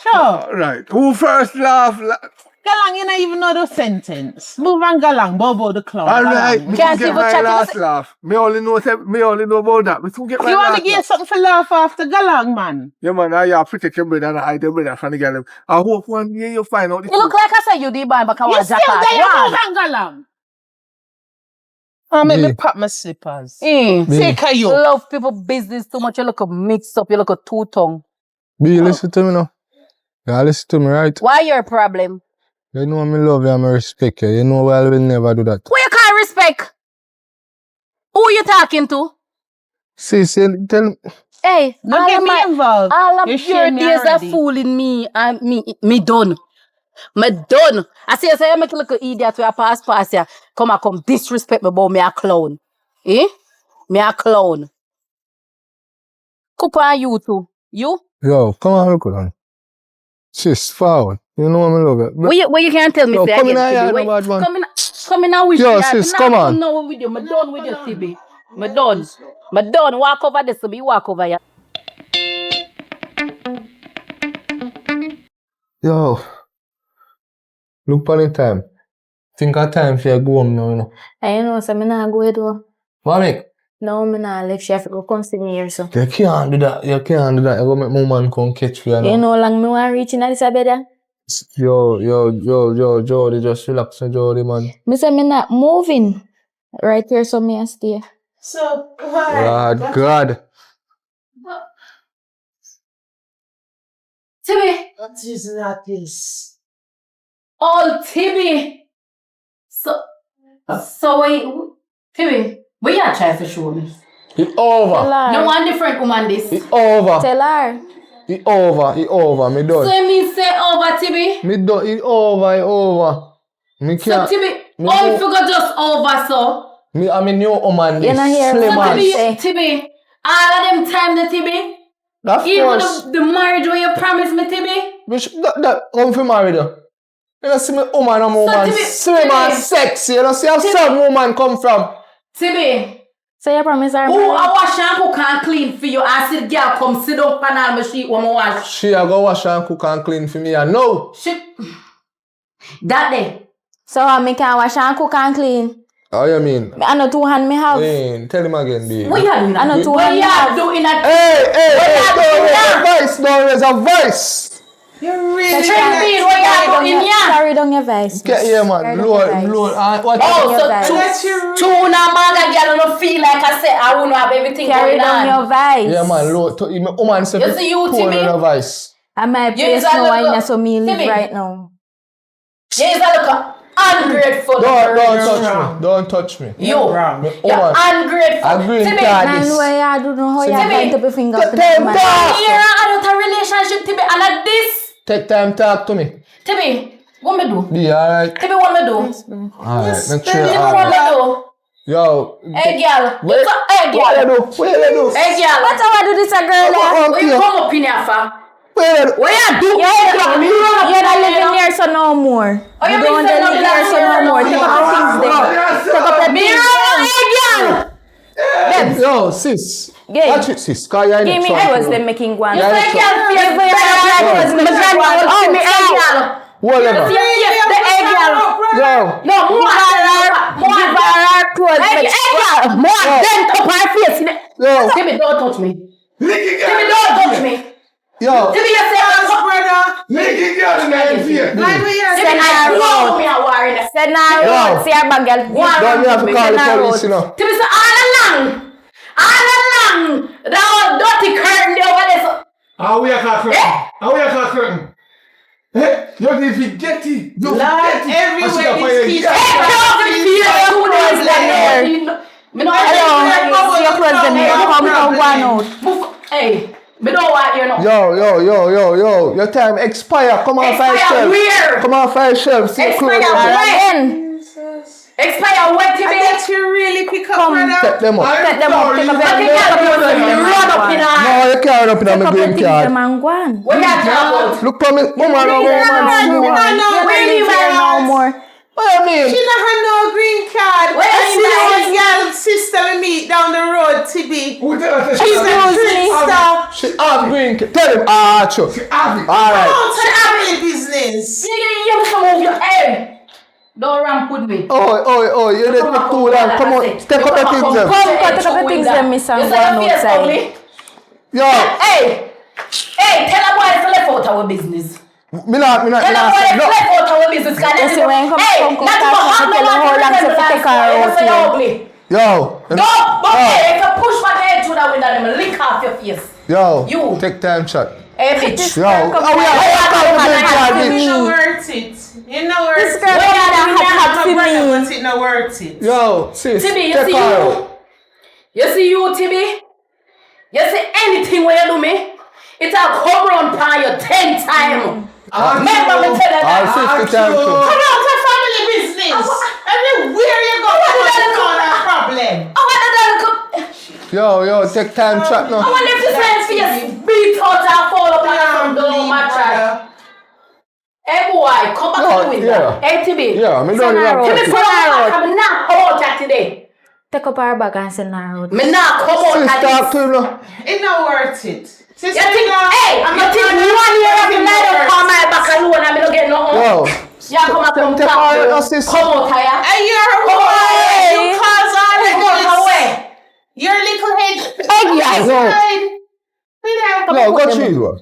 [SPEAKER 7] Sure.
[SPEAKER 2] Right. Who first laugh?
[SPEAKER 7] Go along, you don't even know the sentence. Move on, go along, Bobo the clown.
[SPEAKER 2] All
[SPEAKER 7] Go
[SPEAKER 2] right.
[SPEAKER 7] along.
[SPEAKER 2] Me
[SPEAKER 1] Can't
[SPEAKER 2] get
[SPEAKER 1] even
[SPEAKER 2] my
[SPEAKER 1] chat
[SPEAKER 2] last laugh. Me only know about that. Me soon get my
[SPEAKER 7] You want
[SPEAKER 2] last
[SPEAKER 7] to give
[SPEAKER 2] laugh.
[SPEAKER 7] something for laugh after go along, man?
[SPEAKER 2] Yeah, man. I have protect your brother and hide your brother from the girl. I hope one day you find out the
[SPEAKER 1] You look
[SPEAKER 2] truth.
[SPEAKER 1] like I said you did buy back
[SPEAKER 7] You
[SPEAKER 1] our
[SPEAKER 7] still
[SPEAKER 1] jacket.
[SPEAKER 7] there,
[SPEAKER 1] Go
[SPEAKER 7] move
[SPEAKER 1] on.
[SPEAKER 7] on, go along. Oh, make
[SPEAKER 6] Me.
[SPEAKER 7] me pop my slippers.
[SPEAKER 1] Mm.
[SPEAKER 7] Take a you.
[SPEAKER 1] Love people business too much. You look mixed up. You look a two tongue.
[SPEAKER 6] Be listen to me now. You listen to me, right?
[SPEAKER 1] Why your problem?
[SPEAKER 6] You know me love you and me respect you. You know I will never do that.
[SPEAKER 1] Who you can't respect? Who you talking to?
[SPEAKER 6] Sis, tell me.
[SPEAKER 1] Hey,
[SPEAKER 7] Don't get me involved.
[SPEAKER 1] all of
[SPEAKER 7] You
[SPEAKER 1] your
[SPEAKER 7] share me
[SPEAKER 1] days are
[SPEAKER 7] already.
[SPEAKER 1] fooling me and me done. Me done. I say you make you look an idiot where I pass here. Come disrespect me about me a clown. Eh? Me a clown. Couple you too. You?
[SPEAKER 6] Yo, come on, look on. Sis, forward. You know me love you.
[SPEAKER 1] What you can't tell me
[SPEAKER 6] Yo,
[SPEAKER 1] say
[SPEAKER 6] come in
[SPEAKER 1] again,
[SPEAKER 6] here,
[SPEAKER 1] Tibi?
[SPEAKER 6] no
[SPEAKER 1] Wait,
[SPEAKER 6] bad man.
[SPEAKER 1] come in and wish
[SPEAKER 6] Yo,
[SPEAKER 1] me.
[SPEAKER 6] sis,
[SPEAKER 1] Nah,
[SPEAKER 6] come
[SPEAKER 1] me
[SPEAKER 6] on.
[SPEAKER 1] don't know with you. Me done with you, Tibi. Me done. Me done. Walk over this, me walk over here.
[SPEAKER 6] Yo, look on the time. Think of time for you go home now, you know.
[SPEAKER 5] I know, so I'm not going to.
[SPEAKER 6] What make?
[SPEAKER 5] No, I'm not left. She have to go come see me here, so.
[SPEAKER 6] You can't do that. You can't do that. You go make my man come catch you, you know.
[SPEAKER 5] You know how long me want to reach in this bed?
[SPEAKER 6] Yo, Jody, just relax, Jody, man.
[SPEAKER 5] Me say me not moving. Right here, so me a stay.
[SPEAKER 7] So, why?
[SPEAKER 6] God.
[SPEAKER 1] Tibi.
[SPEAKER 7] What is not this?
[SPEAKER 1] Oh, Tibi. So wait, Tibi. What you trying to show me?
[SPEAKER 6] It's over.
[SPEAKER 5] Tell her.
[SPEAKER 1] No one different woman this.
[SPEAKER 6] It's over.
[SPEAKER 5] Tell her.
[SPEAKER 6] It's over. Me done.
[SPEAKER 1] So you mean say over, Tibi?
[SPEAKER 6] Me done. It's over. Me
[SPEAKER 1] So
[SPEAKER 6] can't.
[SPEAKER 1] Tibi,
[SPEAKER 6] Me
[SPEAKER 1] oh,
[SPEAKER 6] no-
[SPEAKER 1] you forgot just over, so.
[SPEAKER 6] I'm a new woman.
[SPEAKER 5] You not hear
[SPEAKER 1] So
[SPEAKER 5] Slim man.
[SPEAKER 1] Tibi, all of them time the Tibi.
[SPEAKER 6] Of
[SPEAKER 1] Even
[SPEAKER 6] course.
[SPEAKER 1] the marriage where you promised me, Tibi.
[SPEAKER 6] Which that come for married. You don't see me woman and woman
[SPEAKER 1] Timmy,
[SPEAKER 6] slim and
[SPEAKER 1] Timmy.
[SPEAKER 6] sexy. You don't see how some woman come from.
[SPEAKER 1] Timmy,
[SPEAKER 5] So you promise her
[SPEAKER 1] who
[SPEAKER 5] marriage?
[SPEAKER 1] I wash and cook and clean for you? I said, girl, come sit down pan all my sheet when I wash.
[SPEAKER 6] She a go wash and cook and clean for me and no.
[SPEAKER 1] That day.
[SPEAKER 5] So I can wash and cook and clean.
[SPEAKER 6] How you mean?
[SPEAKER 5] I know 2 hands me have.
[SPEAKER 6] Tell him again, baby.
[SPEAKER 1] What you doing?
[SPEAKER 5] I know 2
[SPEAKER 1] What
[SPEAKER 5] hands me
[SPEAKER 1] you
[SPEAKER 5] have.
[SPEAKER 1] doing?
[SPEAKER 6] Don't raise a voice.
[SPEAKER 3] You really
[SPEAKER 1] Trembling, what you doing here?
[SPEAKER 5] Carry down your voice.
[SPEAKER 6] Get here, man.
[SPEAKER 5] Carry down
[SPEAKER 6] Lord,
[SPEAKER 5] your voice.
[SPEAKER 6] Lord. What?
[SPEAKER 1] Oh, so
[SPEAKER 3] That's your
[SPEAKER 1] two na maga girl don't feel like I said I won't have everything
[SPEAKER 5] Carry
[SPEAKER 1] going
[SPEAKER 5] down your
[SPEAKER 1] on.
[SPEAKER 5] voice.
[SPEAKER 6] Yeah, man. Lord, woman say
[SPEAKER 1] You see you,
[SPEAKER 6] pour
[SPEAKER 1] Timmy?
[SPEAKER 6] on a voice.
[SPEAKER 5] I might
[SPEAKER 1] You
[SPEAKER 5] place
[SPEAKER 1] is a
[SPEAKER 5] no
[SPEAKER 1] little-
[SPEAKER 5] wine so me live
[SPEAKER 1] Timmy.
[SPEAKER 5] right now.
[SPEAKER 1] Yeah, it's a look ungrateful.
[SPEAKER 6] Don't
[SPEAKER 1] girl.
[SPEAKER 6] touch me. Don't touch me.
[SPEAKER 1] You.
[SPEAKER 3] wrong.
[SPEAKER 1] You're
[SPEAKER 6] Woman.
[SPEAKER 1] ungrateful.
[SPEAKER 6] A green
[SPEAKER 1] Timmy,
[SPEAKER 6] card.
[SPEAKER 5] Man,
[SPEAKER 6] this.
[SPEAKER 5] why I don't know how you
[SPEAKER 1] Timmy.
[SPEAKER 5] can't put your finger up in
[SPEAKER 6] Take
[SPEAKER 5] my
[SPEAKER 6] time.
[SPEAKER 1] Here, I don't have a relationship, Timmy, and at this.
[SPEAKER 6] Take time, talk to me.
[SPEAKER 1] Timmy, what me do?
[SPEAKER 6] Be alright.
[SPEAKER 1] Timmy, what me do?
[SPEAKER 6] Alright, make sure.
[SPEAKER 1] Timmy, what me do?
[SPEAKER 6] Yo.
[SPEAKER 1] Hey, girl.
[SPEAKER 6] Wait.
[SPEAKER 1] Hey,
[SPEAKER 6] What you
[SPEAKER 1] girl.
[SPEAKER 6] do? What you do?
[SPEAKER 1] Hey, girl.
[SPEAKER 5] What I do this a girl there?
[SPEAKER 1] Where you come up in here for?
[SPEAKER 6] What you do?
[SPEAKER 1] What you do?
[SPEAKER 5] You're not living here so no more.
[SPEAKER 1] Oh, you
[SPEAKER 5] You don't
[SPEAKER 1] mean say
[SPEAKER 5] live
[SPEAKER 1] no
[SPEAKER 5] here so no more. Take up your things there. Take up your
[SPEAKER 1] Me
[SPEAKER 5] things
[SPEAKER 1] wrong, hey, girl.
[SPEAKER 6] Yo, sis.
[SPEAKER 5] Yeah.
[SPEAKER 6] Watch it, sis. Cause you're in
[SPEAKER 5] Give
[SPEAKER 6] it,
[SPEAKER 5] me
[SPEAKER 6] so-
[SPEAKER 5] clothes them making one.
[SPEAKER 1] You say, girl,
[SPEAKER 5] Give me your clothes
[SPEAKER 1] me
[SPEAKER 5] making one.
[SPEAKER 1] oh, me, hey, girl.
[SPEAKER 6] Hold on.
[SPEAKER 1] Yes, the egg, girl.
[SPEAKER 6] Yo.
[SPEAKER 1] No, more
[SPEAKER 5] clothes
[SPEAKER 1] Hey, girl. More dent up her face.
[SPEAKER 6] Yo.
[SPEAKER 1] Timmy, don't touch me. Timmy, don't touch me.
[SPEAKER 6] Yo.
[SPEAKER 1] Timmy, you say,
[SPEAKER 2] Naked girl in the face.
[SPEAKER 1] Timmy, I know me a war in the
[SPEAKER 5] Send her
[SPEAKER 6] Yo.
[SPEAKER 5] out. See her bag, girl.
[SPEAKER 6] Don't you have to call the police, you know.
[SPEAKER 1] Timmy say, all along, that old dirty curtain there over there. So,
[SPEAKER 2] How we are curtain? How we are curtain? Eh? You need to get it. You
[SPEAKER 3] Lord, everywhere these people
[SPEAKER 1] me know
[SPEAKER 5] Hello. See your clothes them here. Come one out.
[SPEAKER 1] Hey, me know what you know.
[SPEAKER 6] Yo. Your time expire. Come on,
[SPEAKER 1] Expire
[SPEAKER 6] shelf.
[SPEAKER 1] where?
[SPEAKER 6] Come on, shelf. See your
[SPEAKER 1] Expire
[SPEAKER 6] clothes.
[SPEAKER 1] where?
[SPEAKER 5] Again.
[SPEAKER 1] Expire what,
[SPEAKER 3] I
[SPEAKER 1] Timmy?
[SPEAKER 3] bet you really pick up, brother.
[SPEAKER 6] Take them up.
[SPEAKER 5] Take them up. Take up
[SPEAKER 1] I think
[SPEAKER 5] your
[SPEAKER 1] run up in her.
[SPEAKER 6] No, you can't up in
[SPEAKER 5] Take
[SPEAKER 6] my
[SPEAKER 5] up your
[SPEAKER 6] green
[SPEAKER 5] things
[SPEAKER 6] card.
[SPEAKER 5] them and go on.
[SPEAKER 1] What you talking about?
[SPEAKER 6] Look for me. Woman,
[SPEAKER 5] You
[SPEAKER 6] woman.
[SPEAKER 5] don't live here no more.
[SPEAKER 6] What you mean?
[SPEAKER 3] She don't have no green card.
[SPEAKER 1] Where
[SPEAKER 3] I
[SPEAKER 1] is
[SPEAKER 3] see
[SPEAKER 1] my-
[SPEAKER 3] one girl sister we meet down the road, TB.
[SPEAKER 2] Who tell us
[SPEAKER 3] She's
[SPEAKER 2] that
[SPEAKER 3] a
[SPEAKER 2] she
[SPEAKER 3] trickster.
[SPEAKER 6] She have green card. Tell him. Sure.
[SPEAKER 2] have it?
[SPEAKER 6] Alright.
[SPEAKER 3] Out to family business.
[SPEAKER 1] You come over your head. Don't ramp with me.
[SPEAKER 6] Oh, you didn't take too long. Come on, take up your things then.
[SPEAKER 5] Come, take up your things them, miss, and go on outside.
[SPEAKER 6] Yo,
[SPEAKER 1] Hey, tell a boy to left out our business.
[SPEAKER 6] me not
[SPEAKER 1] Tell a boy
[SPEAKER 6] say
[SPEAKER 1] to
[SPEAKER 6] no.
[SPEAKER 1] left out our business.
[SPEAKER 5] Yes, you ain't come
[SPEAKER 1] not
[SPEAKER 5] start
[SPEAKER 1] for
[SPEAKER 5] to tell her how long to take her out here.
[SPEAKER 1] ugly.
[SPEAKER 6] Yo,
[SPEAKER 1] Hey, if you push my head through that window, them lick off your face.
[SPEAKER 6] yo,
[SPEAKER 1] You.
[SPEAKER 6] take time shot.
[SPEAKER 1] Hey, bitch.
[SPEAKER 6] Yo, how we are
[SPEAKER 3] You know worth it. You know worth
[SPEAKER 5] This
[SPEAKER 3] it.
[SPEAKER 5] girl hot for me.
[SPEAKER 3] But it not worth it.
[SPEAKER 6] Yo, sis,
[SPEAKER 1] Timmy, you
[SPEAKER 6] take
[SPEAKER 1] see
[SPEAKER 6] her
[SPEAKER 1] you?
[SPEAKER 6] out.
[SPEAKER 1] You see you, Timmy? You see anything when you do me? It'll come round by you 10 times. Remember me tell you
[SPEAKER 6] I'll
[SPEAKER 1] that.
[SPEAKER 6] 50 times too.
[SPEAKER 3] Come out to family business. Everywhere you go, you got a problem.
[SPEAKER 1] I want that come.
[SPEAKER 6] Yo, take time shot
[SPEAKER 1] I
[SPEAKER 6] now.
[SPEAKER 1] want if the friends face beat out and fall up and don't match. Hey boy, come back to the window.
[SPEAKER 6] Yeah.
[SPEAKER 1] Hey Timmy.
[SPEAKER 6] Yeah, I mean, don't
[SPEAKER 5] Send her
[SPEAKER 6] have
[SPEAKER 5] out.
[SPEAKER 1] Timmy,
[SPEAKER 6] to.
[SPEAKER 1] come out. I'm not come out at today.
[SPEAKER 5] Take up her bag and send her out.
[SPEAKER 1] Me not come out
[SPEAKER 6] Sis,
[SPEAKER 1] at
[SPEAKER 6] talk
[SPEAKER 1] this.
[SPEAKER 6] to him now.
[SPEAKER 3] It's not worth it.
[SPEAKER 1] You think, hey, you think 1 year of the night will come my back alone and me don't get no home?
[SPEAKER 6] Yo,
[SPEAKER 1] Yeah, come out, come
[SPEAKER 6] take her out now,
[SPEAKER 1] out.
[SPEAKER 6] sis.
[SPEAKER 1] Come out here.
[SPEAKER 3] And you're
[SPEAKER 1] Come on,
[SPEAKER 3] away. You cause all of
[SPEAKER 1] Come
[SPEAKER 3] this.
[SPEAKER 1] away.
[SPEAKER 3] Your little head.
[SPEAKER 6] Yo, yo, go cheese one.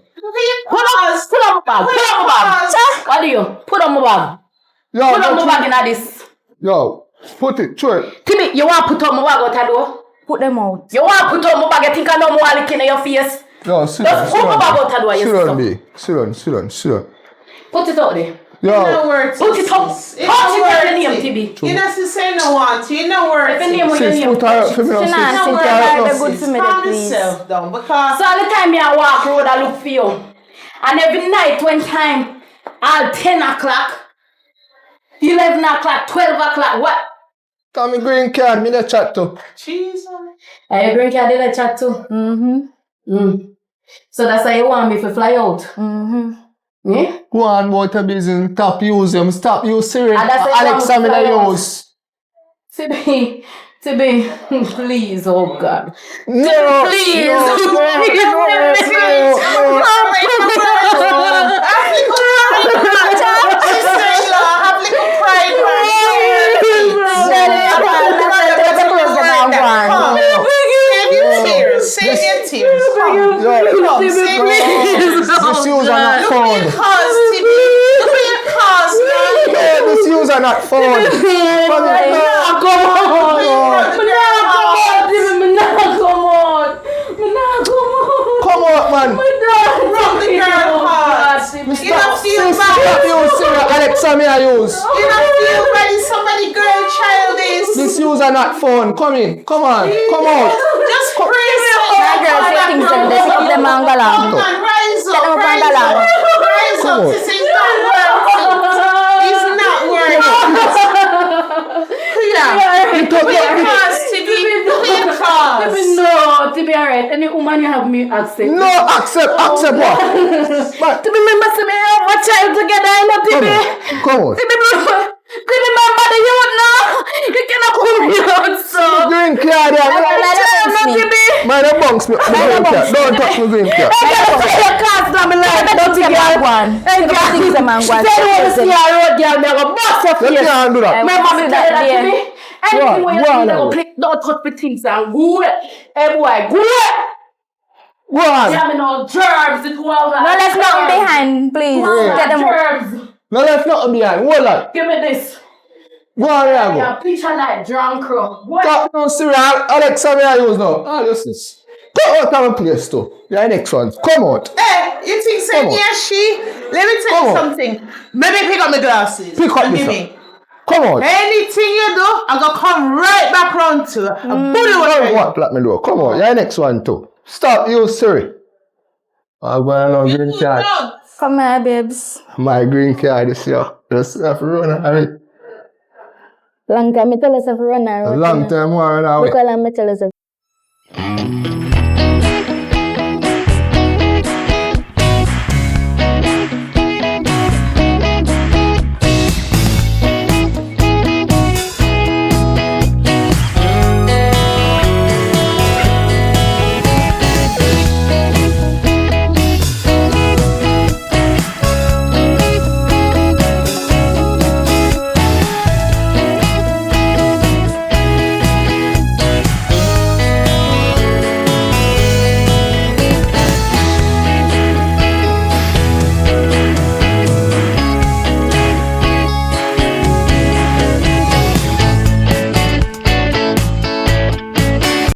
[SPEAKER 1] Put on my bag. Put on my bag. What do you? Put on my bag.
[SPEAKER 6] Yo,
[SPEAKER 1] Put on
[SPEAKER 6] go
[SPEAKER 1] my bag
[SPEAKER 6] cheese.
[SPEAKER 1] in this.
[SPEAKER 6] Yo, put it, throw it.
[SPEAKER 1] Timmy, you want to put on my bag out the door?
[SPEAKER 5] Put them out.
[SPEAKER 1] You want to put on my bag? You think I know more licking in your face?
[SPEAKER 6] Yo, sit
[SPEAKER 1] Just put my bag out the door, you
[SPEAKER 6] Sit down,
[SPEAKER 1] son.
[SPEAKER 6] B. Sit down.
[SPEAKER 1] Put it out there.
[SPEAKER 3] It's not
[SPEAKER 6] Yo,
[SPEAKER 3] worth it.
[SPEAKER 1] Put it up.
[SPEAKER 3] sis.
[SPEAKER 1] Put
[SPEAKER 3] It's not
[SPEAKER 1] it
[SPEAKER 3] worth
[SPEAKER 1] on the name,
[SPEAKER 3] it.
[SPEAKER 1] TB.
[SPEAKER 3] You know, say no want. You know worth
[SPEAKER 1] If the name
[SPEAKER 3] it.
[SPEAKER 1] was your
[SPEAKER 6] sis,
[SPEAKER 1] name.
[SPEAKER 6] put her out for me now,
[SPEAKER 5] She not
[SPEAKER 6] sis.
[SPEAKER 5] sit
[SPEAKER 6] Put
[SPEAKER 5] her
[SPEAKER 6] her
[SPEAKER 5] out
[SPEAKER 6] out
[SPEAKER 5] the
[SPEAKER 6] now.
[SPEAKER 5] good for me,
[SPEAKER 3] Calm
[SPEAKER 5] please.
[SPEAKER 3] yourself down because
[SPEAKER 1] So all the time I walk road, I look for you. And every night when time, all 10 o'clock, 11 o'clock, 12 o'clock, what?
[SPEAKER 6] Tommy green card, me the chat to.
[SPEAKER 3] Jesus.
[SPEAKER 1] I drink your dinner chat too.
[SPEAKER 5] Mm-hmm.
[SPEAKER 1] So that's why you want me to fly out.
[SPEAKER 5] Mm-hmm.
[SPEAKER 1] Yeah?
[SPEAKER 6] Go on about your business. Stop use them. Stop use Siri.
[SPEAKER 1] And that's
[SPEAKER 6] Alexa, me
[SPEAKER 1] exactly
[SPEAKER 6] the
[SPEAKER 1] what
[SPEAKER 6] use.
[SPEAKER 1] Tibi, please, oh God.
[SPEAKER 6] No,
[SPEAKER 1] Please.
[SPEAKER 7] Save your tears.
[SPEAKER 6] This user not found. This user not found. Come on, man. Stop use Siri. Alexa, me I use.
[SPEAKER 7] You don't feel ready, somebody girl child is.
[SPEAKER 6] This user not phone. Come in. Come on. Come out.
[SPEAKER 7] Just praise
[SPEAKER 4] My girl say things them they pick up them angalang.
[SPEAKER 7] Rise
[SPEAKER 4] Get them
[SPEAKER 7] up,
[SPEAKER 4] up
[SPEAKER 7] rise
[SPEAKER 4] angalang.
[SPEAKER 7] up. Rise
[SPEAKER 6] Come
[SPEAKER 7] up,
[SPEAKER 6] on.
[SPEAKER 7] this is not working. It's not working. Because
[SPEAKER 1] No, to be alright. Any woman you have me accept.
[SPEAKER 6] No, accept what? But
[SPEAKER 1] To be remember to me have a child together, I love
[SPEAKER 6] come
[SPEAKER 1] Tibi.
[SPEAKER 6] on. Come on.
[SPEAKER 1] To remember the youth now. You cannot come here, so.
[SPEAKER 6] Green card, yeah. Man, that bunks me. Green card. Don't touch me, green card.
[SPEAKER 1] I got to your cast now, me like. Don't you get one?
[SPEAKER 4] Say you
[SPEAKER 1] want to see a road girl, me go bust your
[SPEAKER 6] You
[SPEAKER 1] face.
[SPEAKER 6] can't do that.
[SPEAKER 1] Remember me tell you that to me? Anything when you
[SPEAKER 6] Go on
[SPEAKER 1] see,
[SPEAKER 6] now.
[SPEAKER 1] go click, don't touch me things and go away. Hey boy, go away.
[SPEAKER 6] Go on.
[SPEAKER 1] Yeah, me no germs, it was
[SPEAKER 4] No, let's not behind, please. Get them up.
[SPEAKER 1] germs.
[SPEAKER 6] No, left nothing behind. Hold on.
[SPEAKER 1] Give me this.
[SPEAKER 6] Go on, here I
[SPEAKER 1] Yeah,
[SPEAKER 6] go.
[SPEAKER 1] picture like drunk crow. What?
[SPEAKER 6] Stop no Siri. Alexa, me I use now. Ah, just this. Come out of my place too. You're next one. Come out.
[SPEAKER 7] Hey, you think
[SPEAKER 6] Come on.
[SPEAKER 7] say yeah, she? Let me tell
[SPEAKER 6] Come
[SPEAKER 7] you
[SPEAKER 6] on.
[SPEAKER 7] something. Maybe pick up my glasses.
[SPEAKER 6] Pick up
[SPEAKER 7] and
[SPEAKER 6] this
[SPEAKER 7] give
[SPEAKER 6] one.
[SPEAKER 7] me.
[SPEAKER 6] Come out.
[SPEAKER 7] Anything you do, I'm gonna come right back round to a bully
[SPEAKER 6] Don't what let me do. Come on. You're next one too. Stop use Siri. I'm going on green card.
[SPEAKER 4] Come here, babes.
[SPEAKER 6] My green card is here. Just have to run. I mean,
[SPEAKER 5] Long time, I tell us if we run around.
[SPEAKER 6] long time more now.
[SPEAKER 5] Because I'm tell us if